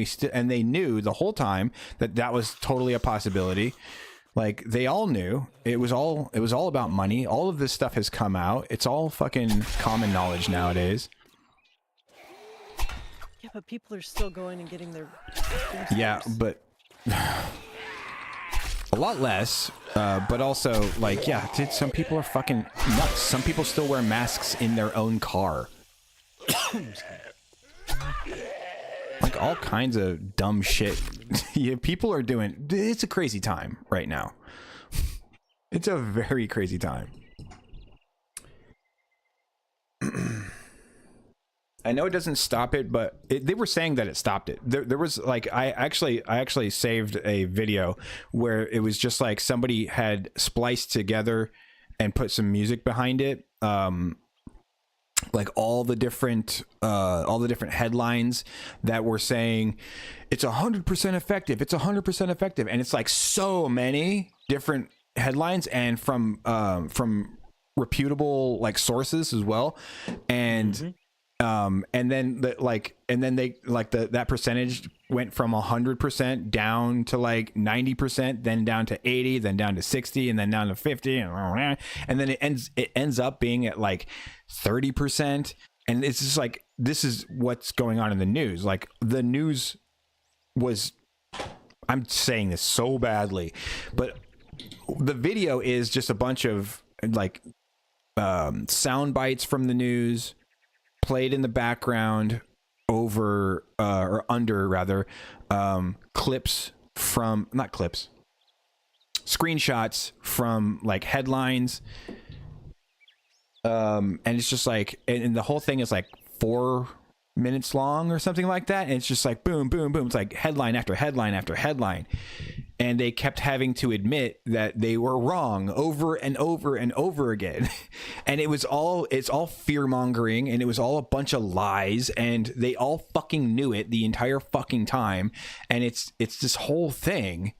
they knew the whole time that was totally a possibility. Like, they all knew it was all about money. All of this stuff has come out. It's all fucking common knowledge nowadays. Yeah, but people are still going and getting their Yeah, but a lot less. But also, like, yeah, dude, some people are fucking nuts. Some people still wear masks in their own car. Like, all kinds of dumb shit. Yeah, people are doing... It's a crazy time right now. It's a very crazy time. I know it doesn't stop it, but they were saying that it stopped it. There was like, I actually saved a video where it was just like somebody had spliced together and put some music behind it. Like all the different headlines that were saying it's 100% effective. It's 100% effective. And it's like so many different headlines, and from reputable like sources as well. And, and then that percentage went from 100% down to like 90%, then down to 80, then down to 60, and then down to 50, and then it ends up being at like 30%. And it's just like, this is what's going on in the news. Like, the news was, I'm saying this so badly, but the video is just a bunch of like sound bites from the news played in the background over or under rather screenshots from like headlines, and it's just like, and the whole thing is like 4 minutes long or something like that, and it's just like boom boom boom, it's like headline after headline after headline, and they kept having to admit that they were wrong over and over and over again. And it's all fear mongering, and it was all a bunch of lies, and they all fucking knew it the entire fucking time. And it's this whole thing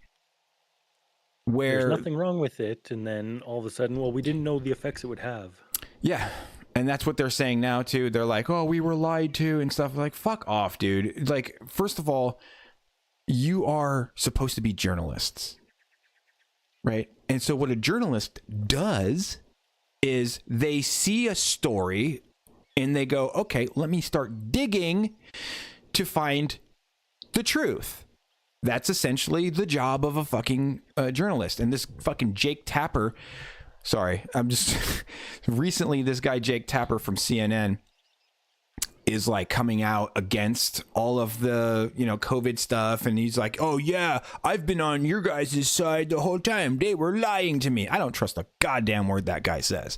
where there's nothing wrong with it, and then all of a sudden, well, we didn't know the effects it would have. Yeah. And that's what they're saying now too. They're like, oh, we were lied to and stuff. Like, fuck off, dude. Like, first of all, you are supposed to be journalists, right? And so what a journalist does is they see a story and they go, okay, let me start digging to find the truth. That's essentially the job of a fucking journalist. And this fucking Jake Tapper, sorry, I'm just recently, this guy Jake Tapper from CNN is like coming out against all of the, you know, COVID stuff. And he's like, oh yeah, I've been on your guys' side the whole time. They were lying to me. I don't trust a goddamn word that guy says.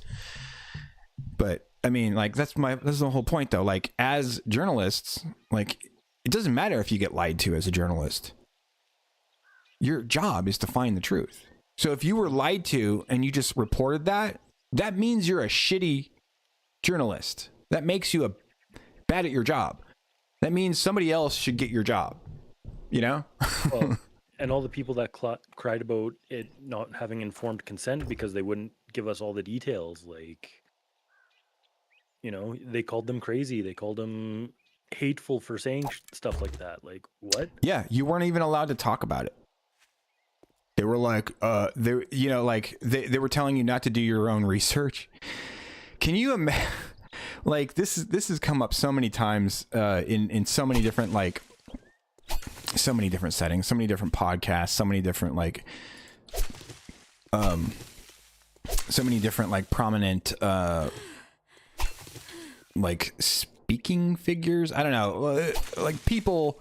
But I mean, like, that's the whole point though. Like, as journalists, like, it doesn't matter if you get lied to as a journalist. Your job is to find the truth. So if you were lied to and you just reported that, that means you're a shitty journalist. That makes you bad at your job. That means somebody else should get your job, you know? Well, and all the people that cried about it not having informed consent because they wouldn't give us all the details, like, you know, they called them crazy. They called them hateful for saying stuff like that. Like, what? Yeah, you weren't even allowed to talk about it. They were like, they, you know, like they were telling you not to do your own research. Can you imagine? Like, this has come up so many times in so many different, like, so many different settings, so many different podcasts, so many different, like, so many different, like, prominent, like, speaking figures. I don't know, like, people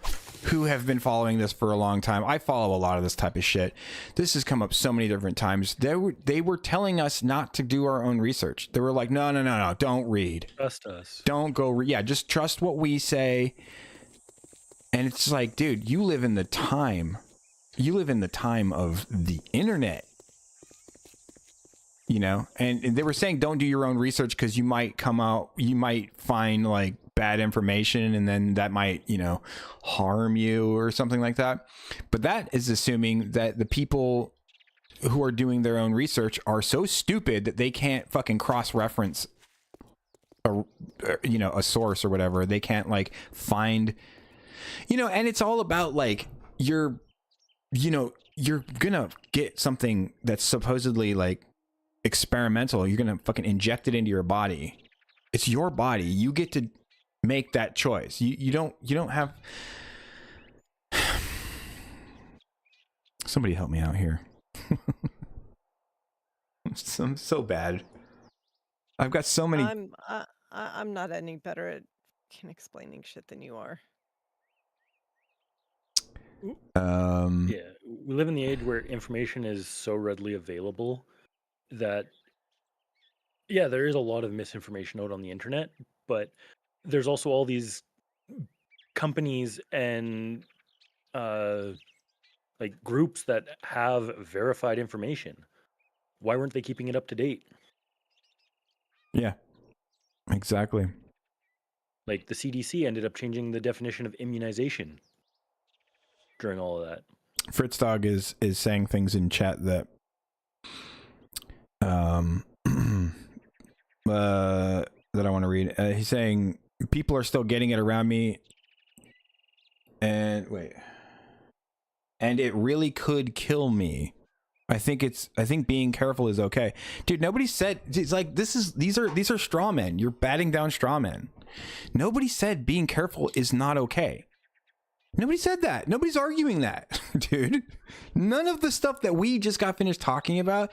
who have been following this for a long time. I follow a lot of this type of shit. This has come up so many different times. They were telling us not to do our own research. They were like, no, don't read. Trust us. Don't go yeah, just trust what we say. And it's like, dude, you live in the time of the internet. You know, and they were saying don't do your own research because you might find like bad information, and then that might, you know, harm you or something like that. But that is assuming that the people who are doing their own research are so stupid that they can't fucking cross-reference a source or whatever. They can't, like, find, you know, and it's all about, like, you're gonna get something that's supposedly, like, experimental. You're gonna fucking inject it into your body. It's your body. You get to make that choice. You don't have. Somebody help me out here. I'm so bad. I've got so many. I'm not any better at explaining shit than you are. Yeah, we live in the age where information is so readily available that, yeah, there is a lot of misinformation out on the internet, but there's also all these companies and like groups that have verified information. Why weren't they keeping it up to date? Yeah, exactly. Like, the CDC ended up changing the definition of immunization during all of that. Fritz Dog is saying things in chat that that I want to read. He's saying people are still getting it around me, and it really could kill me. I think being careful is okay, dude. Nobody said, it's like, these are straw men. You're batting down straw men. Nobody said being careful is not okay. Nobody said that. Nobody's arguing that, dude. None of the stuff that we just got finished talking about.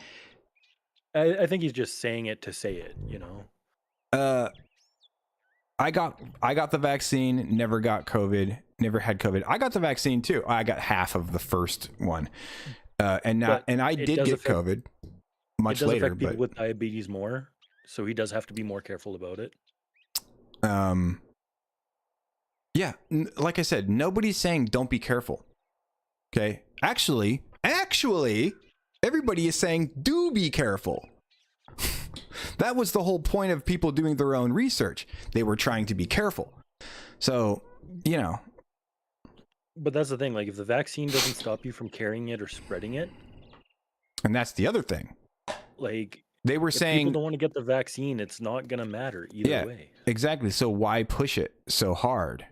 I think he's just saying it to say it, you know. I got the vaccine, never got COVID, never had COVID. I got the vaccine too. I got half of the first one. And I did get COVID much later. Affect people with diabetes more, so he does have to be more careful about it. Yeah, like I said, nobody's saying don't be careful. Okay, actually, everybody is saying do be careful. That was the whole point of people doing their own research. They were trying to be careful. So, you know. But that's the thing. Like, if the vaccine doesn't stop you from carrying it or spreading it, and that's the other thing. Like, they were saying people don't want to get the vaccine, it's not gonna matter either way. Exactly. So why push it so hard?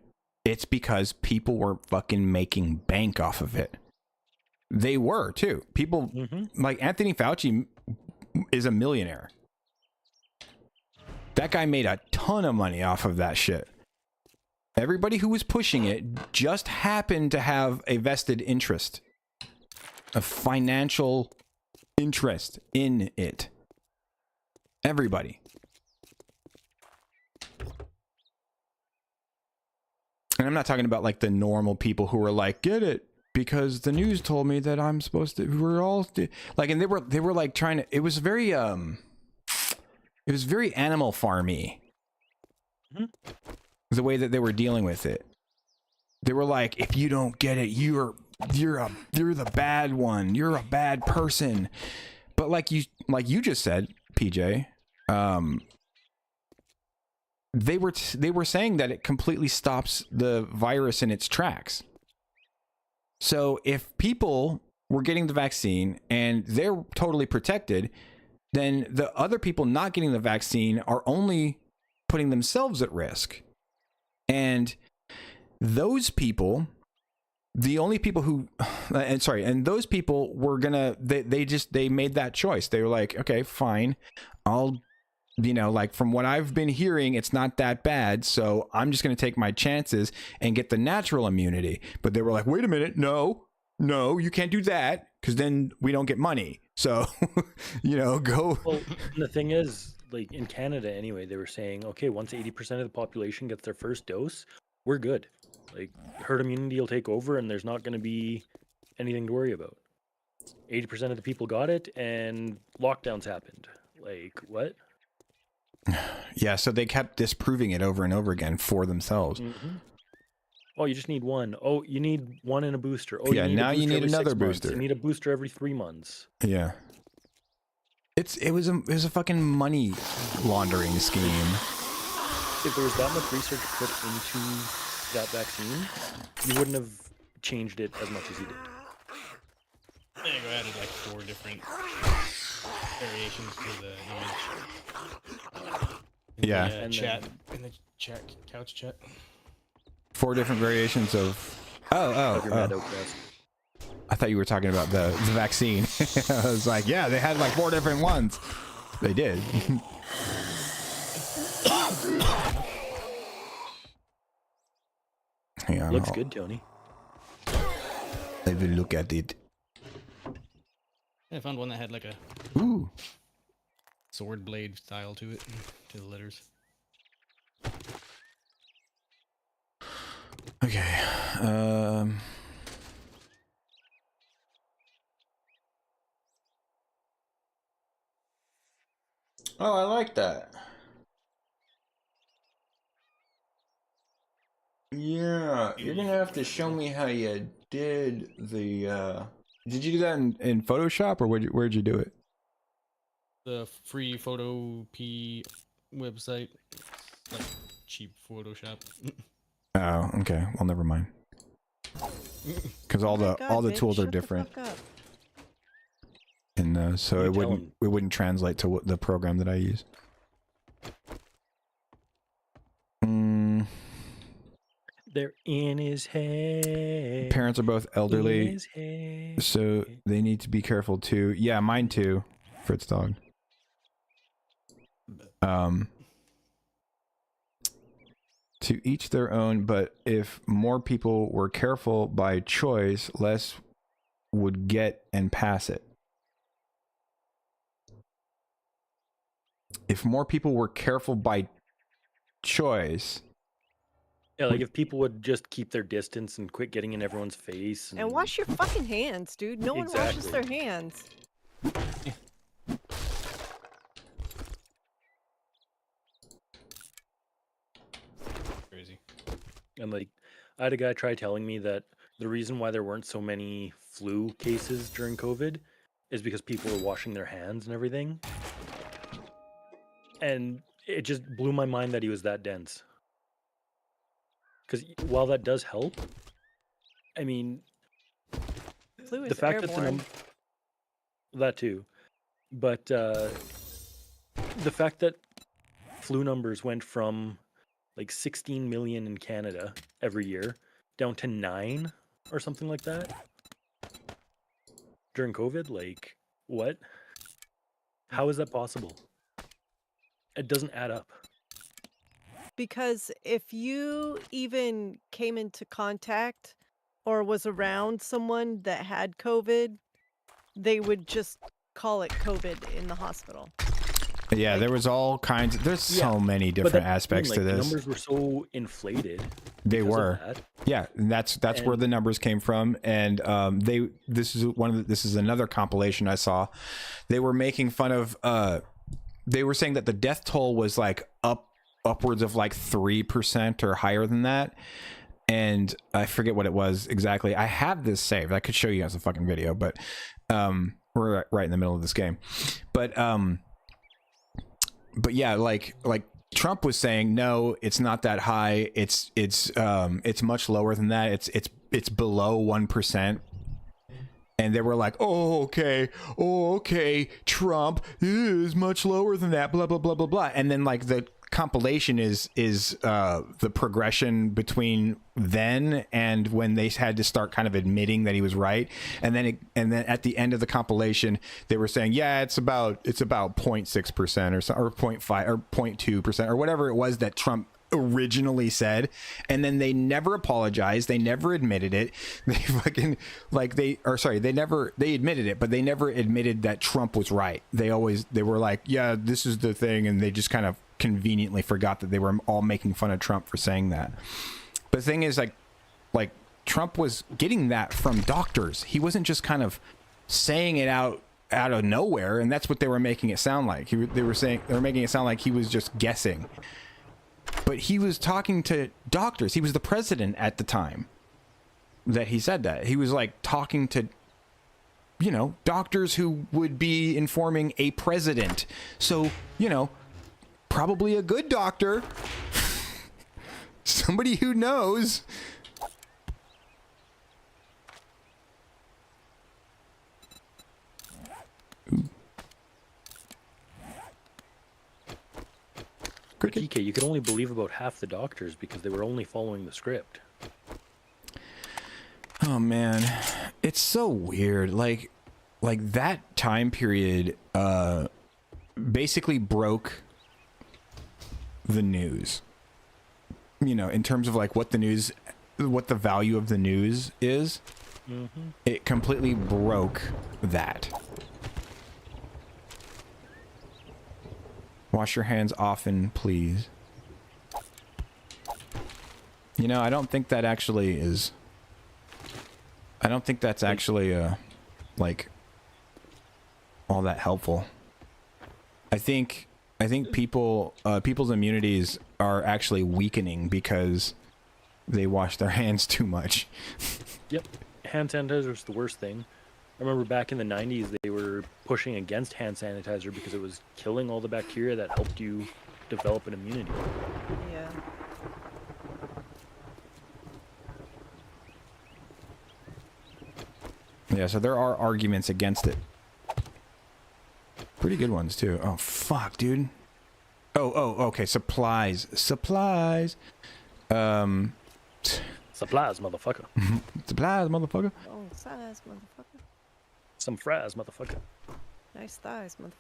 It's because people were fucking making bank off of it. They were too. People like Anthony Fauci is a millionaire. That guy made a ton of money off of that shit. Everybody who was pushing it just happened to have a vested interest, a financial interest in it. Everybody. And I'm not talking about like the normal people who were like, get it because the news told me that I'm supposed to. We're all like, and they were like trying to. It was very Animal Farmy. The way that they were dealing with it. They were like, if you don't get it, you're the bad one. You're a bad person. But like you just said, PJ, they were saying that it completely stops the virus in its tracks. So if people were getting the vaccine and they're totally protected, then the other people not getting the vaccine are only putting themselves at risk. And those people, the only people who, and those people were gonna, they made that choice. They were like, okay, fine. I'll, like from what I've been hearing, it's not that bad. So I'm just going to take my chances and get the natural immunity. But they were like, wait a minute. No, you can't do that because then we don't get money. So, go. Well, the thing is, like in Canada anyway, they were saying, okay, once 80% of the population gets their first dose, we're good. Like herd immunity will take over and there's not going to be anything to worry about. 80% of the people got it and lockdowns happened. Like what? Yeah, so they kept disproving it over and over again for themselves. Mm-hmm. Oh, you just need one. Oh, you need one in a booster. Oh, yeah, now you need another booster. You need a booster every 3 months. Yeah. It was a fucking money laundering scheme. If there was that much research put into that vaccine, you wouldn't have changed it as much as you did. I think I added like 4 different variations to the image. Yeah. In the chat, couch chat. 4 different variations of. Oh. I thought you were talking about the vaccine. I was like, yeah, they had like 4 different ones. They did. Yeah, looks good, Tony. I will look at it. I found one that had like a sword blade style to it, to the letters. Okay. Oh, I like that. Yeah, you're gonna have to show me how you did the. Did you do that in Photoshop or where'd you do it? The free Photo P website, like cheap Photoshop. Oh, okay. Well, never mind. Because all the tools are different. And so it wouldn't translate to the program that I use. They're in his head. Parents are both elderly, so they need to be careful too. Yeah, mine too. Fritz dog. To each their own, but if more people were careful by choice, less would get and pass it. If more people were careful by choice. Yeah, like if people would just keep their distance and quit getting in everyone's face. And wash your fucking hands, dude. No one washes their hands. Crazy. And like, I had a guy try telling me that the reason why there weren't so many flu cases during COVID is because people were washing their hands and everything. And it just blew my mind that he was that dense. Because while that does help, I mean, flu is the fact airborne. that too, but the fact that flu numbers went from like 16 million in Canada every year down to 9 or something like that during COVID, like what? How is that possible? It doesn't add up. Because if you even came into contact or was around someone that had COVID, they would just call it COVID in the hospital. Yeah, there was all kinds. There's so many different aspects to this. The numbers were so inflated. They because of were. that. Yeah, and that's where the numbers came from. And this is another compilation I saw. They were making fun of they were saying that the death toll was like upwards of like 3% or higher than that. And I forget what it was exactly. I have this saved. I could show you as a fucking video, but we're right in the middle of this game. But yeah, like Trump was saying, no, it's not that high. It's much lower than that. It's below 1%. And they were like, oh, okay, Trump is much lower than that, blah, blah, blah, blah, blah. And then like the compilation is the progression between then and when they had to start kind of admitting that he was right. And then at the end of the compilation, they were saying, yeah, it's about 0.6% or so, or 0.5 or 0.2% or whatever it was that Trump originally said. And then they never apologized, they never admitted it. They fucking they admitted it, but they never admitted that Trump was right. They were like, yeah, this is the thing, and they just kind of conveniently forgot that they were all making fun of Trump for saying that. But the thing is, like Trump was getting that from doctors. He wasn't just kind of saying it out of nowhere, and that's what they were making it sound like. They were making it sound like he was just guessing. But he was talking to doctors. He was the president at the time that he said that. He was like talking to, doctors who would be informing a president. So, probably a good doctor. Somebody who knows. DK, you could only believe about half the doctors because they were only following the script. Oh man, it's so weird. Like that time period basically broke the news. In terms of like what the value of the news is. Mm-hmm. It completely broke that. Wash your hands often, please. I don't think that actually is. I don't think that's actually like all that helpful. I think people's immunities are actually weakening because they wash their hands too much. Yep, hand sanitizer is the worst thing. I remember back in the 90s, they were pushing against hand sanitizer because it was killing all the bacteria that helped you develop an immunity. Yeah. Yeah, so there are arguments against it. Pretty good ones, too. Oh, fuck, dude. Oh, okay, supplies. Supplies, motherfucker. Supplies, motherfucker. Oh, size, motherfucker. Some fries, motherfucker. Nice thighs, mother.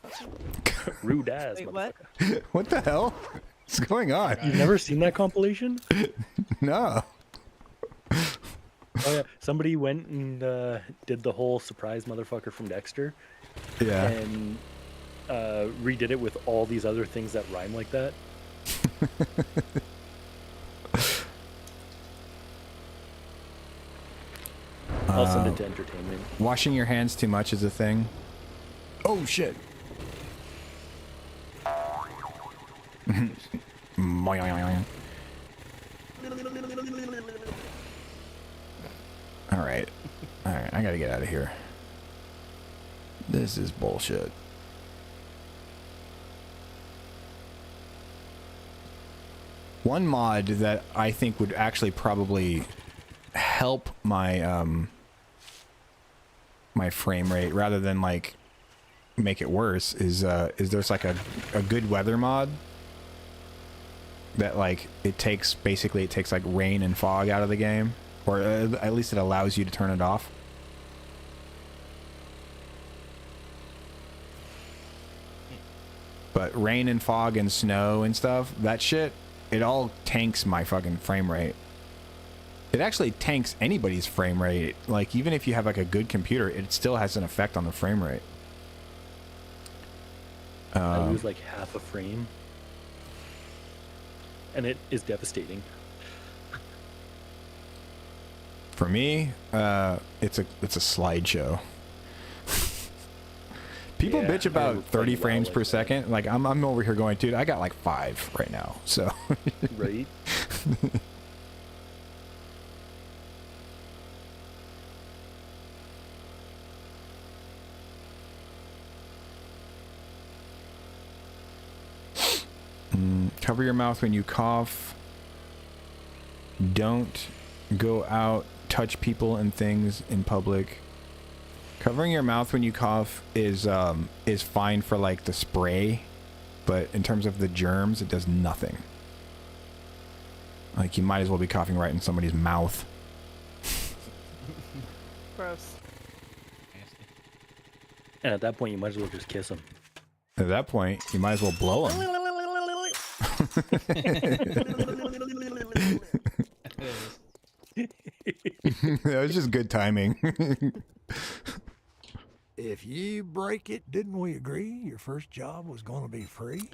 Rude ass, Wait, motherfucker. What the hell? What's going on? You've never seen that compilation? No. Oh yeah, somebody went and did the whole surprise motherfucker from Dexter. Yeah. And redid it with all these other things that rhyme like that. I'll send it to entertainment. Washing your hands too much is a thing. Oh shit. All right, I gotta get out of here. This is bullshit. One mod that I think would actually probably help my my frame rate rather than like make it worse is there's like a good weather mod that like it takes like rain and fog out of the game, or at least it allows you to turn it off. But rain and fog and snow and stuff, that shit, it all tanks my fucking frame rate. It actually tanks anybody's frame rate. Like, even if you have like a good computer, it still has an effect on the frame rate. I lose like half a frame. And it is devastating. For me, it's a slideshow. People bitch about 30 frames per second. Like I'm over here going, dude, I got like 5 right now. So Right. Cover your mouth when you cough. Don't go out, touch people and things in public. Covering your mouth when you cough is fine for like the spray, but in terms of the germs, it does nothing. Like you might as well be coughing right in somebody's mouth. Gross. And at that point, you might as well just kiss him. At that point, you might as well blow him. That was just good timing. If you break it, didn't we agree your first job was going to be free?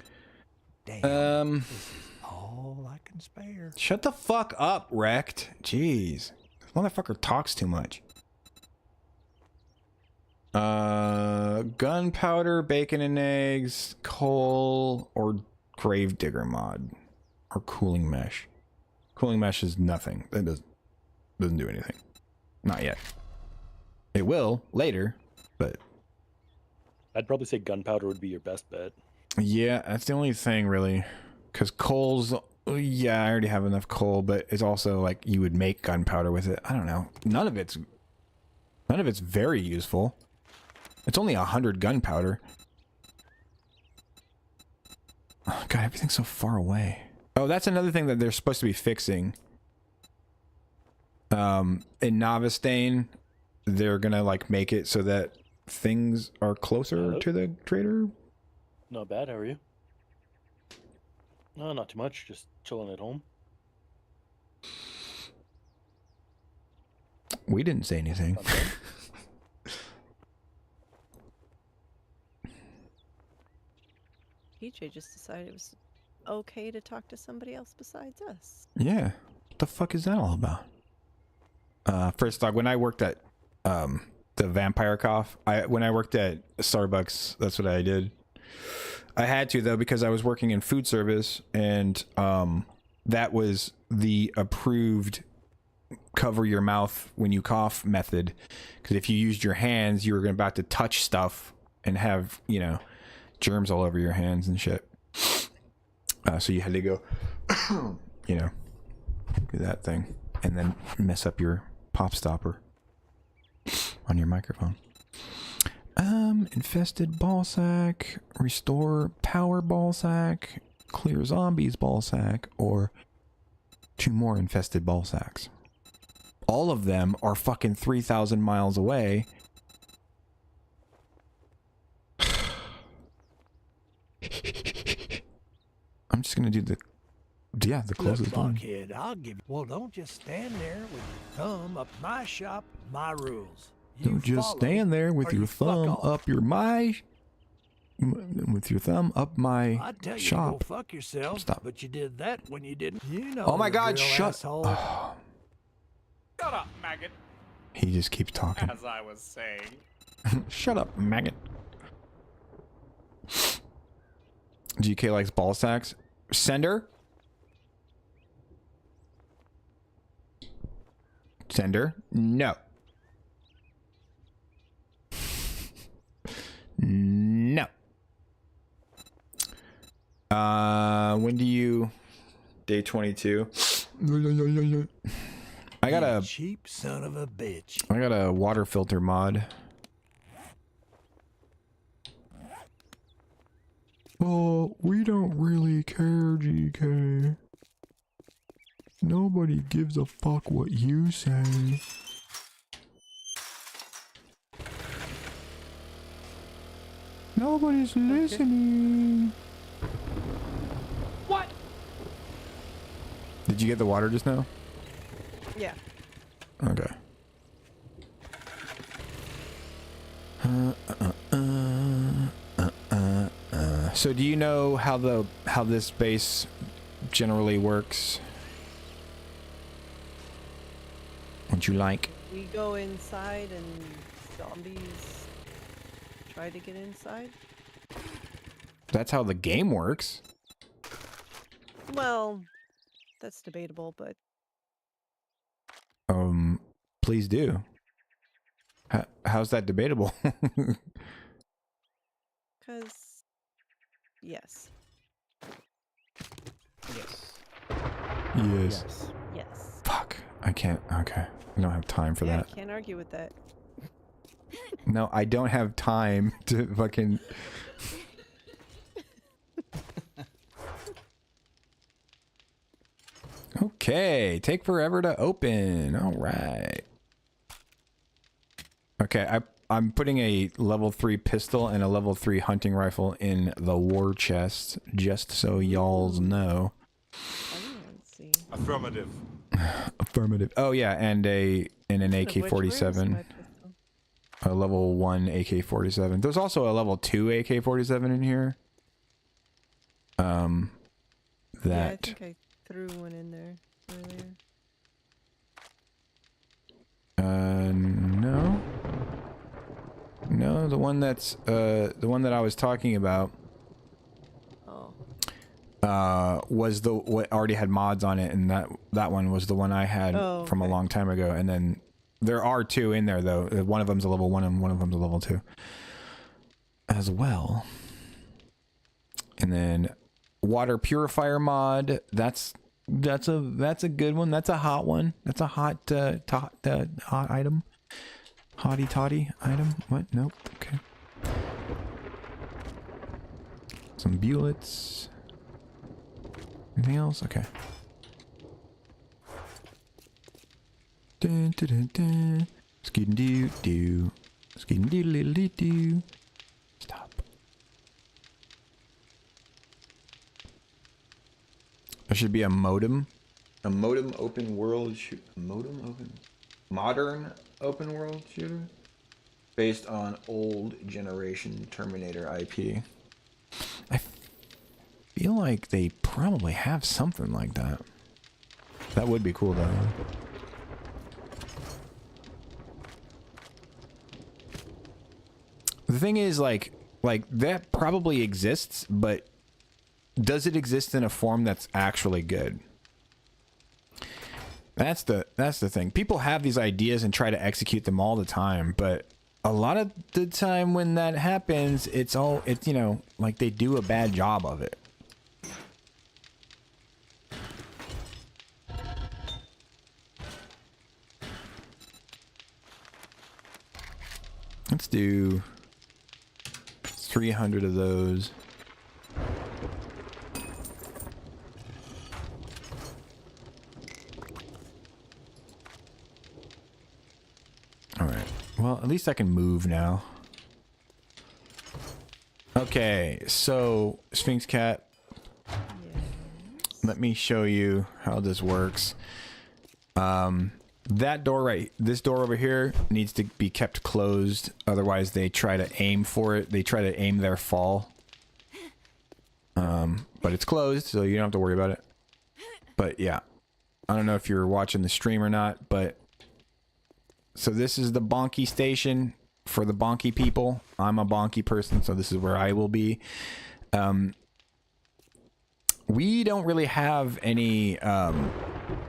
Damn. This is all I can spare. Shut the fuck up, Wrecked. Jeez. This motherfucker talks too much. Gunpowder, bacon and eggs, coal, or gravedigger mod. Or cooling mesh. Cooling mesh is nothing. That doesn't do anything. Not yet. It will later, but I'd probably say gunpowder would be your best bet. yeah, that's the only thing really. Because coal's, yeah, I already have enough coal, but it's also like you would make gunpowder with it. I don't know. None of it's very useful. It's only 100 gunpowder. Oh, God, everything's so far away. Oh, that's another thing that they're supposed to be fixing. In Navistane, they're gonna like make it so that things are closer to the trader. Not bad. How are you? No, not too much. Just chilling at home. We didn't say anything. PJ just decided it was okay to talk to somebody else besides us. Yeah. What the fuck is that all about? First dog, when I worked at the vampire cough, when I worked at Starbucks, that's what I did. I had to though because I was working in food service, and that was the approved cover your mouth when you cough method. Because if you used your hands, you were about to touch stuff and have, you know, germs all over your hands and shit. So you had to go, you know, do that thing and then mess up your pop stopper on your microphone. Infested ball sack, restore power ball sack, clear zombies ball sack, or 2 more infested ball sacks. All of them are fucking 3,000 miles away. I'm just gonna do the closest Look, one. blockhead, I'll give you. Well, don't just stand there with your thumb up my shop, my rules. You Don't just follow, stand there with or your you fuck thumb off. up my I tell you, shop. go fuck yourself. Stop. But you did that when you didn't. You know. Oh my the God! drill, Shut. asshole. Shut up, maggot. He just keeps talking. As I was saying. Shut up, maggot. GK likes ball sacks. Sender. Sender. No. No. When do you... Day 22. I got a cheap son of a bitch. I got a water filter mod. Oh, we don't really care, GK. Nobody gives a fuck what you say. Nobody's listening. What? Did you get the water just now? Yeah. Okay. So do you know how this base generally works? Would you like? We go inside and zombies try to get inside. That's how the game works. Well, that's debatable, but Please do. How's that debatable? because yes, Yes. Yes. yes. Fuck. I can't. Okay. I don't have time for Yeah, that. I can't argue with that. No, I don't have time to fucking. Okay, take forever to open. All right. Okay, I'm putting a level 3 pistol and a level 3 hunting rifle in the war chest, just so y'all's know. Affirmative. Affirmative. Oh yeah, and an AK-47. A level 1 AK-47. There's also a level 2 AK-47 in here. Yeah, I That think I threw one in there earlier. No. No, the one that's the one that I was talking about was the what already had mods on it, and that one was the one I had from a long time ago. And then there are 2 in there though. One of them's a level 1 and one of them's a level 2 as well. And then water purifier mod, that's a good one. That's a hot one. That's a hot hot item. Hottie toddy item. What? Nope. Okay. Some bullets. Anything else? Okay. Dun, dun, dun, dun. Skidin doo doo. Skidin doo doo doo. Stop. There should be a modem. A modem open world shoot. Modem open. Modern open world shooter. Based on old generation Terminator IP. I feel like they probably have something like that. That would be cool though. The thing is, like that probably exists, but does it exist in a form that's actually good? That's the thing. People have these ideas and try to execute them all the time, but a lot of the time when that happens, it's you know, like they do a bad job of it. Let's do 300 of those. All right. Well, at least I can move now. Okay, so Sphinx Cat. Let me show you how this works. That door this door over here needs to be kept closed. Otherwise, they try to aim for it. They try to aim their fall. But it's closed, so you don't have to worry about it. But yeah, I don't know if you're watching the stream or not, but so this is the bonky station for the bonky people. I'm a bonky person, so this is where I will be. We don't really have any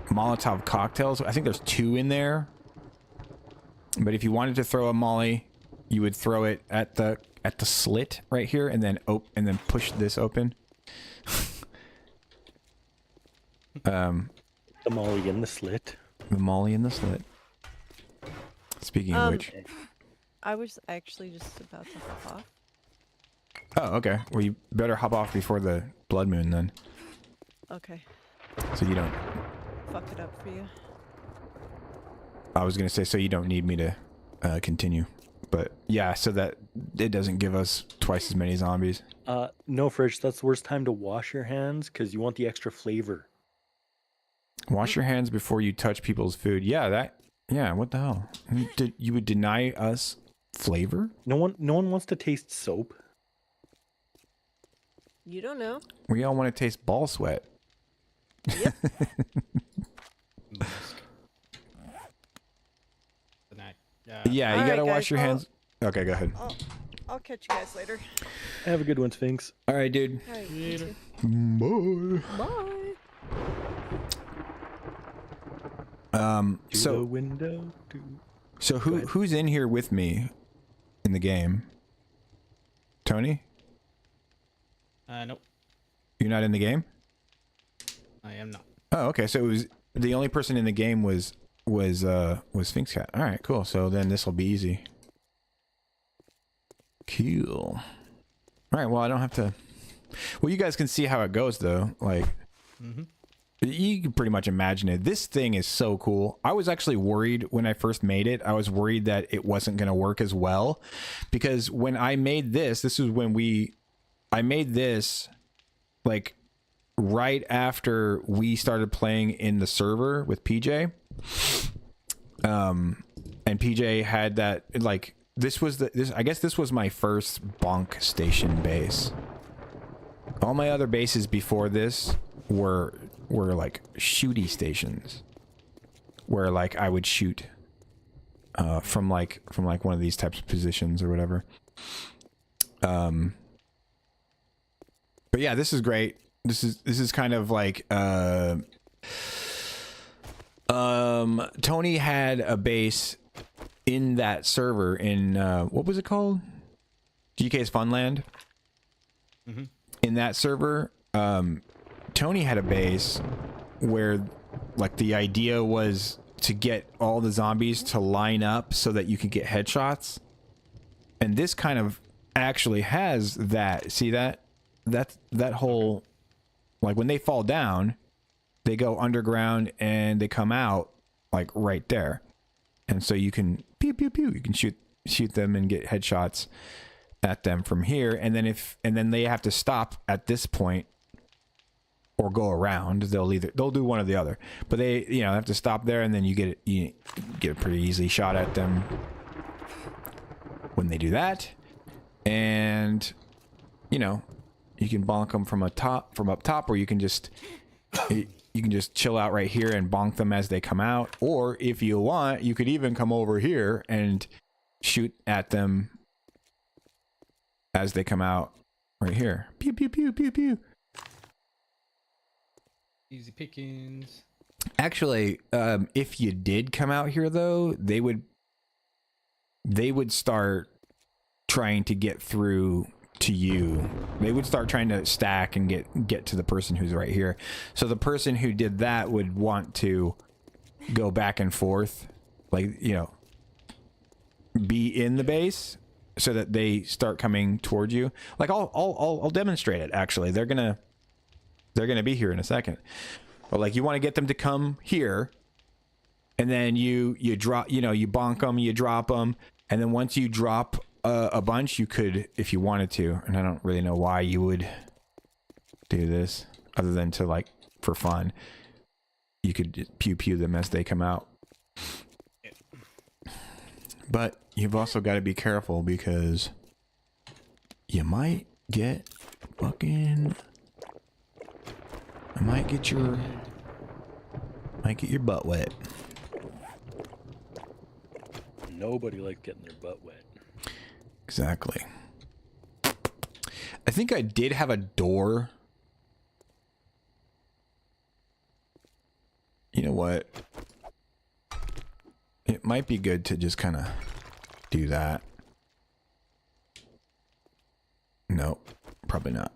Molotov cocktails. I think there's 2 in there. But if you wanted to throw a molly, you would throw it at the slit right here, and then push this open. The molly in the slit. The molly in the slit. Speaking of which, I was actually just about to hop off. oh, okay. Well, you better hop off before the blood moon then. Okay. So you don't. Fuck it up for you. I was gonna say so you don't need me to continue, but yeah, so that it doesn't give us twice as many zombies. No, Fridge. That's the worst time to wash your hands because you want the extra flavor. Wash your hands before you touch people's food. Yeah, yeah. What the hell? You would deny us flavor? No one wants to taste soap. You don't know. We all want to taste ball sweat. Yep. Yeah, you All gotta right, wash guys, your well, hands. Okay, go ahead. I'll catch you guys later. Have a good one, Sphinx. All right, dude. All right, you too. Bye. Bye. To the window. So who's in here with me in the game? Tony? Nope. You're not in the game? I am not. Oh, okay. So it was the only person in the game was Sphinx Cat. All right, cool. So then this will be easy. Cool. All right. Well, I don't have to. Well, you guys can see how it goes though. Like, you can pretty much imagine it. This thing is so cool. I was actually worried when I first made it. I was worried that it wasn't going to work as well, because when I made this is when I made this like right after we started playing in the server with PJ. And PJ had that, like, I guess this was my first bonk station base. All my other bases before this were like shooty stations where like I would shoot from like one of these types of positions or whatever. But yeah, this is great. This is kind of like Tony had a base in that server in what was it called? GK's Funland. In that server, Tony had a base where like the idea was to get all the zombies to line up so that you could get headshots. And this kind of actually has that. See that whole, like when they fall down, they go underground and they come out like right there. And so you can pew pew pew, you can shoot them and get headshots at them from here, and then they have to stop at this point or go around. They'll do one or the other, but they have to stop there, and then you get a pretty easy shot at them when they do that. And you can bonk them from up top, or you can just chill out right here and bonk them as they come out. Or if you want, you could even come over here and shoot at them as they come out right here. Pew, pew, pew, pew, pew. Easy pickings. Actually, if you did come out here, though, they would start trying to get through to you. They would start trying to stack and get to the person who's right here. So the person who did that would want to go back and forth, like, be in the base so that they start coming towards you. Like I'll demonstrate it. Actually, they're gonna be here in a second. But like, you want to get them to come here, and then you drop, you bonk them, you drop them, and then once you drop a bunch, you could, if you wanted to, and I don't really know why you would do this other than to, like, for fun, you could just pew pew them as they come out. But you've also got to be careful, because you might get fucking, might get your butt wet. Nobody likes getting their butt wet. Exactly. I think I did have a door. You know what? It might be good to just kind of do that. No, probably not.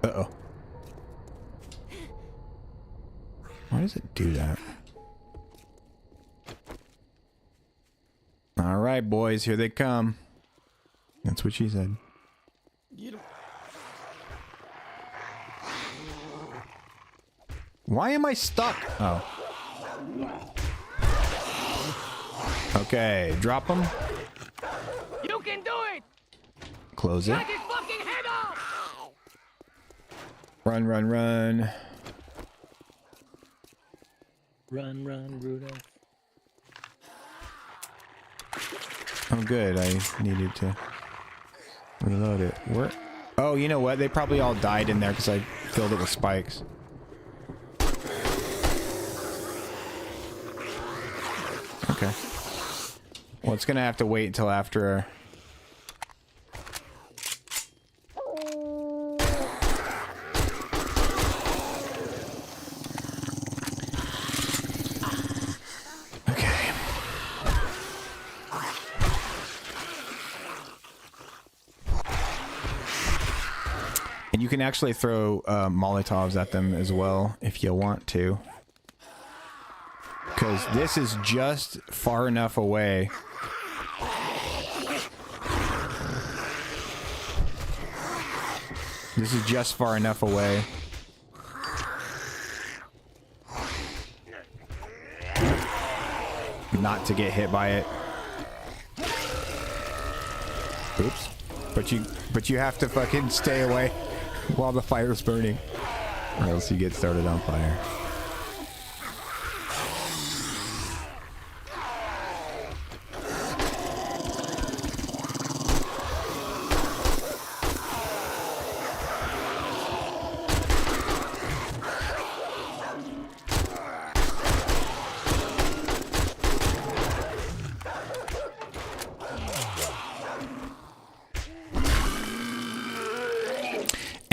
Uh-oh. Why does it do that? All right, boys, here they come. That's what she said. Why am I stuck? Oh. Okay, drop them. You can do it! Close it. Knock his fucking head off! Run, run, run. Run, run, Rudolph. Oh, good. I needed to reload it. Where? Oh, you know what? They probably all died in there because I filled it with spikes. Okay. Well, it's gonna have to wait until after. Okay. And you can actually throw Molotovs at them as well if you want to. Because this is just far enough away. This is just far enough away. Not to get hit by it. Oops. But you have to fucking stay away while the fire's burning. Or else you get started on fire.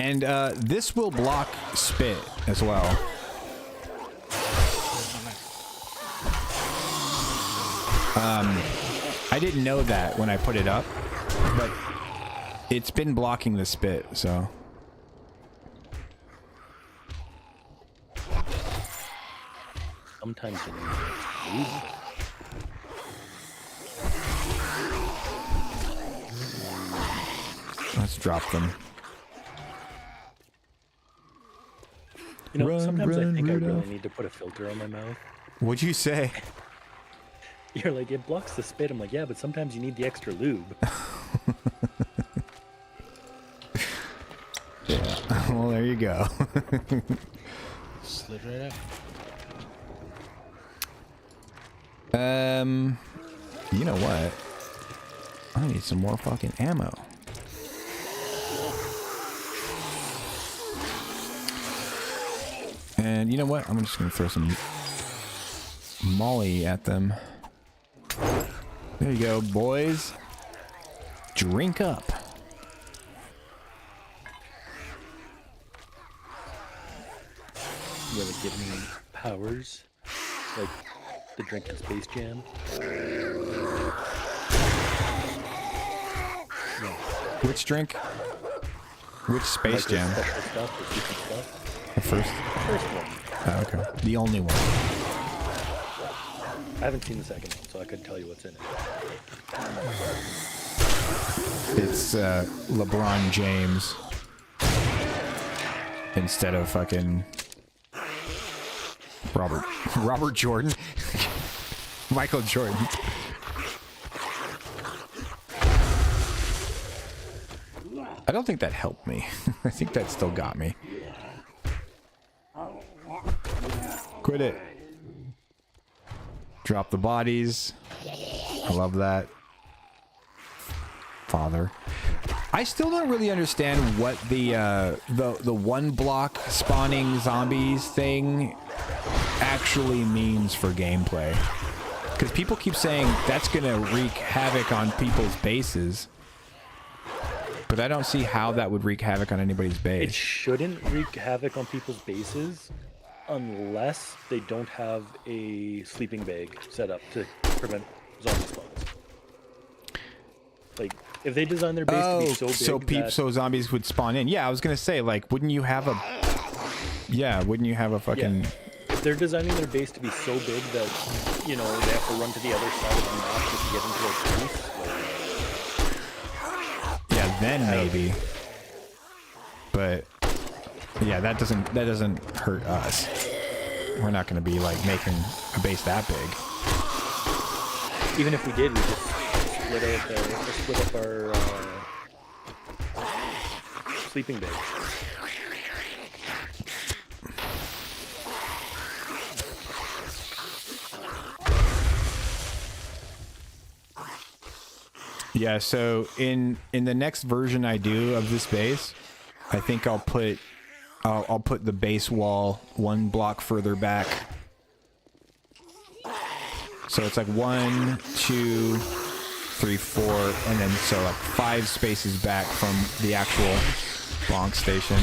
And this will block spit as well. I didn't know that when I put it up, but it's been blocking the spit, so. Sometimes you need to Let's drop them. You know, Run, sometimes run, I think Rudolph. I really need to put a filter on my mouth. What'd you say? You're like, it blocks the spit. I'm like, yeah, but sometimes you need the extra lube. Yeah. Well, there you go. Slid right up. You know what? I need some more fucking ammo. And you know what? I'm just gonna throw some Molly at them. There you go, boys. Drink up. Will it give me powers? Like the drink in Space Jam? No. Which drink? Which Space Like Jam? Special stuff, the secret stuff. The first? First one. Oh, okay. The only one. I haven't seen the second one, so I couldn't tell you what's in it. It's LeBron James instead of fucking Robert Jordan. Michael Jordan. I don't think that helped me. I think that still got me. Quit it. Drop the bodies. I love that. Father. I still don't really understand what the one block spawning zombies thing actually means for gameplay. Because people keep saying that's gonna wreak havoc on people's bases. But I don't see how that would wreak havoc on anybody's It base. shouldn't wreak havoc on people's bases unless they don't have a sleeping bag set up to prevent zombie spawns. Like, if they design their base to be so big so zombies would spawn in. Yeah, I was gonna say, like, wouldn't you have a fucking... Yeah. If they're designing their base to be so big that, you know, they have to run to the other side of the map just to get into a base, yeah, then maybe. But yeah, that doesn't hurt us. We're not gonna be like making a base that big. even if we did, we just split up our sleeping bags. Yeah, so in the next version I do of this base, I think I'll put the base wall 1 block further back. So it's like 1, 2, 3, 4, and then so like 5 spaces back from the actual bonk station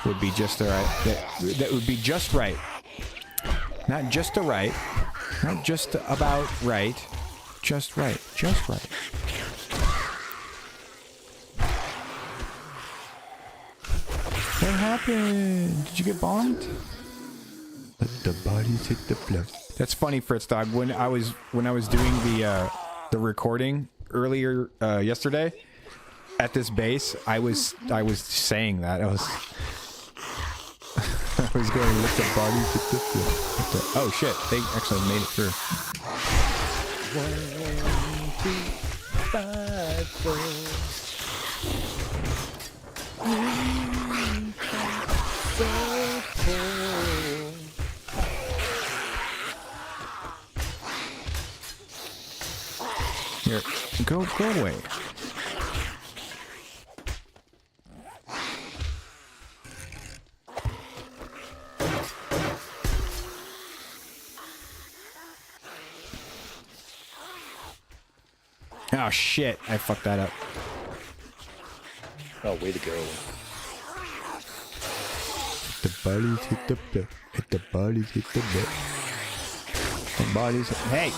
would be just the right. That would be just right. Not just a right. Not just about right. Just right. Just right. What happened? Did you get bombed? Let the bodies hit the floor. That's funny, Fritz Dog. When I was doing the recording earlier yesterday at this base, I was saying that I was going let the bodies hit the floor. Oh shit! They actually made it through. 1, 2, 5, 4. Here, go away. Oh shit! I fucked that up. Oh, way to go. The bodies hit the floor. Hit the bodies hit the floor. The bodies. Hey.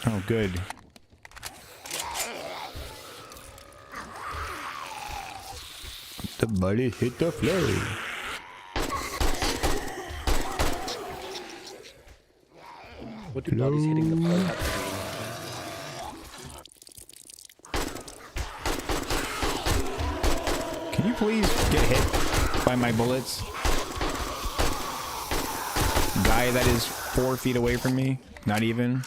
Oh, good. The body hit the floor. What do bodies hitting the floor have to do? Can you please get hit by my bullets? Guy that is 4 feet away from me? Not even.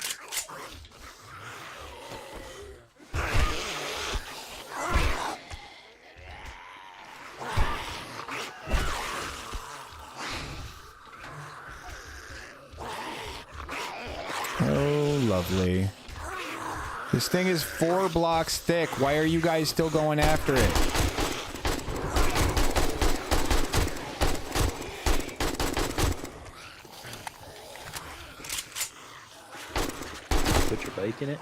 Oh, lovely. This thing is 4 blocks thick. Why are you guys still going after it? Put your bike in it?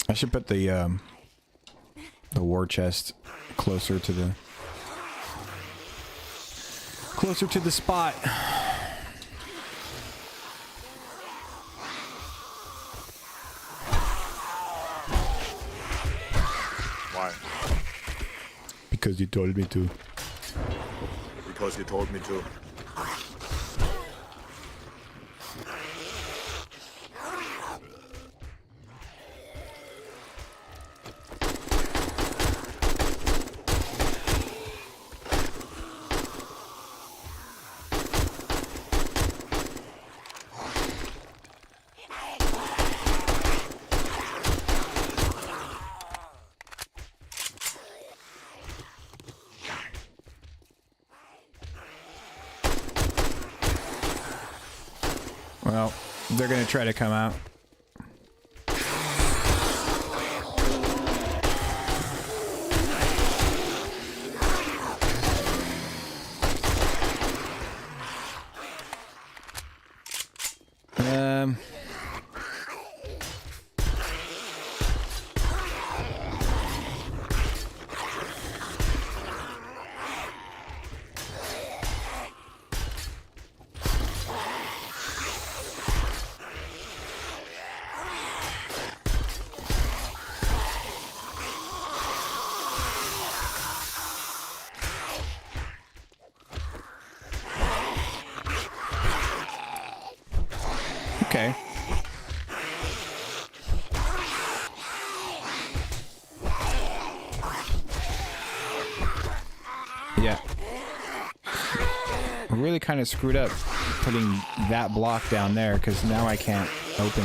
I should put the war chest closer to the spot. Why? Because you told me to. Because you told me to. Well, they're gonna try to come out. Okay. Yeah. I really kind of screwed up putting that block down there because now I can't open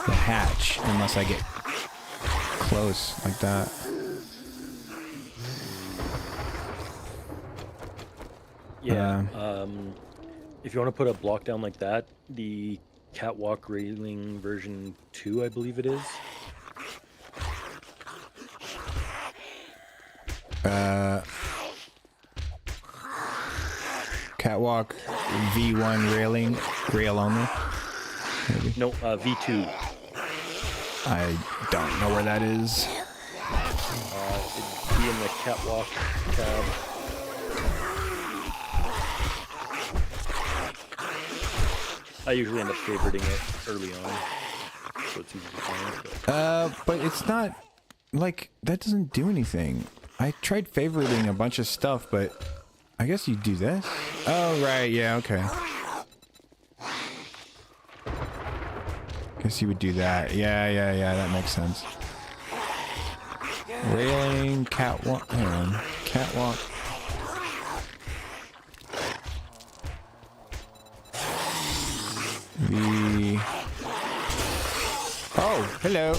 the hatch unless I get close like that. Yeah. If you want to put a block down like that, the catwalk railing version 2, I believe it is. Catwalk V1 railing, rail only. Maybe. No, V2. I don't know where that is. It'd be in the catwalk tab. I usually end up favoriting it early on, so it's easy to find. But it's not like that doesn't do anything. I tried favoriting a bunch of stuff, but I guess you do this. Oh right, yeah, okay. Guess you would do that. Yeah, that makes sense. Railing, catwalk, hang on, catwalk. Oh, hello.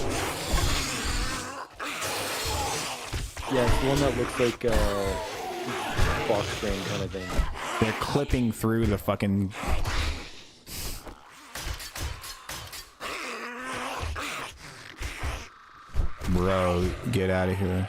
Yeah, it's the one that looks like a box frame kind of thing. They're clipping through the fucking... Bro, get out of here.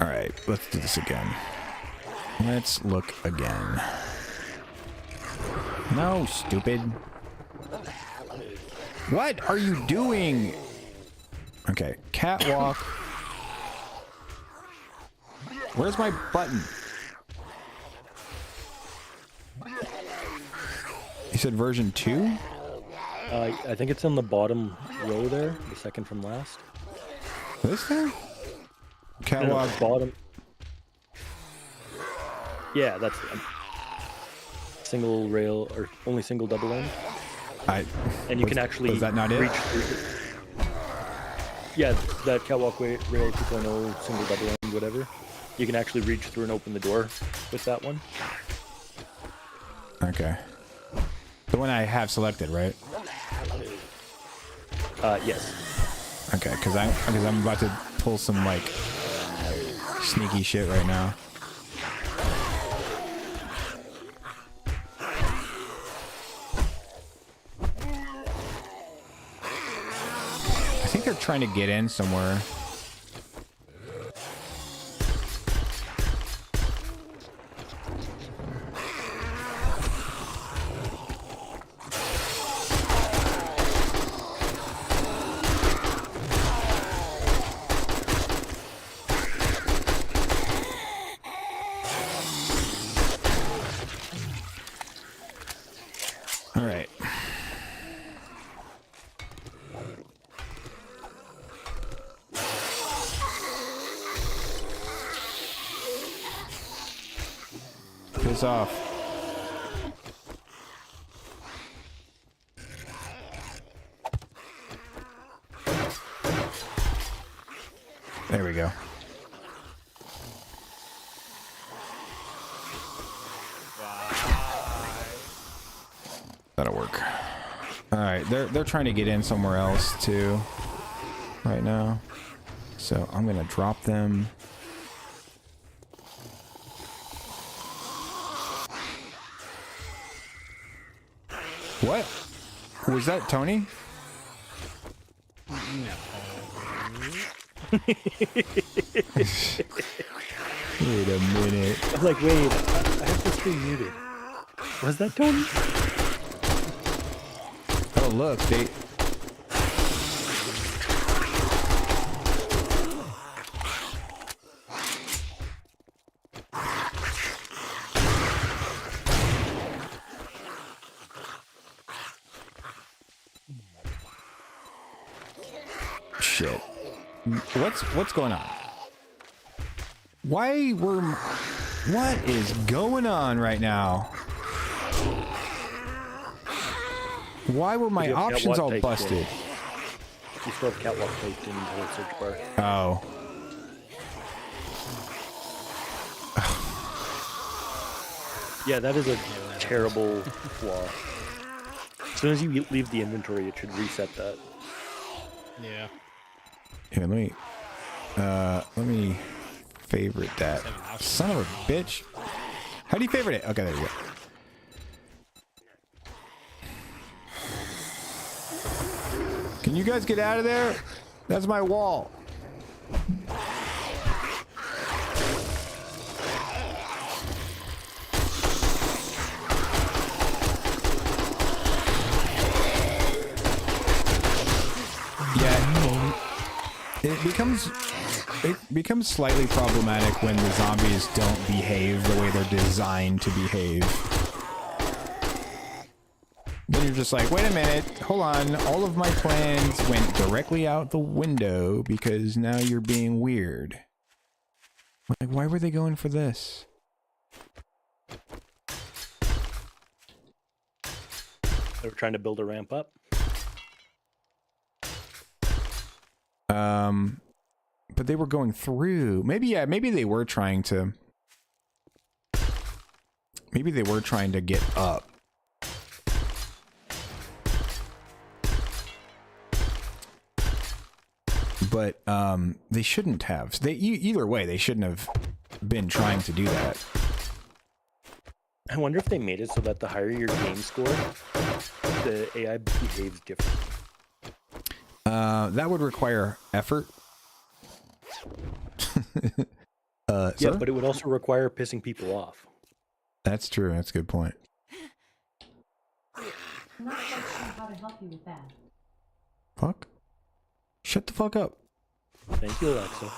Alright, let's do this again. Let's look again. No, stupid. What are you doing? Okay, catwalk. Where's my button? You said version 2? I think it's on the bottom row there, the second from last. This thing? Catwalk. No, bottom. Yeah, that's single rail or only single double end. And you can actually was that not it? reach through. Yeah, that catwalk rail 2.0 single double end, whatever. You can actually reach through and open the door with that one. Okay. The one I have selected, right? Yes. Okay, because I'm about to pull some like sneaky shit right now. I think they're trying to get in somewhere. All right. Piss off. There we go. That'll work. All right, they're trying to get in somewhere else too right now. So I'm gonna drop them. What? Was that Tony? No. Wait a minute. I'm like, wait, I have this thing muted. Was that Tony? Oh look, they shit. What's going on? What is going on right now? Why were my options all busted? You still have catwalk typed in the search bar. Oh. Yeah, that is a terrible flaw. As soon as you leave the inventory, it should reset that. Yeah. Here, let me favorite that. Son of a bitch. How do you favorite it? Okay, there you go. Can you guys get out of there? That's my wall. Yeah, it becomes slightly problematic when the zombies don't behave the way they're designed to behave. Then you're just like, wait a minute, hold on, all of my plans went directly out the window because now you're being weird. Like, why were they going for this? They were trying to build a ramp up. But they were going through. Maybe they were trying to. Maybe they were trying to get up. But they shouldn't have. Either way, they shouldn't have been trying to do that. I wonder if they made it so that the higher your game score, the AI behaves differently. That would require effort. Yeah, but it would also require pissing people off. That's true. That's a good point. I'm not quite sure how to help you with that. Fuck. Shut the fuck up. Thank you, Alexa.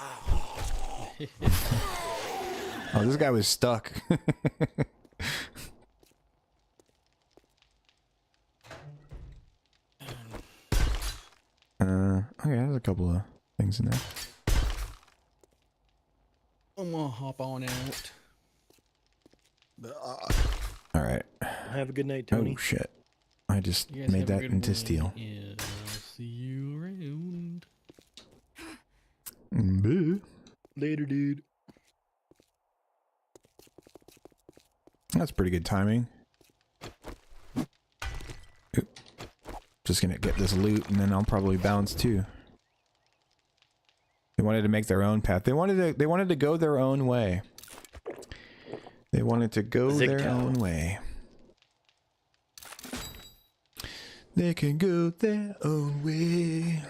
Oh, this guy was stuck. Okay, there's a couple of things in there. I'm gonna hop on out. All right. Have a good night, Tony. Oh shit! I just made that into steel. Yeah, I'll see you around. Later, dude. That's pretty good timing. Oop. Just gonna get this loot and then I'll probably bounce too. They wanted to make their own path. They wanted to go their own way. They wanted to go their own way. They can go their own way.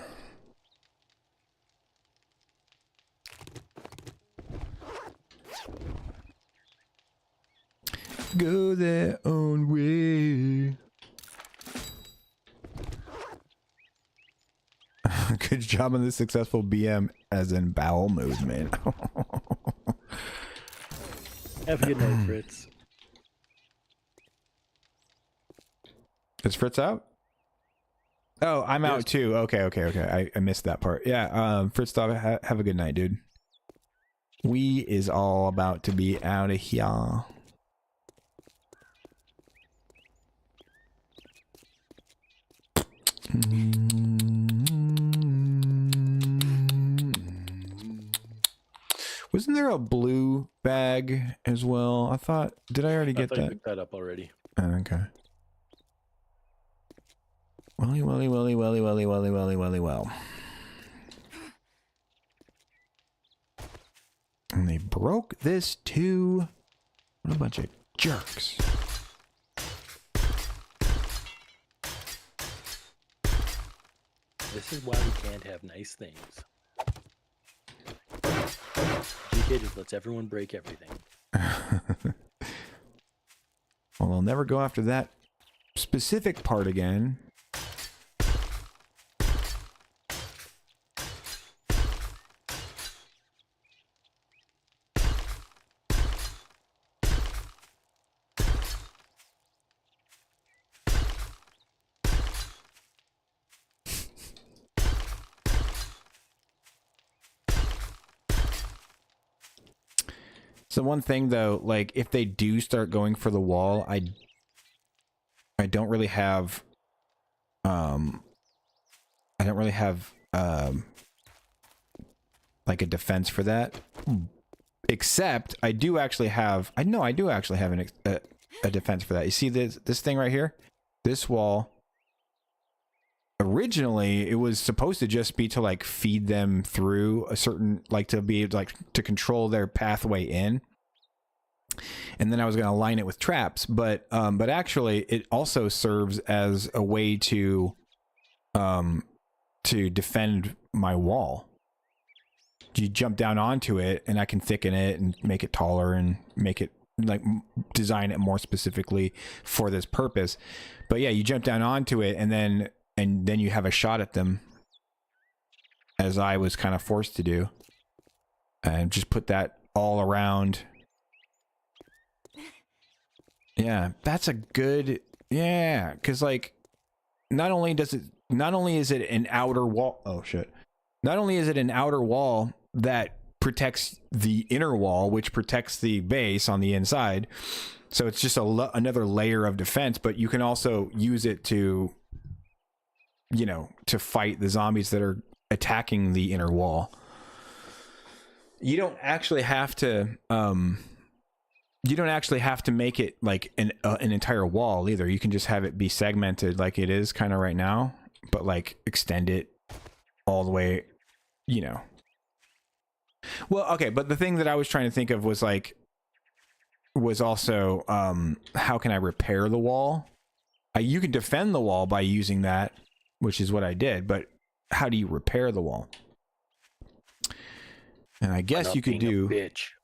Go their own way. Good job on the successful BM, as in bowel movement. Have a good night, Fritz. Is Fritz out? Oh, I'm out too. Okay. I missed that part. Yeah, Fritz, have a good night, dude. We is all about to be out of here. Wasn't there a blue bag as well? I thought. Did I already get that? I picked that up already. Oh, okay. Welly. Well. And they broke this too. What a bunch of jerks. This is why we can't have nice things. GK just lets everyone break everything. Well, I'll never go after that specific part again. So one thing though, like if they do start going for the wall, I don't really have like a defense for that. Except I do actually have a defense for that. You see this thing right here? This wall. Originally, it was supposed to just be to like feed them through a certain, like to be like to control their pathway in. And then I was going to line it with traps, but actually it also serves as a way to defend my wall. You jump down onto it and I can thicken it and make it taller and make it like design it more specifically for this purpose. But yeah, you jump down onto it and then you have a shot at them, as I was kind of forced to do, and just put that all around. Yeah, that's a good, yeah, because like not only is it an outer wall, oh shit, not only is it an outer wall that protects the inner wall, which protects the base on the inside, so it's just another layer of defense, but you can also use it to, you know, to fight the zombies that are attacking the inner wall. You don't actually have to make it like an entire wall either. You can just have it be segmented like it is kind of right now, but like extend it all the way, you know. Well, okay, but the thing that I was trying to think of was also how can I repair the wall? You can defend the wall by using that, which is what I did, but how do you repair the wall? And I guess you could do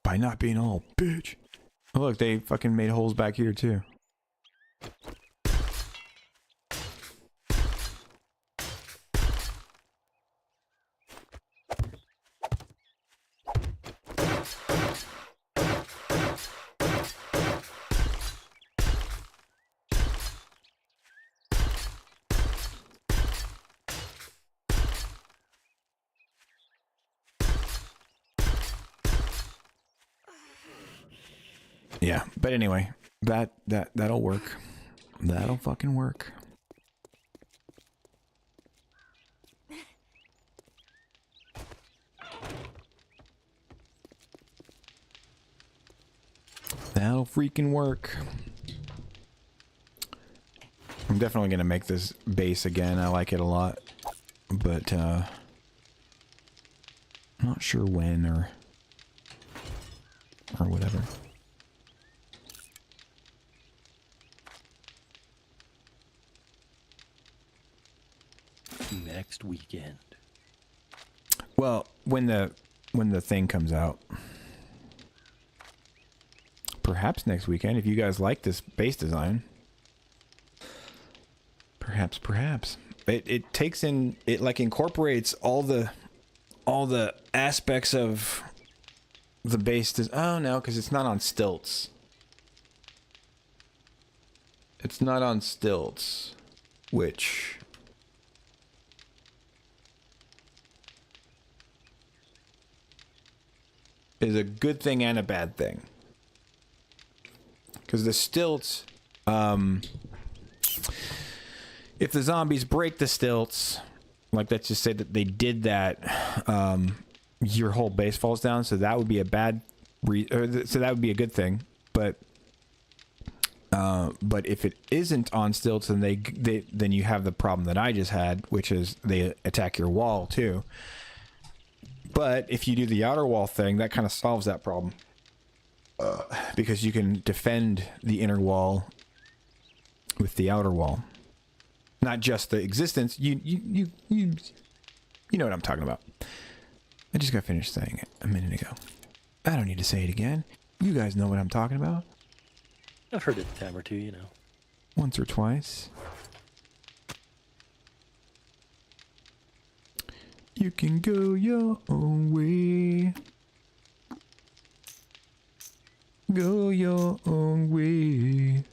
by not being all bitch. Oh, look, they fucking made holes back here too. Yeah, but anyway, that'll work. That'll fucking work. That'll freaking work. I'm definitely gonna make this base again. I like it a lot, but I'm not sure when or whatever. Next weekend. Well, when the thing comes out. Perhaps next weekend, if you guys like this base design. Perhaps. It takes in, it like incorporates all the aspects of the base. Oh no, because it's not on stilts. It's not on stilts, which is a good thing and a bad thing. Because the stilts, if the zombies break the stilts, like let's just say that they did that, your whole base falls down. So that would be a bad, so that would be a good thing. But if it isn't on stilts, then then you have the problem that I just had, which is they attack your wall too. But if you do the outer wall thing, that kind of solves that problem. Because you can defend the inner wall with the outer wall, not just the existence. You know what I'm talking about. I just got finished saying it a minute ago. I don't need to say it again. You guys know what I'm talking about. I've heard it a time or two, you know. Once or twice. You can go your own way. Go your own way.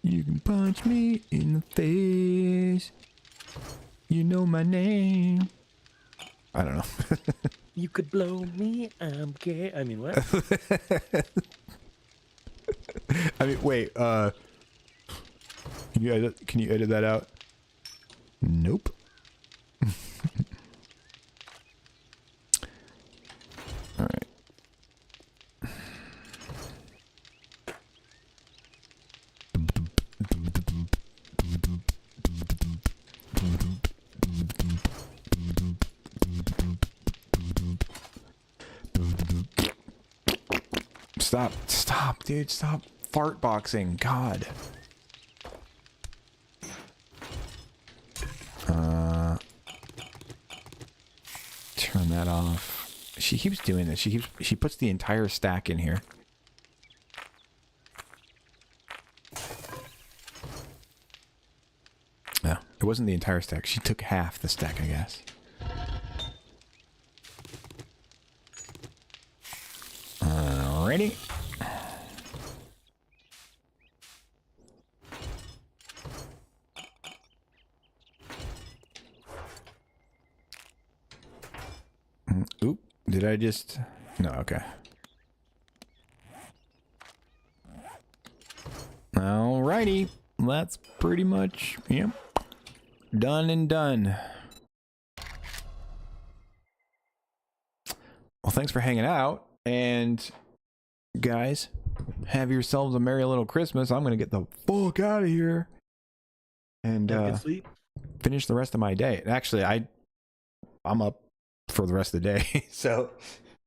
You can punch me in the face. You know my name. I don't know. You could blow me, I'm gay. I mean, what? I mean, wait. Can you edit that out? Nope. All right. Stop, dude. Stop fart boxing. God. Turn that off. She keeps doing this. She puts the entire stack in here. No, it wasn't the entire stack. She took half the stack, I guess. Alrighty. Oop, did I just... No, okay. Alrighty. That's pretty much, yep. Done and done. Well, thanks for hanging out. And guys, have yourselves a merry little Christmas. I'm going to get the fuck out of here. And sleep. Finish the rest of my day. Actually, I'm up for the rest of the day. So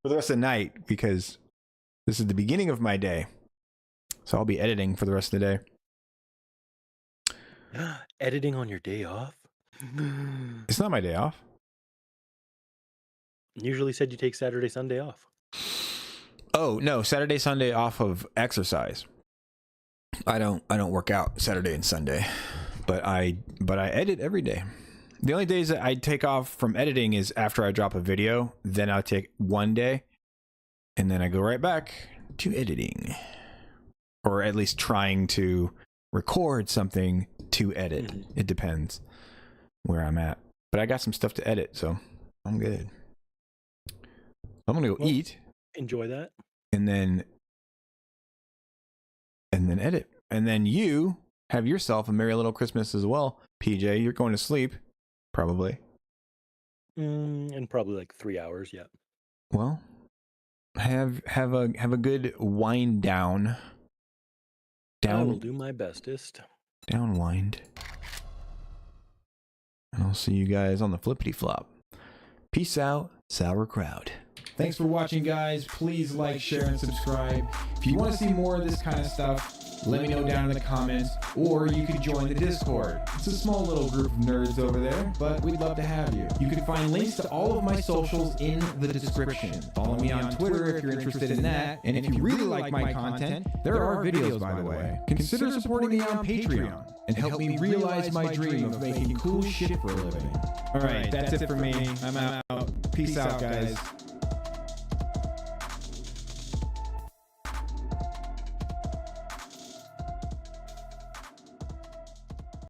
for the rest of the night, because this is the beginning of my day. So I'll be editing for the rest of the day. Editing on your day off? It's not my day off. Usually said you take Saturday, Sunday off. Oh, no, Saturday, Sunday off of exercise. I don't work out Saturday and Sunday. But I edit every day. The only days that I take off from editing is after I drop a video. Then I'll take one day and then I go right back to editing. Or at least trying to record something to edit. It depends where I'm at. But I got some stuff to edit, so I'm good. I'm gonna go eat. Enjoy that. And then edit. And then you have yourself a merry little Christmas as well. PJ, you're going to sleep, probably. In probably like 3 hours, yeah. Well, have a good wind down. I will do my bestest. Downwind. And I'll see you guys on the flippity flop. Peace out, sauerkraut. Thanks for watching, guys. Please like, share, and subscribe. If you want to see more of this kind of stuff, let me know down in the comments, or you could join the Discord. It's a small little group of nerds over there, but we'd love to have you. You can find links to all of my socials in the description. Follow me on Twitter if you're interested in that, and if you really like my content, there are videos, by the way. Consider supporting me on Patreon and help me realize my dream of making cool shit for a living. Alright, that's it for me. I'm out. Peace out, guys.